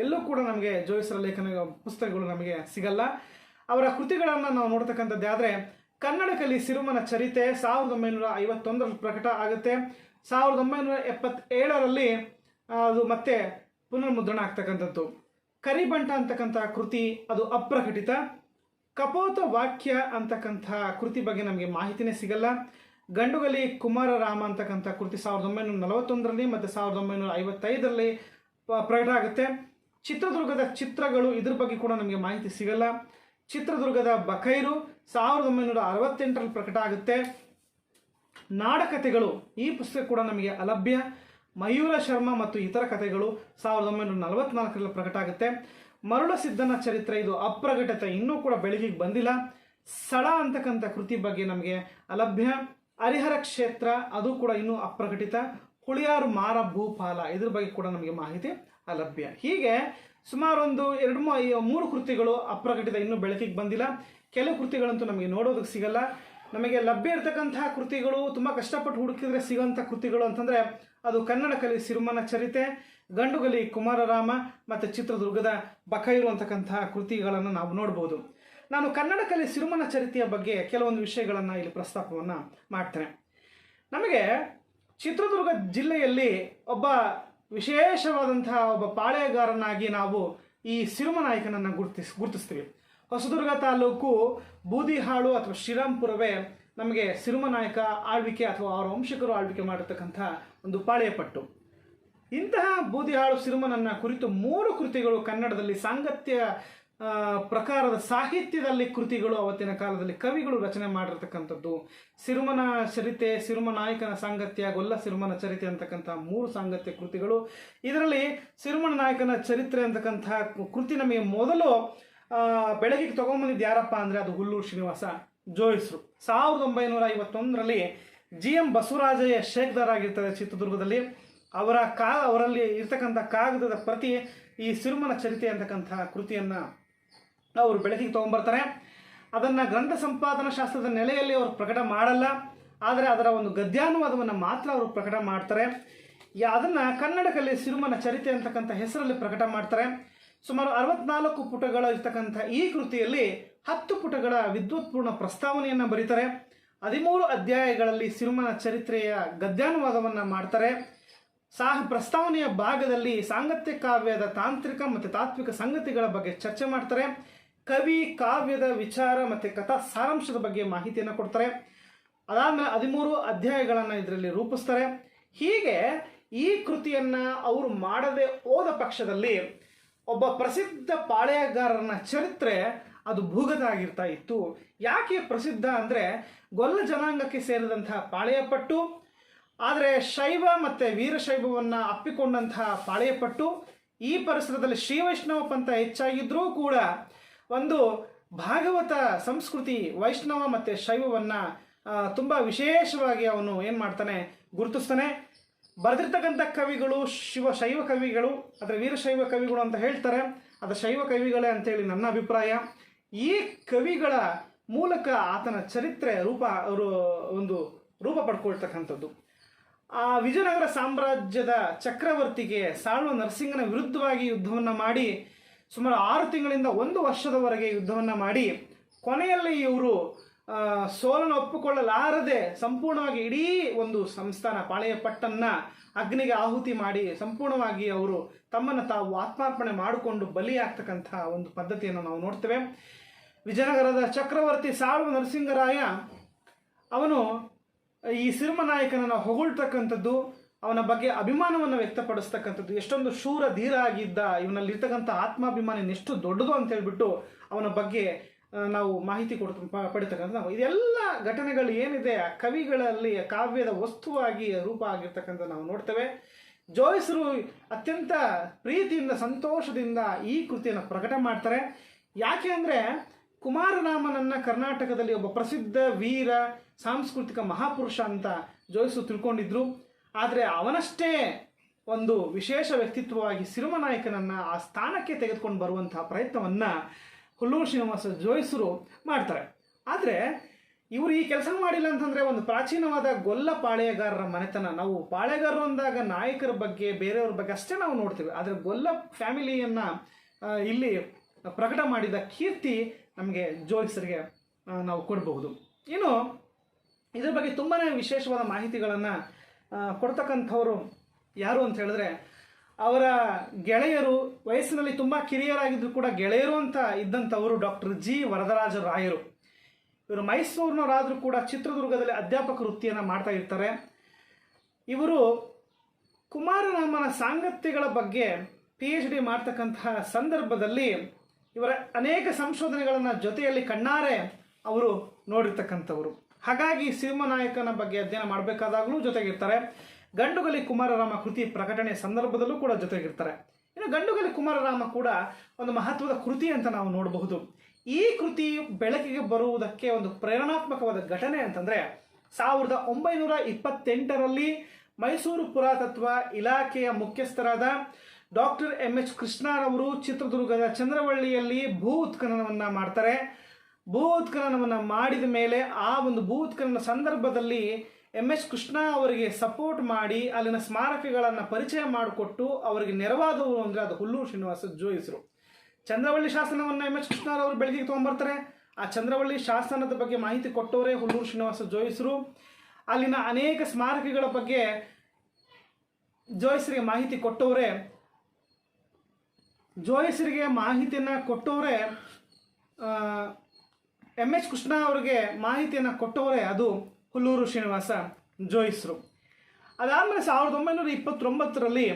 ಎಲ್ಲೂ ಕೂಡ ನಮಗೆ ಜೋಯಿಸರ ಲೇಖನ ಪುಸ್ತಕಗಳು ನಮಗೆ ಸಿಗಲ್ಲ. ಅವರ ಕೃತಿಗಳನ್ನು ನಾವು ನೋಡ್ತಕ್ಕಂಥದ್ದೇ ಆದರೆ ಕನ್ನಡಕಲ್ಲಿ ಸಿರುಮನ ಚರಿತೆ 1951ರಲ್ಲಿ ಪ್ರಕಟ ಆಗುತ್ತೆ. 1977ರಲ್ಲಿ ಅದು ಮತ್ತೆ ಪುನರ್ಮುದ್ರಣ ಆಗ್ತಕ್ಕಂಥದ್ದು. ಕರಿಬಂಟ ಅಂತಕ್ಕಂಥ ಕೃತಿ ಅದು ಅಪ್ರಕಟಿತ. ಕಪೋತ ವಾಕ್ಯ ಅಂತಕ್ಕಂಥ ಕೃತಿ ಬಗ್ಗೆ ನಮಗೆ ಮಾಹಿತಿನೇ ಸಿಗಲ್ಲ. ಗಂಡುಗಲಿ ಕುಮಾರರಾಮ ಅಂತಕ್ಕಂಥ ಕೃತಿ 1941ರಲ್ಲಿ ಮತ್ತು 1955ರಲ್ಲಿ ಪ್ರಕಟ ಆಗುತ್ತೆ. ಚಿತ್ರದುರ್ಗದ ಚಿತ್ರಗಳು ಇದ್ರ ಬಗ್ಗೆ ಕೂಡ ನಮಗೆ ಮಾಹಿತಿ ಸಿಗಲ್ಲ. ಚಿತ್ರದುರ್ಗದ ಬಕೈರು 1968ರಲ್ಲಿ ಪ್ರಕಟ ಆಗುತ್ತೆ. ನಾಡಕತೆಗಳು ಈ ಪುಸ್ತಕ ಕೂಡ ನಮಗೆ ಅಲಭ್ಯ. ಮಯೂರ ಶರ್ಮ ಮತ್ತು ಇತರ ಕಥೆಗಳು 1944ರಲ್ಲಿ ಪ್ರಕಟ ಆಗುತ್ತೆ. ಮರುಳ ಸಿದ್ಧನ ಚರಿತ್ರೆ ಇದು ಅಪ್ರಕಟಿತ, ಇನ್ನೂ ಕೂಡ ಬೆಳಕಿಗೆ ಬಂದಿಲ್ಲ. ಸ್ಥಳ ಅಂತಕ್ಕಂಥ ಕೃತಿ ಬಗ್ಗೆ ನಮಗೆ ಅಲಭ್ಯ. ಹರಿಹರ ಕ್ಷೇತ್ರ ಅದು ಕೂಡ ಇನ್ನೂ ಅಪ್ರಕಟಿತ. ಹುಳಿಯಾರು ಮಾರ ಭೂಪಾಲ ಇದ್ರ ಬಗ್ಗೆ ಕೂಡ ನಮಗೆ ಮಾಹಿತಿ ಅಲಭ್ಯ. ಹೀಗೆ ಸುಮಾರು ಒಂದು 2-3 ಕೃತಿಗಳು ಅಪ್ರಕಟಿತ, ಇನ್ನೂ ಬೆಳಕಿಗೆ ಬಂದಿಲ್ಲ. ಕೆಲವು ಕೃತಿಗಳಂತೂ ನಮಗೆ ನೋಡೋದಕ್ಕೆ ಸಿಗಲ್ಲ. ನಮಗೆ ಲಭ್ಯ ಇರತಕ್ಕಂತಹ ಕೃತಿಗಳು ತುಂಬ ಕಷ್ಟಪಟ್ಟು ಹುಡುಕಿದ್ರೆ ಸಿಗೋಂಥ ಕೃತಿಗಳು ಅಂತಂದರೆ ಅದು ಕನ್ನಡ ಕಲಿ ಸಿರುಮನ ಚರಿತೆ, ಗಂಡುಗಲಿ ಕುಮಾರರಾಮ ಮತ್ತು ಚಿತ್ರದುರ್ಗದ ಬಕೈರು ಅಂತಕ್ಕಂತಹ ಕೃತಿಗಳನ್ನು ನಾವು ನೋಡ್ಬೋದು. ನಾನು ಕನ್ನಡ ಕಲಿ ಸಿರುಮನ ಚರಿತೆಯ ಬಗ್ಗೆ ಕೆಲವೊಂದು ವಿಷಯಗಳನ್ನು ಇಲ್ಲಿ ಪ್ರಸ್ತಾಪವನ್ನು ಮಾಡ್ತೇನೆ. ನಮಗೆ ಚಿತ್ರದುರ್ಗ ಜಿಲ್ಲೆಯಲ್ಲಿ ಒಬ್ಬ ವಿಶೇಷವಾದಂತಹ ಒಬ್ಬ ಪಾಳೆಯಗಾರನಾಗಿ ನಾವು ಈ ಸಿರುಮನಾಯಕನನ್ನು ಗುರುತಿಸ್ತೀವಿ. ಹೊಸದುರ್ಗ ತಾಲೂಕು ಬೂದಿಹಾಳು ಅಥವಾ ಶ್ರೀರಾಮ್ಪುರವೇ ನಮಗೆ ಸಿರುಮನಾಯಕ ಆಳ್ವಿಕೆ ಅಥವಾ ಅವರ ವಂಶಿಕರು ಆಳ್ವಿಕೆ ಮಾಡಿರ್ತಕ್ಕಂಥ ಒಂದು ಪಾಳೆಯಪಟ್ಟು. ಇಂತಹ ಬೂದಿಹಾಳು ಸಿರುಮನನ್ನ ಕುರಿತು 3 ಕೃತಿಗಳು ಕನ್ನಡದಲ್ಲಿ ಸಾಂಗತ್ಯ ಪ್ರಕಾರದ ಸಾಹಿತ್ಯದಲ್ಲಿ ಕೃತಿಗಳು ಅವತ್ತಿನ ಕಾಲದಲ್ಲಿ ಕವಿಗಳು ರಚನೆ ಮಾಡಿರ್ತಕ್ಕಂಥದ್ದು. ಸಿರುಮನ ಚರಿತೆ, ಸಿರುಮನಾಯಕನ ಸಾಂಗತ್ಯ, ಗೊಲ್ಲ ಸಿರುಮನ ಚರಿತೆ ಅಂತಕ್ಕಂಥ 3 ಸಾಂಗತ್ಯ ಕೃತಿಗಳು. ಇದರಲ್ಲಿ ಸಿರುಮನ ನಾಯಕನ ಚರಿತ್ರೆ ಅಂತಕ್ಕಂಥ ಕೃತಿ ನಮಗೆ ಮೊದಲು ಬೆಳಗಿಗೆ ತಗೊಂಬಂದಿದ್ದು ಯಾರಪ್ಪ ಅಂದರೆ ಅದು ಹುಲ್ಲೂರು ಶ್ರೀನಿವಾಸ ಜೋಯಿಸ್ರು. 1951ರಲ್ಲಿ GM ಬಸವರಾಜಯ್ಯ ಶೇಖ್ದಾರ್ ಆಗಿರ್ತಾರೆ ಚಿತ್ರದುರ್ಗದಲ್ಲಿ. ಅವರಲ್ಲಿ ಇರ್ತಕ್ಕಂಥ ಕಾಗದದ ಪ್ರತಿ ಈ ಸಿರುಮನ ಚರಿತೆ ಅಂತಕ್ಕಂಥ ಕೃತಿಯನ್ನು ಅವರು ಬೆಳಕಿಗೆ ತೊಗೊಂಬರ್ತಾರೆ. ಅದನ್ನು ಗ್ರಂಥ ಸಂಪಾದನಾ ಶಾಸ್ತ್ರದ ನೆಲೆಯಲ್ಲಿ ಅವರು ಪ್ರಕಟ ಮಾಡಲ್ಲ, ಆದರೆ ಅದರ ಒಂದು ಗದ್ಯಾನುವಾದವನ್ನು ಮಾತ್ರ ಅವರು ಪ್ರಕಟ ಮಾಡ್ತಾರೆ. ಅದನ್ನು ಕನ್ನಡದಲ್ಲಿ ಸಿರುಮನ ಚರಿತೆ ಅಂತಕ್ಕಂಥ ಹೆಸರಲ್ಲಿ ಪ್ರಕಟ ಮಾಡ್ತಾರೆ. ಸುಮಾರು 64 ಪುಟಗಳ ಇರ್ತಕ್ಕಂಥ ಈ ಕೃತಿಯಲ್ಲಿ 10 ಪುಟಗಳ ವಿದ್ವತ್ಪೂರ್ಣ ಪ್ರಸ್ತಾವನೆಯನ್ನು ಬರೀತಾರೆ. 13 ಅಧ್ಯಾಯಗಳಲ್ಲಿ ಸಿರುಮನ ಚರಿತ್ರೆಯ ಗದ್ಯಾನುವಾದವನ್ನು ಮಾಡ್ತಾರೆ. ಪ್ರಸ್ತಾವನೆಯ ಭಾಗದಲ್ಲಿ ಸಾಂಗತ್ಯ ಕಾವ್ಯದ ತಾಂತ್ರಿಕ ಮತ್ತು ತಾತ್ವಿಕ ಸಂಗತಿಗಳ ಬಗ್ಗೆ ಚರ್ಚೆ ಮಾಡ್ತಾರೆ. ಕವಿ ಕಾವ್ಯದ ವಿಚಾರ ಮತ್ತು ಕಥಾ ಸಾರಾಂಶದ ಬಗ್ಗೆ ಮಾಹಿತಿಯನ್ನು ಕೊಡ್ತಾರೆ. ಅದಾದಮೇಲೆ 13 ಅಧ್ಯಾಯಗಳನ್ನು ಇದರಲ್ಲಿ ರೂಪಿಸ್ತಾರೆ. ಹೀಗೆ ಈ ಕೃತಿಯನ್ನು ಅವರು ಮಾಡದೆ ಹೋದ ಪಕ್ಷದಲ್ಲಿ ಒಬ್ಬ ಪ್ರಸಿದ್ಧ ಪಾಳೆಯಗಾರನ ಚರಿತ್ರೆ ಅದು ಭೂಗತ ಆಗಿರ್ತಾ ಇತ್ತು. ಯಾಕೆ ಪ್ರಸಿದ್ಧ ಅಂದರೆ ಗೊಲ್ಲ ಜನಾಂಗಕ್ಕೆ ಸೇರಿದಂತಹ ಪಾಳೆಯಪಟ್ಟು, ಆದರೆ ಶೈವ ಮತ್ತು ವೀರಶೈವವನ್ನು ಅಪ್ಪಿಕೊಂಡಂತಹ ಪಾಳೆಯಪಟ್ಟು. ಈ ಪರಿಸರದಲ್ಲಿ ಶ್ರೀ ವೈಷ್ಣವ ಪಂಥ ಹೆಚ್ಚಾಗಿದ್ದರೂ ಕೂಡ ಒಂದು ಭಾಗವತ ಸಂಸ್ಕೃತಿ ವೈಷ್ಣವ ಮತ್ತು ಶೈವವನ್ನು ತುಂಬ ವಿಶೇಷವಾಗಿ ಅವನು ಏನು ಮಾಡ್ತಾನೆ, ಗುರುತಿಸ್ತಾನೆ. ಬರೆದಿರ್ತಕ್ಕಂಥ ಕವಿಗಳು ಶೈವ ಕವಿಗಳು, ಅದರ ವೀರಶೈವ ಕವಿಗಳು ಅಂತ ಹೇಳ್ತಾರೆ. ಅದು ಶೈವ ಕವಿಗಳೇ ಅಂತೇಳಿ ನನ್ನ ಅಭಿಪ್ರಾಯ. ಈ ಕವಿಗಳ ಮೂಲಕ ಆತನ ಚರಿತ್ರೆ ಒಂದು ರೂಪ ಪಡ್ಕೊಳ್ತಕ್ಕಂಥದ್ದು. ಆ ವಿಜಯನಗರ ಸಾಮ್ರಾಜ್ಯದ ಚಕ್ರವರ್ತಿಗೆ ಸಾಳುವ ನರಸಿಂಗನ ವಿರುದ್ಧವಾಗಿ ಯುದ್ಧವನ್ನು ಮಾಡಿ ಸುಮಾರು 6 ತಿಂಗಳಿಂದ 1 ವರ್ಷದವರೆಗೆ ಯುದ್ಧವನ್ನು ಮಾಡಿ ಕೊನೆಯಲ್ಲಿ ಇವರು ಸೋಲನ್ನು ಒಪ್ಪಿಕೊಳ್ಳಲಾರದೆ ಸಂಪೂರ್ಣವಾಗಿ ಇಡೀ ಒಂದು ಸಂಸ್ಥಾನ ಪಾಳೆಯಪಟ್ಟನ್ನು ಅಗ್ನಿಗೆ ಆಹುತಿ ಮಾಡಿ ಸಂಪೂರ್ಣವಾಗಿ ಅವರು ತಮ್ಮನ್ನು ತಾವು ಆತ್ಮಾರ್ಪಣೆ ಮಾಡಿಕೊಂಡು ಬಲಿಯಾಗ್ತಕ್ಕಂಥ ಒಂದು ಪದ್ಧತಿಯನ್ನು ನಾವು ನೋಡ್ತೇವೆ. ವಿಜಯನಗರದ ಚಕ್ರವರ್ತಿ ಸಾಳುವ ನರಸಿಂಗರಾಯ ಅವನು ಈ ಸಿರುಮನಾಯಕನನ್ನು ಹೊಗಳ್ತಕ್ಕಂಥದ್ದು, ಅವನ ಬಗ್ಗೆ ಅಭಿಮಾನವನ್ನು ವ್ಯಕ್ತಪಡಿಸ್ತಕ್ಕಂಥದ್ದು, ಎಷ್ಟೊಂದು ಶೂರ ಧೀರ ಆಗಿದ್ದ, ಇವನಲ್ಲಿರ್ತಕ್ಕಂಥ ಆತ್ಮಾಭಿಮಾನ ಎಷ್ಟು ದೊಡ್ಡದು ಅಂತ ಹೇಳ್ಬಿಟ್ಟು ಅವನ ಬಗ್ಗೆ ನಾವು ಮಾಹಿತಿ ಪಡಿತಕ್ಕಂಥ ಇದೆಲ್ಲ ಘಟನೆಗಳು ಏನಿದೆ ಕವಿಗಳಲ್ಲಿ ಕಾವ್ಯದ ವಸ್ತುವಾಗಿ ರೂಪ ಆಗಿರ್ತಕ್ಕಂಥ ನಾವು ನೋಡ್ತೇವೆ. ಜೋಯಿಸರು ಅತ್ಯಂತ ಪ್ರೀತಿಯಿಂದ ಸಂತೋಷದಿಂದ ಈ ಕೃತಿಯನ್ನು ಪ್ರಕಟ ಮಾಡ್ತಾರೆ. ಯಾಕೆ ಅಂದರೆ ಕುಮಾರರಾಮನನ್ನು ಕರ್ನಾಟಕದಲ್ಲಿ ಒಬ್ಬ ಪ್ರಸಿದ್ಧ ವೀರ ಸಾಂಸ್ಕೃತಿಕ ಮಹಾಪುರುಷ ಅಂತ ಜೋಯಿಸರು ತಿಳ್ಕೊಂಡಿದ್ರು. ಆದರೆ ಅವನಷ್ಟೇ ಒಂದು ವಿಶೇಷ ವ್ಯಕ್ತಿತ್ವವಾಗಿ ಸಿರುಮನಾಯಕನನ್ನು ಆ ಸ್ಥಾನಕ್ಕೆ ತೆಗೆದುಕೊಂಡು ಬರುವಂತಹ ಪ್ರಯತ್ನವನ್ನು ಹುಲ್ಲೂರು ಶ್ರೀನಿವಾಸ ಜೋಯಿಸರು ಮಾಡ್ತಾರೆ. ಆದರೆ ಇವರು ಈ ಕೆಲಸ ಮಾಡಿಲ್ಲ ಅಂತಂದರೆ ಒಂದು ಪ್ರಾಚೀನವಾದ ಗೊಲ್ಲ ಪಾಳೆಯಗಾರರ ಮನೆತನ. ನಾವು ಪಾಳೆಗಾರರು ಅಂದಾಗ ನಾಯಕರ ಬಗ್ಗೆ ಬೇರೆಯವ್ರ ಬಗ್ಗೆ ಅಷ್ಟೇ ನಾವು ನೋಡ್ತೀವಿ. ಆದರೆ ಗೊಲ್ಲ ಫ್ಯಾಮಿಲಿಯನ್ನು ಇಲ್ಲಿ ಪ್ರಕಟ ಮಾಡಿದ ಕೀರ್ತಿ ನಮಗೆ ಜೋಯಿಸರಿಗೆ ನಾವು ಕೊಡಬಹುದು. ಇನ್ನು ಇದರ ಬಗ್ಗೆ ತುಂಬಾ ವಿಶೇಷವಾದ ಮಾಹಿತಿಗಳನ್ನು ಕೊಡ್ತಕ್ಕಂಥವರು ಯಾರು ಅಂತ ಹೇಳಿದ್ರೆ ಅವರ ಗೆಳೆಯರು, ವಯಸ್ಸಿನಲ್ಲಿ ತುಂಬ ಕಿರಿಯರಾಗಿದ್ದರೂ ಕೂಡ ಗೆಳೆಯರು ಅಂತ ಇದ್ದಂಥವರು ಡಾಕ್ಟರ್ G. ವರದರಾಜ ರಾಯರು. ಇವರು ಮೈಸೂರಿನವರಾದರೂ ಕೂಡ ಚಿತ್ರದುರ್ಗದಲ್ಲಿ ಅಧ್ಯಾಪಕ ವೃತ್ತಿಯನ್ನು ಮಾಡ್ತಾ ಇರ್ತಾರೆ. ಇವರು ಕುಮಾರರಾಮನ ಸಾಂಗತ್ಯಗಳ ಬಗ್ಗೆ PhD ಮಾಡ್ತಕ್ಕಂತಹ ಸಂದರ್ಭದಲ್ಲಿ ಇವರ ಅನೇಕ ಸಂಶೋಧನೆಗಳನ್ನು ಜೊತೆಯಲ್ಲಿ ಕಣ್ಣಾರೆ ಅವರು ನೋಡಿರ್ತಕ್ಕಂಥವರು. ಹಾಗಾಗಿ ಸಿರುಮನಾಯಕನ ಬಗ್ಗೆ ಅಧ್ಯಯನ ಮಾಡಬೇಕಾದಾಗಲೂ ಜೊತೆಗಿರ್ತಾರೆ. ಗಂಡುಗಲಿ ಕುಮಾರರಾಮ ಕೃತಿ ಪ್ರಕಟಣೆ ಸಂದರ್ಭದಲ್ಲೂ ಕೂಡ ಜೊತೆಗಿರ್ತಾರೆ. ಇನ್ನು ಗಂಡುಗಲಿ ಕುಮಾರರಾಮ ಕೂಡ ಒಂದು ಮಹತ್ವದ ಕೃತಿ ಅಂತ ನಾವು ನೋಡಬಹುದು. ಈ ಕೃತಿ ಬೆಳಕಿಗೆ ಬರುವುದಕ್ಕೆ ಒಂದು ಪ್ರೇರಣಾತ್ಮಕವಾದ ಘಟನೆ ಅಂತಂದ್ರೆ 1928ರಲ್ಲಿ ಮೈಸೂರು ಪುರಾತತ್ವ ಇಲಾಖೆಯ ಮುಖ್ಯಸ್ಥರಾದ ಡಾಕ್ಟರ್ ಎಂ.ಎಚ್. ಕೃಷ್ಣರವರು ಚಿತ್ರದುರ್ಗದ ಚಂದ್ರವಳ್ಳಿಯಲ್ಲಿ ಭೂ ಉತ್ಖನನವನ್ನ ಮಾಡ್ತಾರೆ. ಭೂ ಉತ್ಖನನವನ್ನು ಮಾಡಿದ ಮೇಲೆ ಆ ಒಂದು ಭೂ ಉತ್ಖನನ ಸಂದರ್ಭದಲ್ಲಿ ಎಂ.ಎಚ್. ಕೃಷ್ಣ ಅವರಿಗೆ ಸಪೋರ್ಟ್ ಮಾಡಿ ಅಲ್ಲಿನ ಸ್ಮಾರಕಗಳನ್ನು ಪರಿಚಯ ಮಾಡಿಕೊಟ್ಟು ಅವರಿಗೆ ನೆರವಾದವರು ಅಂದರೆ ಅದು ಹುಲ್ಲೂರು ಶ್ರೀನಿವಾಸ ಜೋಯಿಸರು. ಚಂದ್ರವಳ್ಳಿ ಶಾಸನವನ್ನು ಎಂ.ಎಚ್. ಕೃಷ್ಣರವರು ಬೆಳಕಿಗೆ ತೊಗೊಂಡ್ಬರ್ತಾರೆ. ಆ ಚಂದ್ರವಳ್ಳಿ ಶಾಸನದ ಬಗ್ಗೆ ಮಾಹಿತಿ ಕೊಟ್ಟವರೇ ಹುಲ್ಲೂರು ಶ್ರೀನಿವಾಸ ಜೋಯಿಸರು. ಅಲ್ಲಿನ ಅನೇಕ ಸ್ಮಾರಕಗಳ ಬಗ್ಗೆ ಜೋಯಿಸರಿಗೆ ಮಾಹಿತಿ ಕೊಟ್ಟವರೇ ಮಾಹಿತಿಯನ್ನು ಕೊಟ್ಟವರೇ ಎಂ.ಎಚ್. ಕೃಷ್ಣ ಅವರಿಗೆ ಮಾಹಿತಿಯನ್ನು ಕೊಟ್ಟವರೇ ಅದು ಹುಲ್ಲೂರು ಶ್ರೀನಿವಾಸ ಜೋಯಿಸರು. ಅದಾದಮೇಲೆ 1929ರಲ್ಲಿ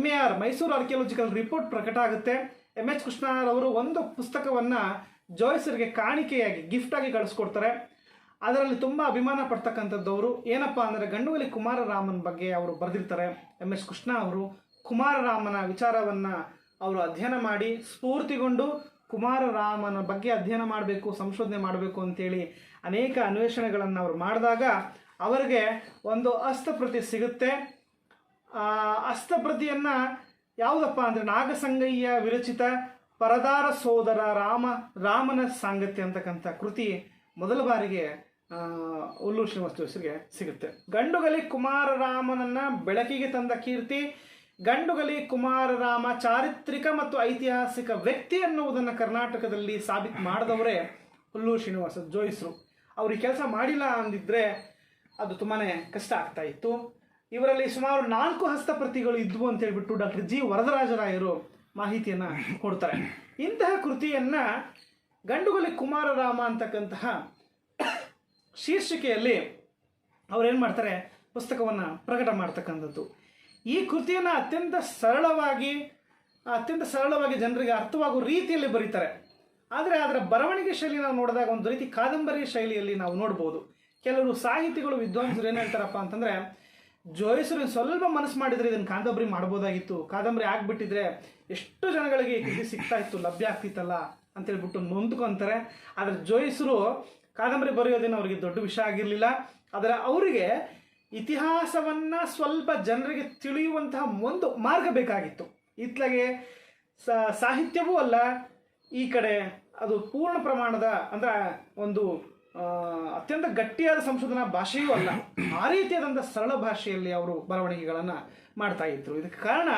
MAR ಮೈಸೂರು ಆರ್ಕಿಯಾಲಜಿಕಲ್ ರಿಪೋರ್ಟ್ ಪ್ರಕಟ ಆಗುತ್ತೆ. ಎಂ.ಎಚ್. ಕೃಷ್ಣರವರು ಒಂದು ಪುಸ್ತಕವನ್ನು ಜೋಯಿಸರಿಗೆ ಕಾಣಿಕೆಯಾಗಿ ಗಿಫ್ಟಾಗಿ ಕಳಿಸ್ಕೊಡ್ತಾರೆ. ಅದರಲ್ಲಿ ತುಂಬ ಅಭಿಮಾನ ಪಡ್ತಕ್ಕಂಥದ್ದವರು ಏನಪ್ಪ ಅಂದರೆ ಗಂಡುಗಲಿ ಕುಮಾರರಾಮನ ಬಗ್ಗೆ ಅವರು ಬರೆದಿರ್ತಾರೆ. ಎಂ.ಎಚ್. ಕೃಷ್ಣ ಅವರು ಕುಮಾರರಾಮನ ವಿಚಾರವನ್ನು ಅವರು ಅಧ್ಯಯನ ಮಾಡಿ ಸ್ಫೂರ್ತಿಗೊಂಡು ಕುಮಾರರಾಮನ ಬಗ್ಗೆ ಅಧ್ಯಯನ ಮಾಡಬೇಕು, ಸಂಶೋಧನೆ ಮಾಡಬೇಕು ಅಂತೇಳಿ ಅನೇಕ ಅನ್ವೇಷಣೆಗಳನ್ನು ಅವರು ಮಾಡಿದಾಗ ಅವರಿಗೆ ಒಂದು ಹಸ್ತಪ್ರತಿ ಸಿಗುತ್ತೆ. ಹಸ್ತಪ್ರತಿಯನ್ನು ಯಾವುದಪ್ಪ ಅಂದರೆ ನಾಗಸಂಗಯ್ಯ ವಿರಚಿತ ಪರದಾರ ಸೋದರ ರಾಮನ ಸಾಂಗತ್ಯ ಅಂತಕ್ಕಂಥ ಕೃತಿ ಮೊದಲ ಬಾರಿಗೆ ಹುಲ್ಲೂರು ಶ್ರೀನಿವಾಸ ಜೋಯಿಸರಿಗೆ ಸಿಗುತ್ತೆ. ಗಂಡುಗಲಿ ಕುಮಾರರಾಮನನ್ನ ಬೆಳಕಿಗೆ ತಂದ ಕೀರ್ತಿ, ಗಂಡುಗಲಿ ಕುಮಾರರಾಮ ಚಾರಿತ್ರಿಕ ಮತ್ತು ಐತಿಹಾಸಿಕ ವ್ಯಕ್ತಿ ಅನ್ನುವುದನ್ನು ಕರ್ನಾಟಕದಲ್ಲಿ ಸಾಬೀತು ಮಾಡಿದವರೇ ಹುಲ್ಲೂರು ಶ್ರೀನಿವಾಸ ಜೋಯಿಸರು. ಅವ್ರಿಗೆ ಕೆಲಸ ಮಾಡಿಲ್ಲ ಅಂದಿದ್ರೆ ಅದು ತುಂಬಾ ಕಷ್ಟ ಆಗ್ತಾ ಇತ್ತು. ಇವರಲ್ಲಿ ಸುಮಾರು 4 ಹಸ್ತಪ್ರತಿಗಳು ಇದ್ವು ಅಂತ ಹೇಳ್ಬಿಟ್ಟು ಡಾಕ್ಟರ್ ಜಿ ವರದರಾಜರಾಯರು ಮಾಹಿತಿಯನ್ನು ಕೊಡ್ತಾರೆ. ಇಂತಹ ಕೃತಿಯನ್ನು ಗಂಡುಗಲಿ ಕುಮಾರರಾಮ ಅಂತಕ್ಕಂತಹ ಶೀರ್ಷಿಕೆಯಲ್ಲಿ ಅವರೇನು ಮಾಡ್ತಾರೆ, ಪುಸ್ತಕವನ್ನು ಪ್ರಕಟ ಮಾಡ್ತಕ್ಕಂಥದ್ದು. ಈ ಕೃತಿಯನ್ನು ಅತ್ಯಂತ ಸರಳವಾಗಿ ಜನರಿಗೆ ಅರ್ಥವಾಗುವ ರೀತಿಯಲ್ಲಿ ಬರೀತಾರೆ. ಆದರೆ ಅದರ ಬರವಣಿಗೆ ಶೈಲಿ ನಾವು ನೋಡಿದಾಗ ಒಂದು ರೀತಿ ಕಾದಂಬರಿ ಶೈಲಿಯಲ್ಲಿ ನಾವು ನೋಡ್ಬೋದು. ಕೆಲವರು ಸಾಹಿತಿಗಳು, ವಿದ್ವಾಂಸರು ಏನು ಹೇಳ್ತಾರಪ್ಪ ಅಂತಂದರೆ, ಜೋಯಿಸರು ಸ್ವಲ್ಪ ಮನಸ್ಸು ಮಾಡಿದರೆ ಇದನ್ನು ಕಾದಂಬರಿ ಮಾಡ್ಬೋದಾಗಿತ್ತು, ಕಾದಂಬರಿ ಆಗಿಬಿಟ್ಟಿದ್ರೆ ಎಷ್ಟು ಜನಗಳಿಗೆ ಈ ಕೃತಿ ಸಿಗ್ತಾ ಇತ್ತು, ಲಭ್ಯ ಆಗ್ತಿತ್ತಲ್ಲ ಅಂತೇಳ್ಬಿಟ್ಟು ನೊಂದ್ಕೊಂತಾರೆ. ಆದರೆ ಜೋಯಿಸರು ಕಾದಂಬರಿ ಬರೆಯೋದೇನು ಅವರಿಗೆ ದೊಡ್ಡ ವಿಷಯ ಆಗಿರಲಿಲ್ಲ. ಆದರೆ ಅವರಿಗೆ ಇತಿಹಾಸವನ್ನು ಸ್ವಲ್ಪ ಜನರಿಗೆ ತಿಳಿಯುವಂತಹ ಒಂದು ಮಾರ್ಗ ಬೇಕಾಗಿತ್ತು. ಇತ್ಲಾಗೆ ಸಾಹಿತ್ಯವೂ ಅಲ್ಲ, ಈ ಕಡೆ ಅದು ಪೂರ್ಣ ಪ್ರಮಾಣದ ಅಂದರೆ ಒಂದು ಅತ್ಯಂತ ಗಟ್ಟಿಯಾದ ಸಂಶೋಧನಾ ಭಾಷೆಯೂ ಅಲ್ಲ. ಆ ರೀತಿಯಾದಂಥ ಸರಳ ಭಾಷೆಯಲ್ಲಿ ಅವರು ಬರವಣಿಗೆಗಳನ್ನು ಮಾಡ್ತಾ ಇದ್ರು. ಇದಕ್ಕೆ ಕಾರಣ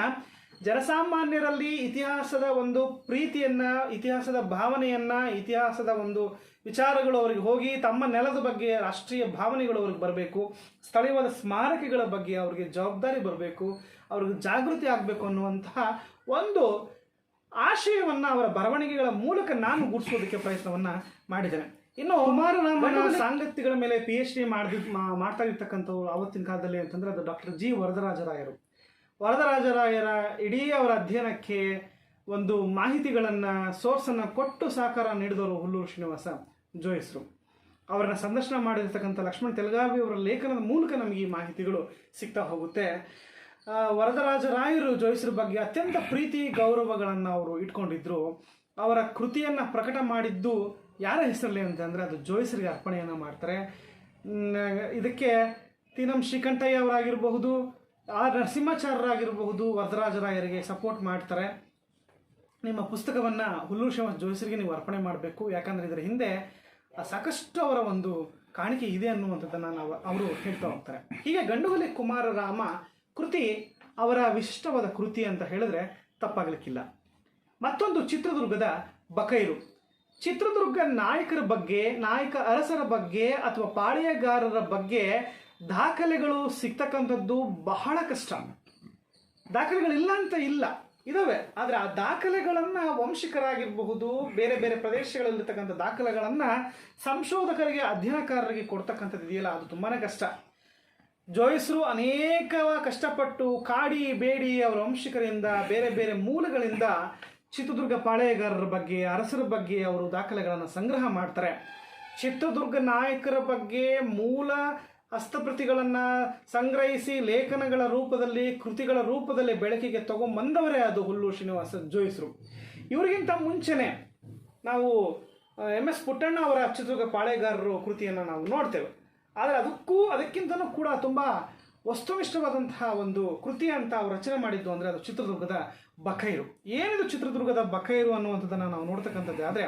ಜನಸಾಮಾನ್ಯರಲ್ಲಿ ಇತಿಹಾಸದ ಒಂದು ಪ್ರೀತಿಯನ್ನು, ಇತಿಹಾಸದ ಭಾವನೆಯನ್ನು, ಇತಿಹಾಸದ ಒಂದು ವಿಚಾರಗಳು ಅವರಿಗೆ ಹೋಗಿ ತಮ್ಮ ನೆಲದ ಬಗ್ಗೆ ರಾಷ್ಟ್ರೀಯ ಭಾವನೆಗಳು ಅವ್ರಿಗೆ ಬರಬೇಕು, ಸ್ಥಳೀಯವಾದ ಸ್ಮಾರಕಗಳ ಬಗ್ಗೆ ಅವ್ರಿಗೆ ಜವಾಬ್ದಾರಿ ಬರಬೇಕು, ಅವ್ರಿಗೆ ಜಾಗೃತಿ ಆಗಬೇಕು ಅನ್ನುವಂತಹ ಒಂದು ಆಶಯವನ್ನು ಅವರ ಬರವಣಿಗೆಗಳ ಮೂಲಕ ನಾನು ಗುರುತಿಸೋದಕ್ಕೆ ಪ್ರಯತ್ನವನ್ನು ಮಾಡಿದ್ದೇನೆ. ಇನ್ನು ಕುಮಾರರಾಮನ ಸಾಂಗತ್ಯಗಳ ಮೇಲೆ PhD ಮಾಡ್ತಾ ಇರ್ತಕ್ಕಂಥವ್ರು ಆವತ್ತಿನ ಕಾಲದಲ್ಲಿ ಅಂತಂದರೆ ಅದು ಡಾಕ್ಟರ್ ಜಿ ವರದರಾಜರಾಯರು. ವರದರಾಜರಾಯರ ಇಡೀ ಅವರ ಅಧ್ಯಯನಕ್ಕೆ ಒಂದು ಮಾಹಿತಿಗಳನ್ನು, ಸೋರ್ಸನ್ನು ಕೊಟ್ಟು ಸಹಕಾರ ನೀಡಿದವರು ಹುಲ್ಲೂರು ಶ್ರೀನಿವಾಸ ಜೋಯಿಸರು. ಅವರನ್ನು ಸಂದರ್ಶನ ಮಾಡಿರ್ತಕ್ಕಂಥ ಲಕ್ಷ್ಮಣ್ ತೆಲಗಾವಿ ಅವರ ಲೇಖನದ ಮೂಲಕ ನಮಗೆ ಈ ಮಾಹಿತಿಗಳು ಸಿಗ್ತಾ ಹೋಗುತ್ತೆ. ವರದರಾಜರಾಯರು ಜೋಯಿಸರ ಬಗ್ಗೆ ಅತ್ಯಂತ ಪ್ರೀತಿ ಗೌರವಗಳನ್ನು ಅವರು ಇಟ್ಕೊಂಡಿದ್ರು. ಅವರ ಕೃತಿಯನ್ನು ಪ್ರಕಟ ಮಾಡಿದ್ದು ಯಾರ ಹೆಸರಲ್ಲಿ ಅಂತಂದರೆ ಅದು ಜೋಯಿಸರಿಗೆ ಅರ್ಪಣೆಯನ್ನು ಮಾಡ್ತಾರೆ. ಇದಕ್ಕೆ ತೀನಂ ಶ್ರೀಕಂಠಯ್ಯ ಅವರಾಗಿರಬಹುದು, ಆರ್ ನರಸಿಂಹಾಚಾರ್ಯರಾಗಿರಬಹುದು, ವರದರಾಜರಾಯರಿಗೆ ಸಪೋರ್ಟ್ ಮಾಡ್ತಾರೆ. ನಿಮ್ಮ ಪುಸ್ತಕವನ್ನು ಹುಲ್ಲೂರು ಶ್ರೀನಿವಾಸ ಜೋಯಿಸರಿಗೆ ನೀವು ಅರ್ಪಣೆ ಮಾಡಬೇಕು, ಯಾಕಂದರೆ ಇದರ ಹಿಂದೆ ಸಾಕಷ್ಟು ಅವರ ಒಂದು ಕಾಣಿಕೆ ಇದೆ ಅನ್ನುವಂಥದ್ದನ್ನು ಅವರು ಹೇಳ್ತಾ ಹೋಗ್ತಾರೆ. ಹೀಗೆ ಗಂಡುಗಲಿ ಕುಮಾರರಾಮ ಕೃತಿ ಅವರ ವಿಶಿಷ್ಟವಾದ ಕೃತಿ ಅಂತ ಹೇಳಿದ್ರೆ ತಪ್ಪಾಗಲಿಕ್ಕಿಲ್ಲ. ಮತ್ತೊಂದು ಚಿತ್ರದುರ್ಗದ ಬಕೈರು. ಚಿತ್ರದುರ್ಗ ನಾಯಕರ ಬಗ್ಗೆ, ನಾಯಕ ಅರಸರ ಬಗ್ಗೆ ಅಥವಾ ಪಾಳೆಯಗಾರರ ಬಗ್ಗೆ ದಾಖಲೆಗಳು ಸಿಗ್ತಕ್ಕಂಥದ್ದು ಬಹಳ ಕಷ್ಟ. ದಾಖಲೆಗಳಿಲ್ಲ ಅಂತ ಇಲ್ಲ, ಇದಾವೆ. ಆದರೆ ಆ ದಾಖಲೆಗಳನ್ನು ವಂಶಿಕರಾಗಿರಬಹುದು, ಬೇರೆ ಬೇರೆ ಪ್ರದೇಶಗಳಲ್ಲಿರ್ತಕ್ಕಂಥ ದಾಖಲೆಗಳನ್ನು ಸಂಶೋಧಕರಿಗೆ, ಅಧ್ಯಯನಕಾರರಿಗೆ ಕೊಡ್ತಕ್ಕಂಥದ್ದು ಇದೆಯಲ್ಲ, ಅದು ತುಂಬಾ ಕಷ್ಟ. ಜೋಯಿಸರು ಅನೇಕ ಕಷ್ಟಪಟ್ಟು ಕಾಡಿ ಬೇಡಿ ಅವರ ವಂಶಿಕರಿಂದ, ಬೇರೆ ಬೇರೆ ಮೂಲಗಳಿಂದ ಚಿತ್ರದುರ್ಗ ಪಾಳೆಯಗಾರರ ಬಗ್ಗೆ, ಅರಸರ ಬಗ್ಗೆ ಅವರು ದಾಖಲೆಗಳನ್ನು ಸಂಗ್ರಹ ಮಾಡ್ತಾರೆ. ಚಿತ್ರದುರ್ಗ ನಾಯಕರ ಬಗ್ಗೆ ಮೂಲ ಹಸ್ತಪ್ರತಿಗಳನ್ನು ಸಂಗ್ರಹಿಸಿ ಲೇಖನಗಳ ರೂಪದಲ್ಲಿ, ಕೃತಿಗಳ ರೂಪದಲ್ಲಿ ಬೆಳಕಿಗೆ ತಗೊಂಬಂದವರೇ ಅದು ಹುಲ್ಲೂರು ಶ್ರೀನಿವಾಸ ಜೋಯಿಸರು. ಇವರಿಗಿಂತ ಮುಂಚೆನೆ ನಾವು MS ಪುಟ್ಟಣ್ಣ ಅವರ ಚಿತ್ರದುರ್ಗ ಪಾಳೆಗಾರರು ಕೃತಿಯನ್ನು ನಾವು ನೋಡ್ತೇವೆ. ಆದರೆ ಅದಕ್ಕಿಂತಲೂ ಕೂಡ ತುಂಬ ವಸ್ತುನಿಷ್ಠವಾದಂತಹ ಒಂದು ಕೃತಿ ಅಂತ ಅವರು ರಚನೆ ಮಾಡಿದ್ದು ಅಂದರೆ ಅದು ಚಿತ್ರದುರ್ಗದ ಬಕೈರು. ಏನಿದು ಚಿತ್ರದುರ್ಗದ ಬಕೈರು ಅನ್ನುವಂಥದ್ದನ್ನು ನಾವು ನೋಡ್ತಕ್ಕಂಥದ್ದು ಆದರೆ,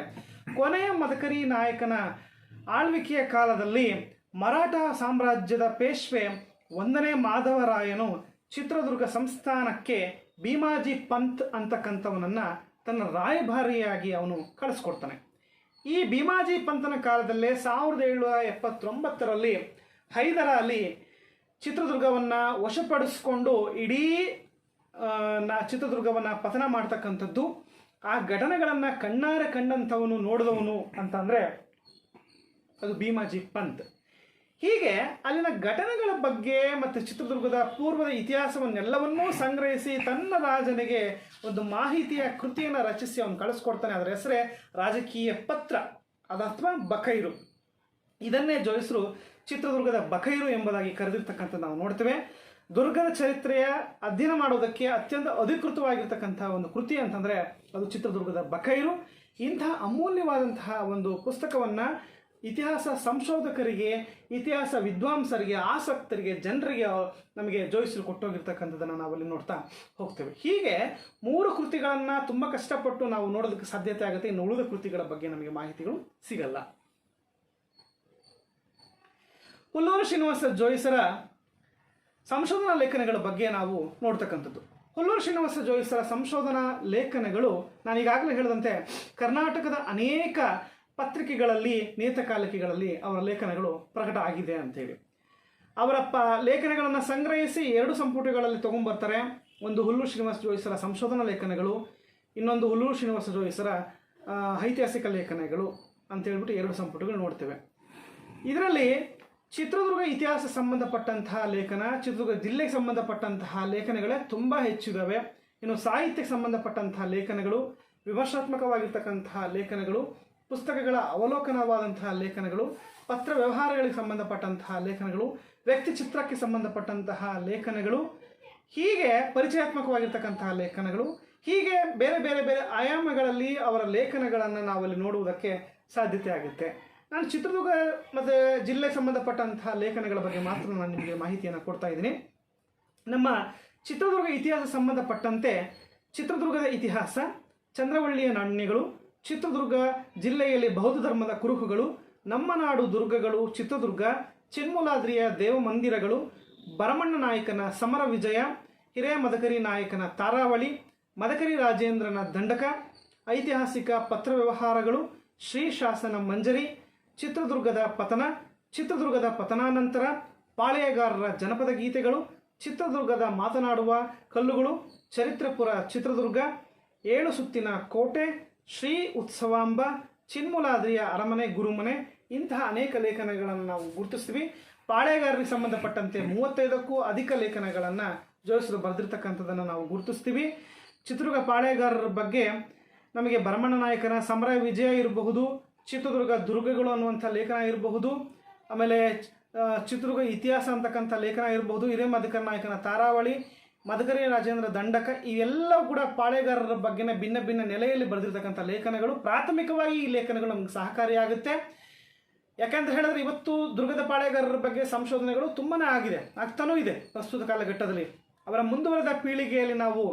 ಕೊನೆಯ ಮದಕರಿ ನಾಯಕನ ಆಳ್ವಿಕೆಯ ಕಾಲದಲ್ಲಿ ಮರಾಠ ಸಾಮ್ರಾಜ್ಯದ ಪೇಶ್ವೆ 1ನೇ ಮಾಧವರಾಯನು ಚಿತ್ರದುರ್ಗ ಸಂಸ್ಥಾನಕ್ಕೆ ಭೀಮಾಜಿ ಪಂತ್ ಅಂತಕ್ಕಂಥವನನ್ನು ತನ್ನ ರಾಯಭಾರಿಯಾಗಿ ಅವನು ಕಳಿಸ್ಕೊಡ್ತಾನೆ. ಈ ಭೀಮಾಜಿ ಪಂತನ ಕಾಲದಲ್ಲೇ 1779ರಲ್ಲಿ ಹೈದರ ಅಲಿ ಚಿತ್ರದುರ್ಗವನ್ನು ವಶಪಡಿಸಿಕೊಂಡು ಇಡೀ ಚಿತ್ರದುರ್ಗವನ್ನು ಪತನ ಮಾಡ್ತಕ್ಕಂಥದ್ದು. ಆ ಘಟನೆಗಳನ್ನು ಕಣ್ಣಾರೆ ಕಂಡಂಥವನು, ನೋಡಿದವನು ಅಂತಂದರೆ ಅದು ಭೀಮಾಜಿ ಪಂತ್. ಹೀಗೆ ಅಲ್ಲಿನ ಘಟನೆಗಳ ಬಗ್ಗೆ ಮತ್ತು ಚಿತ್ರದುರ್ಗದ ಪೂರ್ವದ ಇತಿಹಾಸವನ್ನೆಲ್ಲವನ್ನೂ ಸಂಗ್ರಹಿಸಿ ತನ್ನ ರಾಜನಿಗೆ ಒಂದು ಮಾಹಿತಿಯ ಕೃತಿಯನ್ನು ರಚಿಸಿ ಅವನು ಕಳಿಸ್ಕೊಡ್ತಾನೆ. ಅದರ ಹೆಸರೇ ರಾಜಕೀಯ ಪತ್ರ, ಅಥವಾ ಬಕೈರು. ಇದನ್ನೇ ಜೋಯಿಸರು ಚಿತ್ರದುರ್ಗದ ಬಕೈರು ಎಂಬುದಾಗಿ ಕರೆದಿರ್ತಕ್ಕಂಥ ನಾವು ನೋಡ್ತೇವೆ. ದುರ್ಗದ ಚರಿತ್ರೆಯ ಅಧ್ಯಯನ ಮಾಡೋದಕ್ಕೆ ಅತ್ಯಂತ ಅಧಿಕೃತವಾಗಿರ್ತಕ್ಕಂಥ ಒಂದು ಕೃತಿ ಅಂತಂದರೆ ಅದು ಚಿತ್ರದುರ್ಗದ ಬಕೈರು. ಇಂತಹ ಅಮೂಲ್ಯವಾದಂತಹ ಒಂದು ಪುಸ್ತಕವನ್ನು ಇತಿಹಾಸ ಸಂಶೋಧಕರಿಗೆ, ಇತಿಹಾಸ ವಿದ್ವಾಂಸರಿಗೆ, ಆಸಕ್ತರಿಗೆ, ಜನರಿಗೆ ನಮಗೆ ಜೋಯಿಸರು ಕೊಟ್ಟೋಗಿರ್ತಕ್ಕಂಥದ್ದನ್ನು ನಾವಲ್ಲಿ ನೋಡ್ತಾ ಹೋಗ್ತೇವೆ. ಹೀಗೆ 3 ಕೃತಿಗಳನ್ನು ತುಂಬ ಕಷ್ಟಪಟ್ಟು ನಾವು ನೋಡೋದಕ್ಕೆ ಸಾಧ್ಯತೆ ಆಗುತ್ತೆ. ಇನ್ನು ಉಳಿದ ಕೃತಿಗಳ ಬಗ್ಗೆ ನಮಗೆ ಮಾಹಿತಿಗಳು ಸಿಗಲ್ಲ. ಹುಲ್ಲೂರು ಶ್ರೀನಿವಾಸ ಜೋಯಿಸರ ಸಂಶೋಧನಾ ಲೇಖನಗಳ ಬಗ್ಗೆ ನಾವು ನೋಡ್ತಕ್ಕಂಥದ್ದು. ಹುಲ್ಲೂರು ಶ್ರೀನಿವಾಸ ಜೋಯಿಸರ ಸಂಶೋಧನಾ ಲೇಖನಗಳು ನಾನು ಈಗಾಗಲೇ ಹೇಳಿದಂತೆ ಕರ್ನಾಟಕದ ಅನೇಕ ಪತ್ರಿಕೆಗಳಲ್ಲಿ, ನಿಯತಕಾಲಿಕೆಗಳಲ್ಲಿ ಅವರ ಲೇಖನಗಳು ಪ್ರಕಟ ಆಗಿದೆ ಅಂತೇಳಿ. ಅವರ ಲೇಖನಗಳನ್ನು ಸಂಗ್ರಹಿಸಿ 2 ಸಂಪುಟಗಳಲ್ಲಿ ತೊಗೊಂಡ್ಬರ್ತಾರೆ. ಒಂದು ಹುಲ್ಲೂರು ಶ್ರೀನಿವಾಸ ಜೋಯಿಸರ ಸಂಶೋಧನಾ ಲೇಖನಗಳು, ಇನ್ನೊಂದು ಹುಲ್ಲೂರು ಶ್ರೀನಿವಾಸ ಜೋಯಿಸರ ಐತಿಹಾಸಿಕ ಲೇಖನಗಳು ಅಂತೇಳ್ಬಿಟ್ಟು 2 ಸಂಪುಟಗಳು ನೋಡ್ತೇವೆ. ಇದರಲ್ಲಿ ಚಿತ್ರದುರ್ಗ ಇತಿಹಾಸ ಸಂಬಂಧಪಟ್ಟಂತಹ ಲೇಖನ, ಚಿತ್ರದುರ್ಗ ಜಿಲ್ಲೆಗೆ ಸಂಬಂಧಪಟ್ಟಂತಹ ಲೇಖನಗಳೇ ತುಂಬ ಹೆಚ್ಚಿದ್ದಾವೆ. ಇನ್ನು ಸಾಹಿತ್ಯಕ್ಕೆ ಸಂಬಂಧಪಟ್ಟಂತಹ ಲೇಖನಗಳು, ವಿಮರ್ಶಾತ್ಮಕವಾಗಿರ್ತಕ್ಕಂತಹ ಲೇಖನಗಳು, ಪುಸ್ತಕಗಳ ಅವಲೋಕನವಾದಂತಹ ಲೇಖನಗಳು, ಪತ್ರ ವ್ಯವಹಾರಗಳಿಗೆ ಸಂಬಂಧಪಟ್ಟಂತಹ ಲೇಖನಗಳು, ವ್ಯಕ್ತಿ ಚಿತ್ರಕ್ಕೆ ಸಂಬಂಧಪಟ್ಟಂತಹ ಲೇಖನಗಳು, ಹೀಗೆ ಪರಿಚಯಾತ್ಮಕವಾಗಿರ್ತಕ್ಕಂತಹ ಲೇಖನಗಳು, ಹೀಗೆ ಬೇರೆ ಬೇರೆ ಬೇರೆ ಆಯಾಮಗಳಲ್ಲಿ ಅವರ ಲೇಖನಗಳನ್ನು ನಾವಲ್ಲಿ ನೋಡುವುದಕ್ಕೆ ಸಾಧ್ಯತೆ ಆಗುತ್ತೆ. ನಾನು ಚಿತ್ರದುರ್ಗ ಮತ್ತು ಜಿಲ್ಲೆಗೆ ಸಂಬಂಧಪಟ್ಟಂತಹ ಲೇಖನಗಳ ಬಗ್ಗೆ ಮಾತ್ರ ನಾನು ನಿಮಗೆ ಮಾಹಿತಿಯನ್ನು ಕೊಡ್ತಾ ಇದ್ದೀನಿ. ನಮ್ಮ ಚಿತ್ರದುರ್ಗ ಇತಿಹಾಸ ಸಂಬಂಧಪಟ್ಟಂತೆ ಚಿತ್ರದುರ್ಗದ ಇತಿಹಾಸ, ಚಂದ್ರವಳ್ಳಿಯ ನಾಣ್ಯಗಳು, ಚಿತ್ರದುರ್ಗ ಜಿಲ್ಲೆಯಲ್ಲಿ ಬೌದ್ಧ ಧರ್ಮದ ಕುರುಹುಗಳು, ನಮ್ಮ ನಾಡು ದುರ್ಗಗಳು ಚಿತ್ರದುರ್ಗ, ಚಿನ್ಮೂಲಾದ್ರಿಯ ದೇವಮಂದಿರಗಳು, ಭರಮಣ್ಣ ನಾಯಕನ ಸಮರ ವಿಜಯ, ಹಿರಿಯ ಮದಕರಿ ನಾಯಕನ ತಾರಾವಳಿ, ಮದಕರಿ ರಾಜೇಂದ್ರನ ದಂಡಕ, ಐತಿಹಾಸಿಕ ಪತ್ರ ವ್ಯವಹಾರಗಳು, ಶ್ರೀ ಶಾಸನ ಮಂಜರಿ, ಚಿತ್ರದುರ್ಗದ ಪತನ, ಚಿತ್ರದುರ್ಗದ ಪತನಾನಂತರ, ಪಾಳೆಯಗಾರರ ಜನಪದ ಗೀತೆಗಳು, ಚಿತ್ರದುರ್ಗದ ಮಾತನಾಡುವ ಕಲ್ಲುಗಳು, ಚರಿತ್ರೆಪುರ ಚಿತ್ರದುರ್ಗ, 7 ಸುತ್ತಿನ ಕೋಟೆ, ಶ್ರೀ ಉತ್ಸವಾಂಬ, ಚಿನ್ಮೂಲಾದ್ರಿಯ ಅರಮನೆ ಗುರುಮನೆ, ಇಂತಹ ಅನೇಕ ಲೇಖನಗಳನ್ನು ನಾವು ಗುರುತಿಸ್ತೀವಿ. ಪಾಳೆಗಾರರಿಗೆ ಸಂಬಂಧಪಟ್ಟಂತೆ 35ಕ್ಕೂ ಅಧಿಕ ಲೇಖನಗಳನ್ನು ಜೋಯಿಸರು ಬರೆದಿರ್ತಕ್ಕಂಥದ್ದನ್ನು ನಾವು ಗುರುತಿಸ್ತೀವಿ. ಚಿತ್ರದುರ್ಗ ಪಾಳೆಗಾರರ ಬಗ್ಗೆ ನಮಗೆ ಭರಮಣ್ಣ ನಾಯಕನ ಸಮರ ವಿಜಯ ಇರಬಹುದು, ಚಿತ್ರದುರ್ಗ ದುರ್ಗಗಳು ಅನ್ನುವಂಥ ಲೇಖನ ಇರಬಹುದು, ಆಮೇಲೆ ಚಿತ್ರದುರ್ಗ ಇತಿಹಾಸ ಅಂತಕ್ಕಂಥ ಲೇಖನ ಇರಬಹುದು, ಹಿರಿಯ ಮದಕರಿ ನಾಯಕನ ತಾರಾವಳಿ, ಮದಕರಿ ರಾಜೇಂದ್ರ ದಂಡಕ, ಇವೆಲ್ಲವೂ ಕೂಡ ಪಾಳೆಗಾರರ ಬಗ್ಗೆನೇ ಭಿನ್ನ ಭಿನ್ನ ನೆಲೆಯಲ್ಲಿ ಬರೆದಿರ್ತಕ್ಕಂಥ ಲೇಖನಗಳು. ಪ್ರಾಥಮಿಕವಾಗಿ ಈ ಲೇಖನಗಳು ನಮಗೆ ಸಹಕಾರಿಯಾಗುತ್ತೆ. ಯಾಕೆಂತ ಹೇಳಿದ್ರೆ ಇವತ್ತು ದುರ್ಗದ ಪಾಳೆಗಾರರ ಬಗ್ಗೆ ಸಂಶೋಧನೆಗಳು ತುಂಬಾ ಆಗ್ತಾನೂ ಇದೆ ಪ್ರಸ್ತುತ ಕಾಲಘಟ್ಟದಲ್ಲಿ. ಅವರ ಮುಂದುವರೆದ ಪೀಳಿಗೆಯಲ್ಲಿ ನಾವು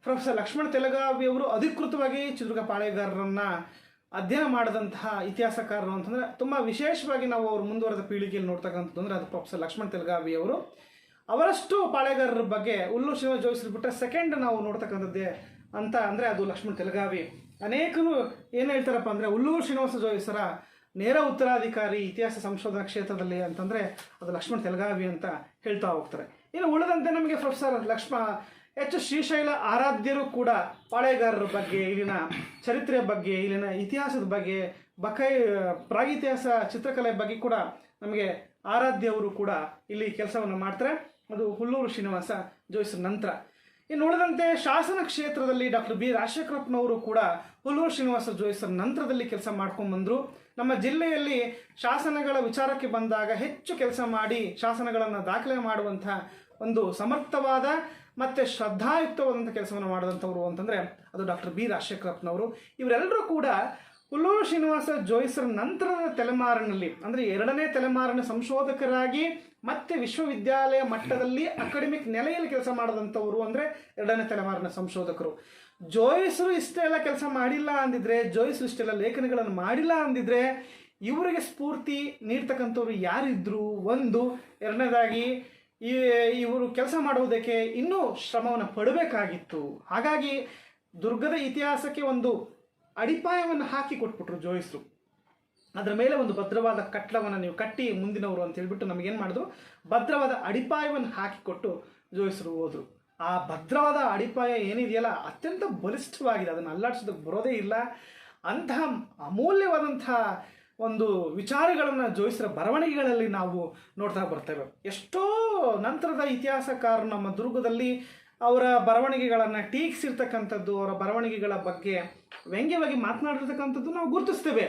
ಪ್ರೊಫೆಸರ್ ಲಕ್ಷ್ಮಣ ತೆಲಗಾವಿಯವರು ಅಧಿಕೃತವಾಗಿ ಚಿತ್ರದುರ್ಗ ಪಾಳೆಗಾರರನ್ನು ಅಧ್ಯಯನ ಮಾಡಿದಂತಹ ಇತಿಹಾಸಕಾರರು ಅಂತಂದರೆ ತುಂಬ ವಿಶೇಷವಾಗಿ ನಾವು ಅವರು ಮುಂದುವರೆದ ಪೀಳಿಗೆಯಲ್ಲಿ ನೋಡ್ತಕ್ಕಂಥದ್ದು ಅಂದರೆ ಅದು ಪ್ರೊಫೆಸರ್ ಲಕ್ಷ್ಮಣ ತೆಲಗಾವಿಯವರು. ಅವರಷ್ಟು ಪಾಳೆಗಾರರ ಬಗ್ಗೆ ಹುಲ್ಲೂರು ಶ್ರೀನಿವಾಸ ಜೋಯಿಸರು ಬಿಟ್ಟರೆ ಸೆಕೆಂಡ್ ನಾವು ನೋಡ್ತಕ್ಕಂಥದ್ದೇ ಅಂತ ಅಂದರೆ ಅದು ಲಕ್ಷ್ಮಣ ತೆಲಗಾವಿ. ಅನೇಕರು ಏನು ಹೇಳ್ತಾರಪ್ಪ ಅಂದರೆ ಹುಲ್ಲೂರು ಶ್ರೀನಿವಾಸ ಜೋಯಿಸರ ನೇರ ಉತ್ತರಾಧಿಕಾರಿ ಇತಿಹಾಸ ಸಂಶೋಧನಾ ಕ್ಷೇತ್ರದಲ್ಲಿ ಅಂತಂದರೆ ಅದು ಲಕ್ಷ್ಮಣ ತೆಲಗಾವಿ ಅಂತ ಹೇಳ್ತಾ ಹೋಗ್ತಾರೆ. ಇನ್ನು ಉಳಿದಂತೆ ನಮಗೆ ಪ್ರೊಫೆಸರ್ ಎಚ್ ಶ್ರೀಶೈಲ ಆರಾಧ್ಯರು ಕೂಡ ಪಾಳೆಗಾರರ ಬಗ್ಗೆ, ಇಲ್ಲಿನ ಚರಿತ್ರೆಯ ಬಗ್ಗೆ, ಇಲ್ಲಿನ ಇತಿಹಾಸದ ಬಗ್ಗೆ, ಪ್ರಾಗಿತಿಹಾಸ ಚಿತ್ರಕಲೆ ಬಗ್ಗೆ ಕೂಡ ನಮಗೆ ಆರಾಧ್ಯವರು ಕೂಡ ಇಲ್ಲಿ ಕೆಲಸವನ್ನು ಮಾಡ್ತಾರೆ. ಅದು ಹುಲ್ಲೂರು ಶ್ರೀನಿವಾಸ ಜೋಯಿಸರ ನಂತರ. ಇನ್ನು ಉಳಿದಂತೆ ಶಾಸನ ಕ್ಷೇತ್ರದಲ್ಲಿ ಡಾಕ್ಟರ್ ಬಿ ರಾಜಶೇಖರಪ್ಪನವರು ಕೂಡ ಹುಲ್ಲೂರು ಶ್ರೀನಿವಾಸ ಜೋಯಿಸರ ನಂತರದಲ್ಲಿ ಕೆಲಸ ಮಾಡ್ಕೊಂಡ್ಬಂದರು. ನಮ್ಮ ಜಿಲ್ಲೆಯಲ್ಲಿ ಶಾಸನಗಳ ವಿಚಾರಕ್ಕೆ ಬಂದಾಗ ಹೆಚ್ಚು ಕೆಲಸ ಮಾಡಿ ಶಾಸನಗಳನ್ನು ದಾಖಲೆ ಮಾಡುವಂಥ ಒಂದು ಸಮರ್ಥವಾದ ಮತ್ತು ಶ್ರದ್ಧಾಯುಕ್ತವಾದಂಥ ಕೆಲಸವನ್ನು ಮಾಡಿದಂಥವ್ರು ಅಂತಂದರೆ ಅದು ಡಾಕ್ಟರ್ ಬಿ ರಾಜಶೇಖರಪ್ಪನವರು. ಇವರೆಲ್ಲರೂ ಕೂಡ ಹುಲ್ಲೂರು ಶ್ರೀನಿವಾಸ ಜೋಯಿಸರ ನಂತರದ ತಲೆಮಾರಿನಲ್ಲಿ ಅಂದರೆ 2ನೇ ತಲೆಮಾರಿನ ಸಂಶೋಧಕರಾಗಿ ಮತ್ತೆ ವಿಶ್ವವಿದ್ಯಾಲಯ ಮಟ್ಟದಲ್ಲಿ ಅಕಾಡೆಮಿಕ್ ನೆಲೆಯಲ್ಲಿ ಕೆಲಸ ಮಾಡಿದಂಥವರು ಅಂದರೆ 2ನೇ ತಲೆಮಾರಿನ ಸಂಶೋಧಕರು. ಜೋಯಿಸರು ಇಷ್ಟೆಲ್ಲ ಕೆಲಸ ಮಾಡಿಲ್ಲ ಅಂದಿದ್ರೆ, ಜೋಯಿಸರು ಇಷ್ಟೆಲ್ಲ ಲೇಖನಗಳನ್ನು ಮಾಡಿಲ್ಲ ಅಂದಿದ್ರೆ ಇವರಿಗೆ ಸ್ಫೂರ್ತಿ ನೀಡ್ತಕ್ಕಂಥವ್ರು ಯಾರಿದ್ರು? ಒಂದು. ಎರಡನೇದಾಗಿ ಇವರು ಕೆಲಸ ಮಾಡುವುದಕ್ಕೆ ಇನ್ನೂ ಶ್ರಮವನ್ನು ಪಡಬೇಕಾಗಿತ್ತು. ಹಾಗಾಗಿ ದುರ್ಗದ ಇತಿಹಾಸಕ್ಕೆ ಒಂದು ಅಡಿಪಾಯವನ್ನು ಹಾಕಿ ಕೊಟ್ಬಿಟ್ರು ಜೋಯಿಸರು. ಅದರ ಮೇಲೆ ಒಂದು ಭದ್ರವಾದ ಕಟ್ಟಡವನ್ನು ನೀವು ಕಟ್ಟಿ ಮುಂದಿನವರು ಅಂತ ಹೇಳ್ಬಿಟ್ಟು ನಮಗೇನು ಮಾಡಿದ್ರು, ಭದ್ರವಾದ ಅಡಿಪಾಯವನ್ನು ಹಾಕಿಕೊಟ್ಟು ಜೋಯಿಸರು ಹೋದರು. ಆ ಭದ್ರವಾದ ಅಡಿಪಾಯ ಏನಿದೆಯಲ್ಲ ಅತ್ಯಂತ ಬಲಿಷ್ಠವಾಗಿದೆ, ಅದನ್ನು ಅಲ್ಲಾಡಿಸೋದಕ್ಕೆ ಬರೋದೇ ಇಲ್ಲ. ಅಂತಹ ಅಮೂಲ್ಯವಾದಂತಹ ಒಂದು ವಿಚಾರಗಳನ್ನು ಜೋಯಿಸರ ಬರವಣಿಗೆಗಳಲ್ಲಿ ನಾವು ನೋಡ್ತಾ ಬರ್ತೇವೆ. ಎಷ್ಟೋ ನಂತರದ ಇತಿಹಾಸಕಾರರು ನಮ್ಮ ದುರ್ಗದಲ್ಲಿ ಅವರ ಬರವಣಿಗೆಗಳನ್ನು ಟೀಕಿಸಿರ್ತಕ್ಕಂಥದ್ದು, ಅವರ ಬರವಣಿಗೆಗಳ ಬಗ್ಗೆ ವ್ಯಂಗ್ಯವಾಗಿ ಮಾತನಾಡಿರ್ತಕ್ಕಂಥದ್ದು ನಾವು ಗುರುತಿಸ್ತೇವೆ.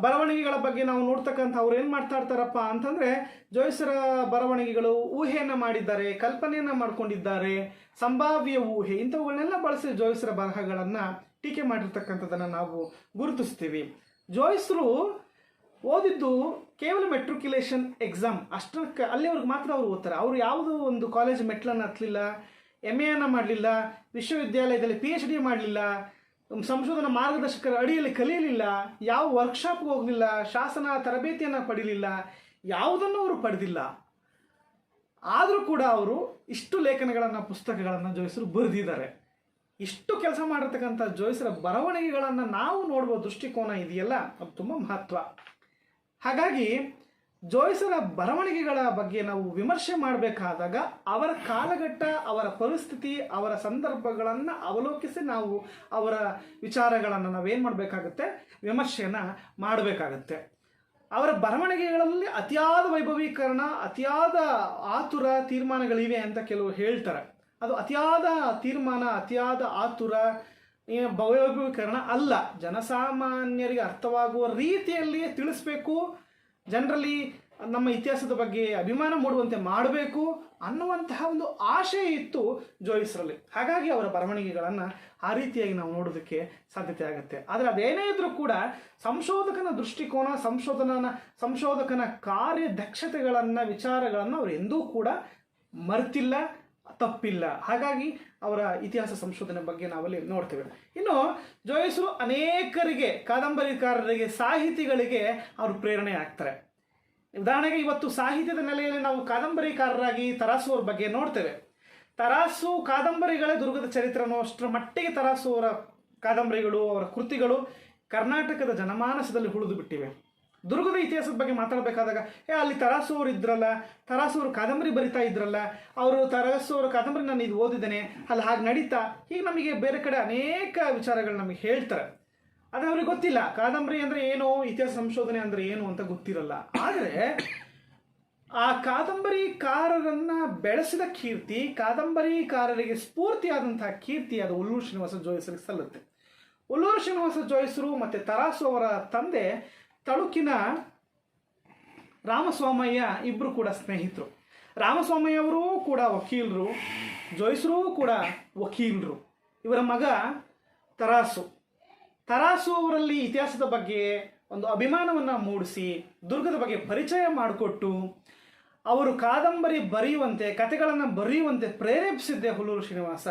ಬರವಣಿಗೆಗಳ ಬಗ್ಗೆ ನಾವು ನೋಡ್ತಕ್ಕಂಥ ಅವ್ರು ಏನು ಮಾಡ್ತಾ ಇರ್ತಾರಪ್ಪ ಅಂತಂದರೆ, ಜೋಯಿಸರ ಬರವಣಿಗೆಗಳು ಊಹೆಯನ್ನು ಮಾಡಿದ್ದಾರೆ, ಕಲ್ಪನೆಯನ್ನು ಮಾಡ್ಕೊಂಡಿದ್ದಾರೆ, ಸಂಭಾವ್ಯ ಊಹೆ ಇಂಥವುಗಳನ್ನೆಲ್ಲ ಬಳಸಿ ಜೋಯಿಸರ ಬರಹಗಳನ್ನು ಟೀಕೆ ಮಾಡಿರ್ತಕ್ಕಂಥದ್ದನ್ನು ನಾವು ಗುರುತಿಸ್ತೀವಿ. ಜೋಯಿಸರು ಓದಿದ್ದು ಕೇವಲ ಮೆಟ್ರಿಕ್ಯುಲೇಷನ್ ಎಕ್ಸಾಮ್ ಅಷ್ಟಕ್ಕೆ ಅಲ್ಲಿವರೆಗೆ ಮಾತ್ರ ಅವರು ಓದ್ತಾರೆ. ಅವರು ಯಾವುದೋ ಒಂದು ಕಾಲೇಜ್ ಮೆಟ್ಲನ್ನು ಹತ್ತಲಿಲ್ಲ, MA ಮಾಡಲಿಲ್ಲ, ವಿಶ್ವವಿದ್ಯಾಲಯದಲ್ಲಿ PhD ಮಾಡಲಿಲ್ಲ, ಸಂಶೋಧನಾ ಮಾರ್ಗದರ್ಶಕರ ಅಡಿಯಲ್ಲಿ ಕಲಿಯಲಿಲ್ಲ, ಯಾವ ವರ್ಕ್ಶಾಪ್ಗೆ ಹೋಗಲಿಲ್ಲ, ಶಾಸನ ತರಬೇತಿಯನ್ನು ಪಡೀಲಿಲ್ಲ, ಯಾವುದನ್ನು ಅವರು ಪಡೆದಿಲ್ಲ. ಆದರೂ ಕೂಡ ಅವರು ಇಷ್ಟು ಲೇಖನಗಳನ್ನು, ಪುಸ್ತಕಗಳನ್ನು ಜೋಯಿಸರು ಬರೆದಿದ್ದಾರೆ. ಇಷ್ಟು ಕೆಲಸ ಮಾಡಿರ್ತಕ್ಕಂಥ ಜೋಯಿಸರ ಬರವಣಿಗೆಗಳನ್ನು ನಾವು ನೋಡುವ ದೃಷ್ಟಿಕೋನ ಇದೆಯಲ್ಲ, ಅದು ತುಂಬ ಮಹತ್ವ. ಹಾಗಾಗಿ ಜೋಯಿಸರ ಬರವಣಿಗೆಗಳ ಬಗ್ಗೆ ನಾವು ವಿಮರ್ಶೆ ಮಾಡಬೇಕಾದಾಗ ಅವರ ಕಾಲಘಟ್ಟ, ಅವರ ಪರಿಸ್ಥಿತಿ, ಅವರ ಸಂದರ್ಭಗಳನ್ನು ಅವಲೋಕಿಸಿ ನಾವು ಅವರ ವಿಚಾರಗಳನ್ನು ನಾವೇನು ಮಾಡಬೇಕಾಗುತ್ತೆ, ವಿಮರ್ಶೆಯನ್ನು ಮಾಡಬೇಕಾಗತ್ತೆ. ಅವರ ಬರವಣಿಗೆಗಳಲ್ಲಿ ಅತಿಯಾದ ವೈಭವೀಕರಣ, ಅತಿಯಾದ ಆತುರ ತೀರ್ಮಾನಗಳಿವೆ ಅಂತ ಕೆಲವು ಹೇಳ್ತಾರೆ. ಅದು ಅತಿಯಾದ ತೀರ್ಮಾನ, ಅತಿಯಾದ ಆತುರ, ವೈಭವೀಕರಣ ಅಲ್ಲ. ಜನಸಾಮಾನ್ಯರಿಗೆ ಅರ್ಥವಾಗುವ ರೀತಿಯಲ್ಲಿಯೇ ತಿಳಿಸ್ಬೇಕು, ಜನರಲ್ಲಿ ನಮ್ಮ ಇತಿಹಾಸದ ಬಗ್ಗೆ ಅಭಿಮಾನ ಮೂಡುವಂತೆ ಮಾಡಬೇಕು ಅನ್ನುವಂತಹ ಒಂದು ಆಶಯ ಇತ್ತು ಜೋಯಿಸರಲ್ಲಿ. ಹಾಗಾಗಿ ಅವರ ಬರವಣಿಗೆಗಳನ್ನು ಆ ರೀತಿಯಾಗಿ ನಾವು ನೋಡೋದಕ್ಕೆ ಸಾಧ್ಯತೆ ಆಗುತ್ತೆ. ಆದರೆ ಅದೇನೇ ಇದ್ರೂ ಕೂಡ ಸಂಶೋಧಕನ ದೃಷ್ಟಿಕೋನ, ಸಂಶೋಧಕನ ಕಾರ್ಯದಕ್ಷತೆಗಳನ್ನು, ವಿಚಾರಗಳನ್ನು ಅವರು ಎಂದೂ ಕೂಡ ಮರೆತಿಲ್ಲ, ತಪ್ಪಿಲ್ಲ. ಹಾಗಾಗಿ ಅವರ ಇತಿಹಾಸ ಸಂಶೋಧನೆ ಬಗ್ಗೆ ನಾವಲ್ಲಿ ನೋಡ್ತೇವೆ. ಇನ್ನು ಜೋಯಿಸರು ಅನೇಕರಿಗೆ, ಕಾದಂಬರಿಕಾರರಿಗೆ, ಸಾಹಿತಿಗಳಿಗೆ ಅವರು ಪ್ರೇರಣೆ ಆಗ್ತಾರೆ. ಉದಾಹರಣೆಗೆ ಇವತ್ತು ಸಾಹಿತ್ಯದ ನೆಲೆಯಲ್ಲಿ ನಾವು ಕಾದಂಬರಿಕಾರರಾಗಿ ತರಾಸು ಅವ್ರ ಬಗ್ಗೆ ನೋಡ್ತೇವೆ. ತರಾಸು ಕಾದಂಬರಿಗಳೇ ದುರ್ಗದ ಚರಿತ್ರೆ ಅನ್ನೋಷ್ಟರ ಮಟ್ಟಿಗೆ ತರಾಸು ಅವರ ಕಾದಂಬರಿಗಳು, ಅವರ ಕೃತಿಗಳು ಕರ್ನಾಟಕದ ಜನಮಾನಸದಲ್ಲಿ ಉಳಿದು ಬಿಟ್ಟಿವೆ. ದುರ್ಗದ ಇತಿಹಾಸದ ಬಗ್ಗೆ ಮಾತಾಡಬೇಕಾದಾಗ ಅಲ್ಲಿ ತರಾಸು ಅವರು ಇದ್ರಲ್ಲ, ತರಾಸು ಅವರು ಕಾದಂಬರಿ ಬರಿತಾ ಇದ್ರಲ್ಲ, ಅವರು ತರಾಸು ಅವರ ಕಾದಂಬರಿ ನಾನು ಇದು ಓದಿದ್ದೇನೆ, ಅಲ್ಲಿ ಹಾಗೆ ನಡೀತಾ, ಹೀಗೆ ನಮಗೆ ಬೇರೆ ಕಡೆ ಅನೇಕ ವಿಚಾರಗಳು ನಮಗೆ ಹೇಳ್ತಾರೆ. ಆದರೆ ಅವ್ರಿಗೆ ಗೊತ್ತಿಲ್ಲ ಕಾದಂಬರಿ ಅಂದರೆ ಏನು, ಇತಿಹಾಸ ಸಂಶೋಧನೆ ಅಂದರೆ ಏನು ಅಂತ ಗೊತ್ತಿರಲ್ಲ. ಆದರೆ ಆ ಕಾದಂಬರಿಕಾರರನ್ನು ಬೆಳೆಸಿದ ಕೀರ್ತಿ, ಕಾದಂಬರಿಕಾರರಿಗೆ ಸ್ಫೂರ್ತಿಯಾದಂತಹ ಕೀರ್ತಿ ಅದು ಹುಲ್ಲೂರು ಶ್ರೀನಿವಾಸ ಜೋಯಿಸರಿಗೆ ಸಲ್ಲುತ್ತೆ. ಹುಲ್ಲೂರು ಶ್ರೀನಿವಾಸ ಜೋಯಿಸರು ಮತ್ತು ತರಾಸು ಅವರ ತಂದೆ ತಳುಕಿನ ರಾಮಸ್ವಾಮಯ್ಯ ಇಬ್ಬರು ಕೂಡ ಸ್ನೇಹಿತರು. ರಾಮಸ್ವಾಮಯ್ಯ ಅವರು ಕೂಡ ವಕೀಲರು, ಜೋಯಿಸರು ಕೂಡ ವಕೀಲರು. ಇವರ ಮಗ ತರಾಸು ಅವರಲ್ಲಿ ಇತಿಹಾಸದ ಬಗ್ಗೆ ಒಂದು ಅಭಿಮಾನವನ್ನು ಮೂಡಿಸಿ, ದುರ್ಗದ ಬಗ್ಗೆ ಪರಿಚಯ ಮಾಡಿಕೊಟ್ಟು, ಅವರು ಕಾದಂಬರಿ ಬರೆಯುವಂತೆ, ಕಥೆಗಳನ್ನು ಬರೆಯುವಂತೆ ಪ್ರೇರೇಪಿಸಿದ್ದೇ ಹುಲ್ಲೂರು ಶ್ರೀನಿವಾಸ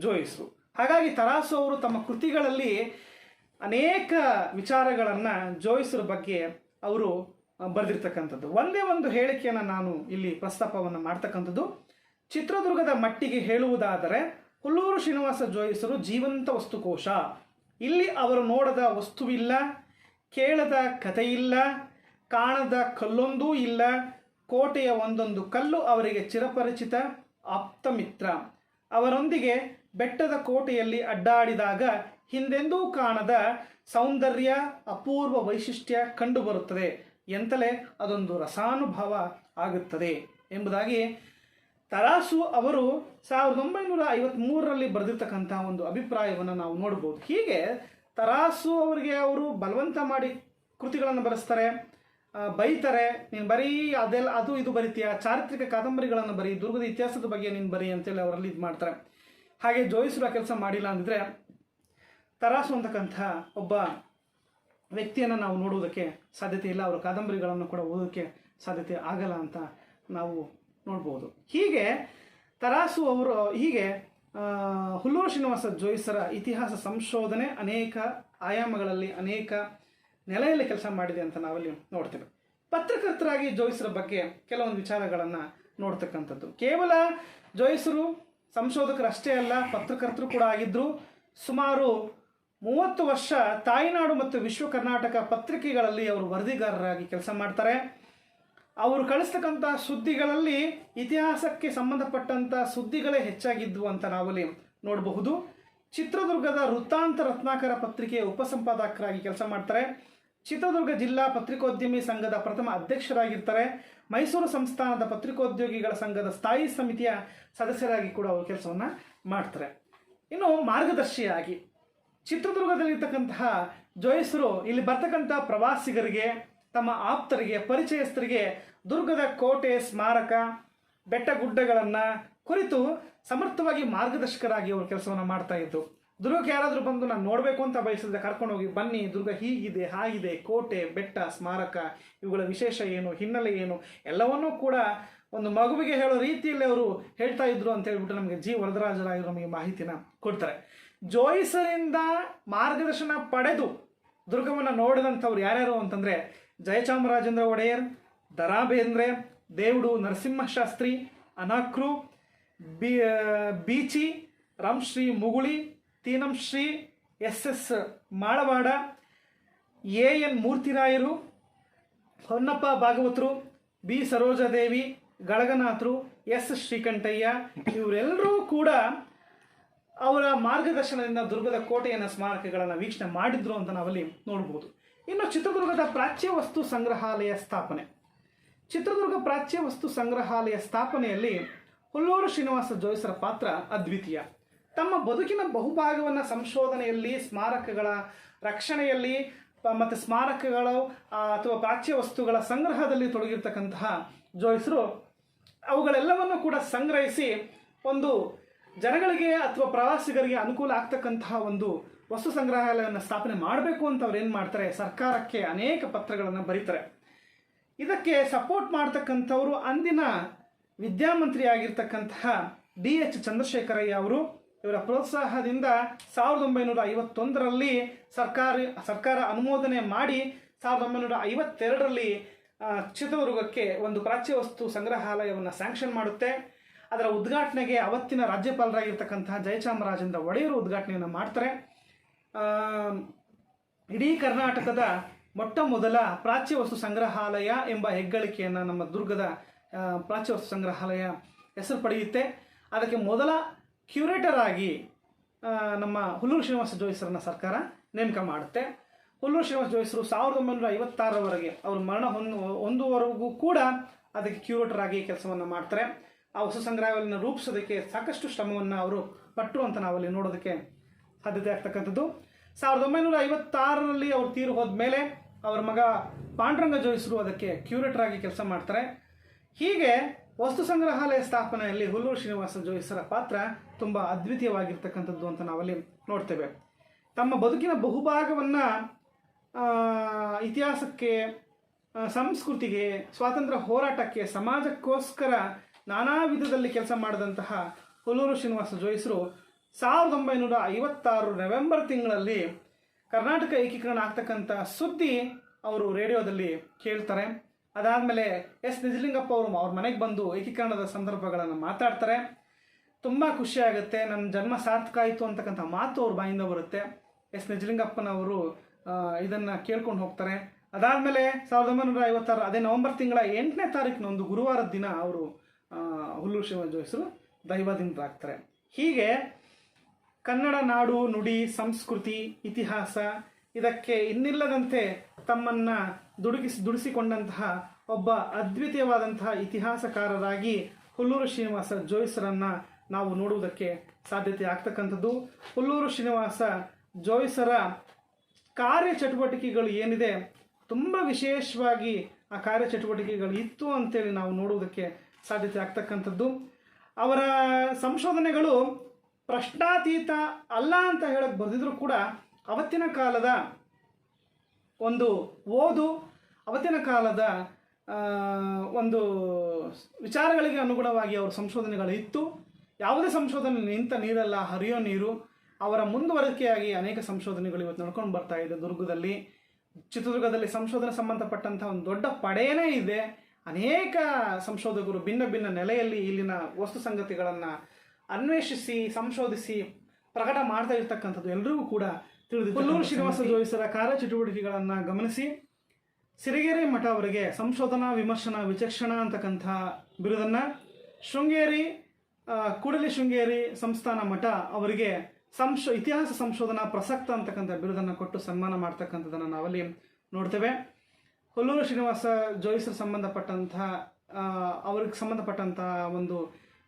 ಜೋಯಿಸರು. ಹಾಗಾಗಿ ತರಾಸು ಅವರು ತಮ್ಮ ಕೃತಿಗಳಲ್ಲಿ ಅನೇಕ ವಿಚಾರಗಳನ್ನು ಜೋಯಿಸರ ಬಗ್ಗೆ ಅವರು ಬರೆದಿರ್ತಕ್ಕಂಥದ್ದು. ಒಂದೇ ಒಂದು ಹೇಳಿಕೆಯನ್ನು ನಾನು ಇಲ್ಲಿ ಪ್ರಸ್ತಾಪವನ್ನು ಮಾಡ್ತಕ್ಕಂಥದ್ದು. ಚಿತ್ರದುರ್ಗದ ಮಟ್ಟಿಗೆ ಹೇಳುವುದಾದರೆ ಹುಲ್ಲೂರು ಶ್ರೀನಿವಾಸ ಜೋಯಿಸರು ಜೀವಂತ ವಸ್ತುಕೋಶ. ಇಲ್ಲಿ ಅವರು ನೋಡದ ವಸ್ತುವಿಲ್ಲ, ಕೇಳದ ಕಥೆಯಿಲ್ಲ, ಕಾಣದ ಕಲ್ಲೊಂದೂ ಇಲ್ಲ. ಕೋಟೆಯ ಒಂದೊಂದು ಕಲ್ಲು ಅವರಿಗೆ ಚಿರಪರಿಚಿತ ಆಪ್ತ ಮಿತ್ರ. ಅವರೊಂದಿಗೆ ಬೆಟ್ಟದ ಕೋಟೆಯಲ್ಲಿ ಅಡ್ಡಾಡಿದಾಗ ಹಿಂದೆಂದೂ ಕಾಣದ ಸೌಂದರ್ಯ, ಅಪೂರ್ವ ವೈಶಿಷ್ಟ್ಯ ಕಂಡುಬರುತ್ತದೆ ಎಂತಲೇ ಅದೊಂದು ರಸಾನುಭವ ಆಗುತ್ತದೆ ಎಂಬುದಾಗಿ ತರಾಸು ಅವರು 1953ರಲ್ಲಿ ಬರೆದಿರ್ತಕ್ಕಂಥ ಒಂದು ಅಭಿಪ್ರಾಯವನ್ನು ನಾವು ನೋಡ್ಬೋದು. ಹೀಗೆ ತರಾಸು ಅವರಿಗೆ ಅವರು ಬಲವಂತ ಮಾಡಿ ಕೃತಿಗಳನ್ನು ಬರೆಸ್ತಾರೆ, ಬೈತಾರೆ. ನೀನು ಬರೀ ಅದೆಲ್ಲ ಅದು ಇದು ಬರೀತೀಯ, ಚಾರಿತ್ರಿಕ ಕಾದಂಬರಿಗಳನ್ನು ಬರೀ, ದುರ್ಗದ ಇತಿಹಾಸದ ಬಗ್ಗೆ ನೀನು ಬರೀ ಅಂತೇಳಿ ಅವರಲ್ಲಿ ಇದು ಮಾಡ್ತಾರೆ. ಹಾಗೆ ಜೋಯಿಸರು ಆ ಕೆಲಸ ಮಾಡಿಲ್ಲ ಅಂದಿದ್ರೆ ತರಾಸು ಅಂತಕ್ಕಂಥ ಒಬ್ಬ ವ್ಯಕ್ತಿಯನ್ನು ನಾವು ನೋಡುವುದಕ್ಕೆ ಸಾಧ್ಯತೆ ಇಲ್ಲ, ಅವರ ಕಾದಂಬರಿಗಳನ್ನು ಕೂಡ ಓದೋದಕ್ಕೆ ಸಾಧ್ಯತೆ ಆಗಲ್ಲ ಅಂತ ನಾವು ನೋಡ್ಬೋದು. ಹೀಗೆ ತರಾಸು ಅವರು ಹೀಗೆ ಹುಲ್ಲೂರು ಶ್ರೀನಿವಾಸ ಜೋಯಿಸರ ಇತಿಹಾಸ ಸಂಶೋಧನೆ ಅನೇಕ ಆಯಾಮಗಳಲ್ಲಿ ಅನೇಕ ನೆಲೆಯಲ್ಲಿ ಕೆಲಸ ಮಾಡಿದೆ ಅಂತ ನಾವಲ್ಲಿ ನೋಡ್ತೇವೆ. ಪತ್ರಕರ್ತರಾಗಿ ಜೋಯಿಸರ ಬಗ್ಗೆ ಕೆಲವೊಂದು ವಿಚಾರಗಳನ್ನು ನೋಡ್ತಕ್ಕಂಥದ್ದು. ಕೇವಲ ಜೋಯಿಸರು ಸಂಶೋಧಕರಷ್ಟೇ ಅಲ್ಲ, ಪತ್ರಕರ್ತರು ಕೂಡ ಆಗಿದ್ದರು. ಸುಮಾರು 30 ವರ್ಷ ತಾಯಿನಾಡು ಮತ್ತು ವಿಶ್ವ ಕರ್ನಾಟಕ ಪತ್ರಿಕೆಗಳಲ್ಲಿ ಅವರು ವರದಿಗಾರರಾಗಿ ಕೆಲಸ ಮಾಡ್ತಾರೆ. ಅವರು ಕಳಿಸ್ತಕ್ಕಂಥ ಸುದ್ದಿಗಳಲ್ಲಿ ಇತಿಹಾಸಕ್ಕೆ ಸಂಬಂಧಪಟ್ಟಂಥ ಸುದ್ದಿಗಳೇ ಹೆಚ್ಚಾಗಿದ್ವು ಅಂತ ನಾವಲ್ಲಿ ನೋಡಬಹುದು. ಚಿತ್ರದುರ್ಗದ ವೃತ್ತಾಂತ ರತ್ನಾಕರ ಪತ್ರಿಕೆಯ ಉಪಸಂಪಾದಕರಾಗಿ ಕೆಲಸ ಮಾಡ್ತಾರೆ. ಚಿತ್ರದುರ್ಗ ಜಿಲ್ಲಾ ಪತ್ರಿಕೋದ್ಯಮಿ ಸಂಘದ ಪ್ರಥಮ ಅಧ್ಯಕ್ಷರಾಗಿರ್ತಾರೆ. ಮೈಸೂರು ಸಂಸ್ಥಾನದ ಪತ್ರಿಕೋದ್ಯೋಗಿಗಳ ಸಂಘದ ಸ್ಥಾಯಿ ಸಮಿತಿಯ ಸದಸ್ಯರಾಗಿ ಕೂಡ ಅವರು ಕೆಲಸವನ್ನು ಮಾಡ್ತಾರೆ. ಇನ್ನು ಮಾರ್ಗದರ್ಶಿಯಾಗಿ ಚಿತ್ರದುರ್ಗದಲ್ಲಿರ್ತಕ್ಕಂತಹ ಜೋಯಿಸರು ಇಲ್ಲಿ ಬರ್ತಕ್ಕಂಥ ಪ್ರವಾಸಿಗರಿಗೆ, ತಮ್ಮ ಆಪ್ತರಿಗೆ, ಪರಿಚಯಸ್ಥರಿಗೆ ದುರ್ಗದ ಕೋಟೆ, ಸ್ಮಾರಕ, ಬೆಟ್ಟ ಗುಡ್ಡಗಳನ್ನು ಕುರಿತು ಸಮರ್ಥವಾಗಿ ಮಾರ್ಗದರ್ಶಕರಾಗಿ ಅವರು ಕೆಲಸವನ್ನು ಮಾಡ್ತಾ ಇದ್ರು. ದುರ್ಗಕ್ಕೆ ಯಾರಾದರೂ ಬಂದು ನಾನು ನೋಡಬೇಕು ಅಂತ ಬಯಸಿದ್ರೆ ಕರ್ಕೊಂಡೋಗಿ, ಬನ್ನಿ ದುರ್ಗ ಹೀಗಿದೆ, ಹಾಗಿದೆ, ಕೋಟೆ, ಬೆಟ್ಟ, ಸ್ಮಾರಕ ಇವುಗಳ ವಿಶೇಷ ಏನು, ಹಿನ್ನೆಲೆ ಏನು, ಎಲ್ಲವನ್ನೂ ಕೂಡ ಒಂದು ಮಗುವಿಗೆ ಹೇಳೋ ರೀತಿಯಲ್ಲಿ ಅವರು ಹೇಳ್ತಾ ಇದ್ರು ಅಂತ ಹೇಳ್ಬಿಟ್ಟು ನಮಗೆ ಜಿ ವರದರಾಜರಾಯರು ನಮಗೆ ಮಾಹಿತಿನ ಕೊಡ್ತಾರೆ. ಜೋಯಿಸರಿಂದ ಮಾರ್ಗದರ್ಶನ ಪಡೆದು ದುರ್ಗವನ್ನು ನೋಡಿದಂಥವ್ರು ಯಾರ್ಯಾರು ಅಂತಂದರೆ ಜಯಚಾಮರಾಜೇಂದ್ರ ಒಡೆಯರ್, ದ.ರಾ. ಬೇಂದ್ರೆ, ದೇವುಡು ನರಸಿಂಹಶಾಸ್ತ್ರಿ, ಅನಾಕ್ರು, ಬೀಚಿ, ರಾಮಶ್ರೀ ಮುಗುಳಿ, ತೀನಂಶ್ರೀ, ಎಸ್ ಮಾಳವಾಡ, ಎನ್ ಮೂರ್ತಿರಾಯರು, ಹೊನ್ನಪ್ಪ ಭಾಗವತರು, ಬಿ ಸರೋಜಾದೇವಿ, ಗಳಗನಾಥರು, ಎಸ್ ಶ್ರೀಕಂಠಯ್ಯ ಇವರೆಲ್ಲರೂ ಕೂಡ ಅವರ ಮಾರ್ಗದರ್ಶನದಿಂದ ದುರ್ಗದ ಕೋಟೆಯನ್ನು, ಸ್ಮಾರಕಗಳನ್ನು ವೀಕ್ಷಣೆ ಮಾಡಿದ್ರು ಅಂತ ನಾವಲ್ಲಿ ನೋಡ್ಬೋದು. ಇನ್ನು ಚಿತ್ರದುರ್ಗದ ಪ್ರಾಚ್ಯ ವಸ್ತು ಸಂಗ್ರಹಾಲಯ ಸ್ಥಾಪನೆ. ಚಿತ್ರದುರ್ಗ ಪ್ರಾಚ್ಯ ವಸ್ತು ಸಂಗ್ರಹಾಲಯ ಸ್ಥಾಪನೆಯಲ್ಲಿ ಹುಲ್ಲೂರು ಶ್ರೀನಿವಾಸ ಜೋಯಿಸರ ಪಾತ್ರ ಅದ್ವಿತೀಯ. ತಮ್ಮ ಬದುಕಿನ ಬಹುಭಾಗವನ್ನು ಸಂಶೋಧನೆಯಲ್ಲಿ, ಸ್ಮಾರಕಗಳ ರಕ್ಷಣೆಯಲ್ಲಿ ಮತ್ತು ಸ್ಮಾರಕಗಳು ಅಥವಾ ಪ್ರಾಚ್ಯ ವಸ್ತುಗಳ ಸಂಗ್ರಹದಲ್ಲಿ ತೊಡಗಿರ್ತಕ್ಕಂತಹ ಜೋಯಿಸರು ಅವುಗಳೆಲ್ಲವನ್ನು ಕೂಡ ಸಂಗ್ರಹಿಸಿ ಒಂದು ಜನಗಳಿಗೆ ಅಥವಾ ಪ್ರವಾಸಿಗರಿಗೆ ಅನುಕೂಲ ಆಗ್ತಕ್ಕಂತಹ ಒಂದು ವಸ್ತು ಸಂಗ್ರಹಾಲಯವನ್ನು ಸ್ಥಾಪನೆ ಮಾಡಬೇಕು ಅಂತ ಅವ್ರು ಏನು ಮಾಡ್ತಾರೆ, ಸರ್ಕಾರಕ್ಕೆ ಅನೇಕ ಪತ್ರಗಳನ್ನು ಬರೀತಾರೆ. ಇದಕ್ಕೆ ಸಪೋರ್ಟ್ ಮಾಡ್ತಕ್ಕಂಥವರು ಅಂದಿನ ವಿದ್ಯಾಮಂತ್ರಿ ಆಗಿರ್ತಕ್ಕಂತಹ D.H. ಚಂದ್ರಶೇಖರಯ್ಯ ಅವರು. ಇವರ ಪ್ರೋತ್ಸಾಹದಿಂದ 1951ರಲ್ಲಿ ಸರ್ಕಾರ ಅನುಮೋದನೆ ಮಾಡಿ 1952ರಲ್ಲಿ ಚಿತ್ರದುರ್ಗಕ್ಕೆ ಒಂದು ಪ್ರಾಚ್ಯ ವಸ್ತು ಸಂಗ್ರಹಾಲಯವನ್ನು ಸ್ಯಾಂಕ್ಷನ್ ಮಾಡುತ್ತೆ. ಅದರ ಉದ್ಘಾಟನೆಗೆ ಅವತ್ತಿನ ರಾಜ್ಯಪಾಲರಾಗಿರ್ತಕ್ಕಂತಹ ಜಯಚಾಮರಾಜೇಂದ್ರ ಒಡೆಯರು ಉದ್ಘಾಟನೆಯನ್ನು ಮಾಡ್ತಾರೆ. ಇಡೀ ಕರ್ನಾಟಕದ ಮೊಟ್ಟ ಮೊದಲ ಪ್ರಾಚ್ಯ ವಸ್ತು ಸಂಗ್ರಹಾಲಯ ಎಂಬ ಹೆಗ್ಗಳಿಕೆಯನ್ನು ನಮ್ಮ ದುರ್ಗದ ಪ್ರಾಚ್ಯ ವಸ್ತು ಸಂಗ್ರಹಾಲಯ ಹೆಸರು ಪಡೆಯುತ್ತೆ. ಅದಕ್ಕೆ ಮೊದಲ ಕ್ಯೂರೇಟರ್ ಆಗಿ ನಮ್ಮ ಹುಲ್ಲೂರು ಶ್ರೀನಿವಾಸ ಜೋಯಿಸರನ್ನ ಸರ್ಕಾರ ನೇಮಕ ಮಾಡುತ್ತೆ. ಹುಲ್ಲೂರು ಶ್ರೀನಿವಾಸ ಜೋಯಿಸರು 1956ರವರೆಗೆ ಅವರು ಮರಣ ಹೊಂದುವವರೆಗೂ ಕೂಡ ಅದಕ್ಕೆ ಕ್ಯೂರೇಟರ್ ಆಗಿ ಕೆಲಸವನ್ನು ಮಾಡ್ತಾರೆ. ಆ ವಸ್ತು ಸಂಗ್ರಹಾಲಯವನ್ನು ರೂಪಿಸೋದಕ್ಕೆ ಸಾಕಷ್ಟು ಶ್ರಮವನ್ನು ಅವರು ಪಟ್ಟರು ಅಂತ ನಾವಲ್ಲಿ ನೋಡೋದಕ್ಕೆ ಸಾಧ್ಯತೆ ಆಗ್ತಕ್ಕಂಥದ್ದು. 1956ರಲ್ಲಿ ಅವರು ತೀರು ಹೋದ್ಮೇಲೆ ಅವರ ಮಗ ಪಾಂಡುರಂಗ ಜೋಯಿಸರು ಅದಕ್ಕೆ ಕ್ಯೂರೇಟರ್ ಆಗಿ ಕೆಲಸ ಮಾಡ್ತಾರೆ. ಹೀಗೆ ವಸ್ತು ಸಂಗ್ರಹಾಲಯ ಸ್ಥಾಪನೆಯಲ್ಲಿ ಹುಲ್ಲೂರು ಶ್ರೀನಿವಾಸ ಜೋಯಿಸರ ಪಾತ್ರ ತುಂಬ ಅದ್ವಿತೀಯವಾಗಿರ್ತಕ್ಕಂಥದ್ದು ಅಂತ ನಾವಲ್ಲಿ ನೋಡ್ತೇವೆ. ತಮ್ಮ ಬದುಕಿನ ಬಹುಭಾಗವನ್ನು ಇತಿಹಾಸಕ್ಕೆ, ಸಂಸ್ಕೃತಿಗೆ, ಸ್ವಾತಂತ್ರ್ಯ ಹೋರಾಟಕ್ಕೆ, ಸಮಾಜಕ್ಕೋಸ್ಕರ ನಾನಾ ವಿಧದಲ್ಲಿ ಕೆಲಸ ಮಾಡಿದಂತಹ ಹುಲ್ಲೂರು ಶ್ರೀನಿವಾಸ ಜೋಯಿಸರು 1956 ನವೆಂಬರ್ ತಿಂಗಳಲ್ಲಿ ಕರ್ನಾಟಕ ಏಕೀಕರಣ ಆಗ್ತಕ್ಕಂಥ ಸುದ್ದಿ ಅವರು ರೇಡಿಯೋದಲ್ಲಿ ಕೇಳ್ತಾರೆ. ಅದಾದಮೇಲೆ ಎಸ್ ನಿಜಲಿಂಗಪ್ಪ ಅವರು ಅವ್ರ ಮನೆಗೆ ಬಂದು ಏಕೀಕರಣದ ಸಂದರ್ಭಗಳನ್ನು ಮಾತಾಡ್ತಾರೆ. ತುಂಬ ಖುಷಿಯಾಗುತ್ತೆ, ನನ್ನ ಜನ್ಮ ಸಾರ್ಥಕ ಆಯಿತು ಅಂತಕ್ಕಂಥ ಮಾತು ಅವ್ರ ಬಾಯಿಂದ ಬರುತ್ತೆ. ಎಸ್ ನಿಜಲಿಂಗಪ್ಪನವರು ಇದನ್ನು ಕೇಳ್ಕೊಂಡು ಹೋಗ್ತಾರೆ. ಅದಾದಮೇಲೆ 1956 ಅದೇ ನವೆಂಬರ್ ತಿಂಗಳ 8ನೇ ತಾರೀಕಿನ ಒಂದು ಗುರುವಾರದ ದಿನ ಅವರು ಹುಲ್ಲೂರು ಶ್ರೀನಿವಾಸ ಜೋಯಿಸರು ದೈವಾಧೀನರಾಗ್ತಾರೆ. ಹೀಗೆ ಕನ್ನಡ ನಾಡು, ನುಡಿ, ಸಂಸ್ಕೃತಿ, ಇತಿಹಾಸ ಇದಕ್ಕೆ ಇನ್ನಿಲ್ಲದಂತೆ ತಮ್ಮನ್ನು ದುಡಿಸಿಕೊಂಡಂತಹ ಒಬ್ಬ ಅದ್ವಿತೀಯವಾದಂತಹ ಇತಿಹಾಸಕಾರರಾಗಿ ಹುಲ್ಲೂರು ಶ್ರೀನಿವಾಸ ಜೋಯಿಸರನ್ನು ನಾವು ನೋಡುವುದಕ್ಕೆ ಸಾಧ್ಯತೆ ಆಗ್ತಕ್ಕಂಥದ್ದು. ಹುಲ್ಲೂರು ಶ್ರೀನಿವಾಸ ಜೋಯಿಸರ ಕಾರ್ಯಚಟುವಟಿಕೆಗಳು ಏನಿದೆ ತುಂಬ ವಿಶೇಷವಾಗಿ ಆ ಕಾರ್ಯಚಟುವಟಿಕೆಗಳು ಇತ್ತು ಅಂತೇಳಿ ನಾವು ನೋಡುವುದಕ್ಕೆ ಸಾಧ್ಯತೆ ಆಗ್ತಕ್ಕಂಥದ್ದು. ಅವರ ಸಂಶೋಧನೆಗಳು ಪ್ರಶ್ನಾತೀತ ಅಲ್ಲ ಅಂತ ಹೇಳಕ್ಕೆ ಬರೆದಿದ್ರು ಕೂಡ ಅವತ್ತಿನ ಕಾಲದ ಒಂದು ಓದು, ಅವತ್ತಿನ ಕಾಲದ ಒಂದು ವಿಚಾರಗಳಿಗೆ ಅನುಗುಣವಾಗಿ ಅವರ ಸಂಶೋಧನೆಗಳು ಇತ್ತು. ಯಾವುದೇ ಸಂಶೋಧನೆ ನಿಂತ ನೀರಲ್ಲ, ಹರಿಯೋ ನೀರು. ಅವರ ಮುಂದುವರಿಕೆಯಾಗಿ ಅನೇಕ ಸಂಶೋಧನೆಗಳು ಇವತ್ತು ನಡ್ಕೊಂಡು ಬರ್ತಾ ಇದೆ. ದುರ್ಗದಲ್ಲಿ, ಚಿತ್ರದುರ್ಗದಲ್ಲಿ ಸಂಶೋಧನೆ ಸಂಬಂಧಪಟ್ಟಂಥ ಒಂದು ದೊಡ್ಡ ಪಡೆಯೇ ಇದೆ. ಅನೇಕ ಸಂಶೋಧಕರು ಭಿನ್ನ ಭಿನ್ನ ನೆಲೆಯಲ್ಲಿ ಇಲ್ಲಿನ ವಸ್ತು ಸಂಗತಿಗಳನ್ನು ಅನ್ವೇಷಿಸಿ, ಸಂಶೋಧಿಸಿ ಪ್ರಕಟ ಮಾಡ್ತಾ ಇರ್ತಕ್ಕಂಥದ್ದು ಎಲ್ಲರಿಗೂ ಕೂಡ ತಿಳಿದಿದೆ. ಕೊಲ್ಲೂರು ಶ್ರೀನಿವಾಸ ಜೋಯಿಸರ ಕಾರ್ಯಚಟುವಟಿಕೆಗಳನ್ನು ಗಮನಿಸಿ ಸಿರಿಗೆರೆ ಮಠ ಅವರಿಗೆ ಸಂಶೋಧನಾ ವಿಮರ್ಶನಾ ವಿಚಕ್ಷಣ ಅಂತಕ್ಕಂಥ ಬಿರುದನ್ನು, ಶೃಂಗೇರಿ ಕೂಡಲಿ ಶೃಂಗೇರಿ ಸಂಸ್ಥಾನ ಮಠ ಅವರಿಗೆ ಇತಿಹಾಸ ಸಂಶೋಧನಾ ಪ್ರಸಕ್ತ ಅಂತಕ್ಕಂಥ ಬಿರುದನ್ನು ಕೊಟ್ಟು ಸನ್ಮಾನ ಮಾಡ್ತಕ್ಕಂಥದ್ದನ್ನು ನಾವಲ್ಲಿ ನೋಡ್ತೇವೆ. ಕೊಲ್ಲೂರು ಶ್ರೀನಿವಾಸ ಜೋಯಿಸರು ಸಂಬಂಧಪಟ್ಟಂಥ ಅವ್ರಿಗೆ ಸಂಬಂಧಪಟ್ಟಂಥ ಒಂದು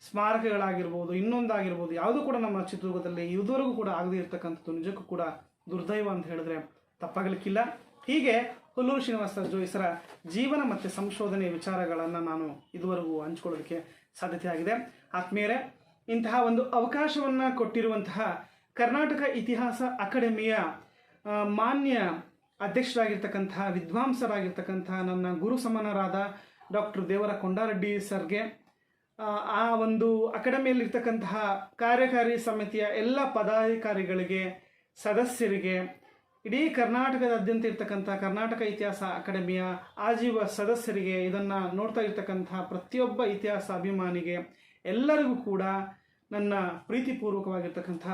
ಸ್ಮಾರಕಗಳಾಗಿರ್ಬೋದು, ಇನ್ನೊಂದಾಗಿರ್ಬೋದು, ಯಾವುದೂ ಕೂಡ ನಮ್ಮ ಚಿತ್ರದುರ್ಗದಲ್ಲಿ ಇದುವರೆಗೂ ಕೂಡ ಆಗದೇ ಇರತಕ್ಕಂಥದ್ದು ನಿಜಕ್ಕೂ ಕೂಡ ದುರ್ದೈವ ಅಂತ ಹೇಳಿದ್ರೆ ತಪ್ಪಾಗಲಿಕ್ಕಿಲ್ಲ. ಹೀಗೆ ಕೊಲ್ಲೂರು ಶ್ರೀನಿವಾಸ ಜೋಯಿಸರ ಜೀವನ ಮತ್ತು ಸಂಶೋಧನೆ ವಿಚಾರಗಳನ್ನು ನಾನು ಇದುವರೆಗೂ ಹಂಚ್ಕೊಳ್ಳೋದಕ್ಕೆ ಸಾಧ್ಯತೆ ಆಗಿದೆ. ಆತ್ಮೀಯರೇ, ಇಂತಹ ಒಂದು ಅವಕಾಶವನ್ನು ಕೊಟ್ಟಿರುವಂತಹ ಕರ್ನಾಟಕ ಇತಿಹಾಸ ಅಕಾಡೆಮಿಯ ಮಾನ್ಯ ಅಧ್ಯಕ್ಷರಾಗಿರ್ತಕ್ಕಂತಹ ವಿದ್ವಾಂಸರಾಗಿರ್ತಕ್ಕಂತಹ ನನ್ನ ಗುರು ಸಮನರಾದ ಡಾಕ್ಟರ್ ದೇವರ ಕೊಂಡಾರೆಡ್ಡಿ ಸರ್ಗೆ, ಆ ಒಂದು ಅಕಾಡೆಮಿಯಲ್ಲಿರ್ತಕ್ಕಂತಹ ಕಾರ್ಯಕಾರಿ ಸಮಿತಿಯ ಎಲ್ಲ ಪದಾಧಿಕಾರಿಗಳಿಗೆ, ಸದಸ್ಯರಿಗೆ, ಇಡೀ ಕರ್ನಾಟಕದಾದ್ಯಂತ ಇರ್ತಕ್ಕಂಥ ಕರ್ನಾಟಕ ಇತಿಹಾಸ ಅಕಾಡೆಮಿಯ ಆಜೀವ ಸದಸ್ಯರಿಗೆ, ಇದನ್ನು ನೋಡ್ತಾ ಇರ್ತಕ್ಕಂಥ ಪ್ರತಿಯೊಬ್ಬ ಇತಿಹಾಸ ಅಭಿಮಾನಿಗೆ ಎಲ್ಲರಿಗೂ ಕೂಡ ನನ್ನ ಪ್ರೀತಿಪೂರ್ವಕವಾಗಿರ್ತಕ್ಕಂಥ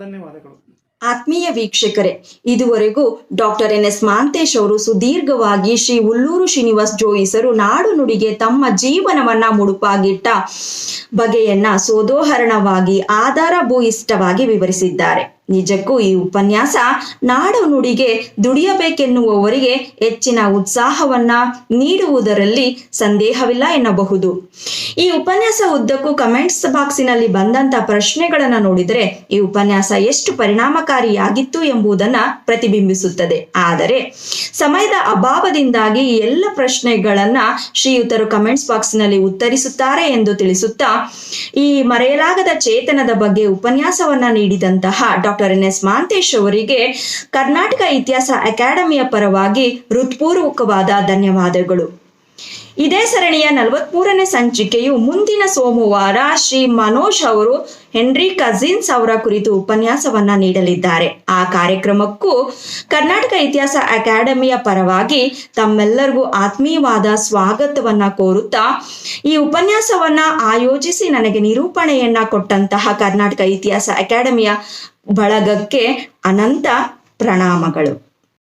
ಧನ್ಯವಾದಗಳು. ಆತ್ಮೀಯ ವೀಕ್ಷಕರೇ, ಇದುವರೆಗೂ ಡಾಕ್ಟರ್ NS ಮಹಾಂತೇಶ್ ಅವರು ಸುದೀರ್ಘವಾಗಿ ಶ್ರೀ ಹುಲ್ಲೂರು ಶ್ರೀನಿವಾಸ ಜೋಯಿಸರು ನಾಡು ನುಡಿಗೆ ತಮ್ಮ ಜೀವನವನ್ನ ಮುಡುಪಾಗಿಟ್ಟ ಬಗೆಯನ್ನ ಸೋದೋಹರಣವಾಗಿ ಆಧಾರಭೂಯಿಷ್ಠವಾಗಿ ವಿವರಿಸಿದ್ದಾರೆ. ನಿಜಕ್ಕೂ ಈ ಉಪನ್ಯಾಸ ನಾಡು ನುಡಿಗೆ ದುಡಿಯಬೇಕೆನ್ನುವವರಿಗೆ ಹೆಚ್ಚಿನ ಉತ್ಸಾಹವನ್ನ ನೀಡುವುದರಲ್ಲಿ ಸಂದೇಹವಿಲ್ಲ ಎನ್ನಬಹುದು. ಈ ಉಪನ್ಯಾಸ ಉದ್ದಕ್ಕೂ ಕಮೆಂಟ್ಸ್ ಬಾಕ್ಸಿನಲ್ಲಿ ಬಂದಂತ ಪ್ರಶ್ನೆಗಳನ್ನ ನೋಡಿದರೆ ಈ ಉಪನ್ಯಾಸ ಎಷ್ಟು ಪರಿಣಾಮಕಾರಿಯಾಗಿತ್ತು ಎಂಬುದನ್ನ ಪ್ರತಿಬಿಂಬಿಸುತ್ತದೆ. ಆದರೆ ಸಮಯದ ಅಭಾವದಿಂದಾಗಿ ಈ ಎಲ್ಲ ಪ್ರಶ್ನೆಗಳನ್ನ ಶ್ರೀಯುತರು ಕಮೆಂಟ್ಸ್ ಬಾಕ್ಸ್ನಲ್ಲಿ ಉತ್ತರಿಸುತ್ತಾರೆ ಎಂದು ತಿಳಿಸುತ್ತಾ, ಈ ಮರೆಯಲಾಗದ ಚೇತನದ ಬಗ್ಗೆ ಉಪನ್ಯಾಸವನ್ನ ನೀಡಿದಂತಹ ಡಾಕ್ಟರ್ NS ಮಹಾಂತೇಶ್ ಅವರಿಗೆ ಕರ್ನಾಟಕ ಇತಿಹಾಸ ಅಕಾಡೆಮಿಯ ಪರವಾಗಿ ಹೃತ್ಪೂರ್ವಕವಾದ ಧನ್ಯವಾದಗಳು. ಇದೇ ಸರಣಿಯ 43ನೇ ಸಂಚಿಕೆಯು ಮುಂದಿನ ಸೋಮವಾರ ಶ್ರೀ ಮನೋಜ್ ಅವರು ಹೆನ್ರಿ ಕಜಿನ್ಸ್ ಅವರ ಕುರಿತು ಉಪನ್ಯಾಸವನ್ನ ನೀಡಲಿದ್ದಾರೆ. ಆ ಕಾರ್ಯಕ್ರಮಕ್ಕೂ ಕರ್ನಾಟಕ ಇತಿಹಾಸ ಅಕಾಡೆಮಿಯ ಪರವಾಗಿ ತಮ್ಮೆಲ್ಲರಿಗೂ ಆತ್ಮೀಯವಾದ ಸ್ವಾಗತವನ್ನ ಕೋರುತ್ತಾ, ಈ ಉಪನ್ಯಾಸವನ್ನ ಆಯೋಜಿಸಿ ನನಗೆ ನಿರೂಪಣೆಯನ್ನ ಕೊಟ್ಟಂತಹ ಕರ್ನಾಟಕ ಇತಿಹಾಸ ಅಕಾಡೆಮಿಯ ಬಳಗಕ್ಕೆ ಅನಂತ ಪ್ರಣಾಮಗಳು.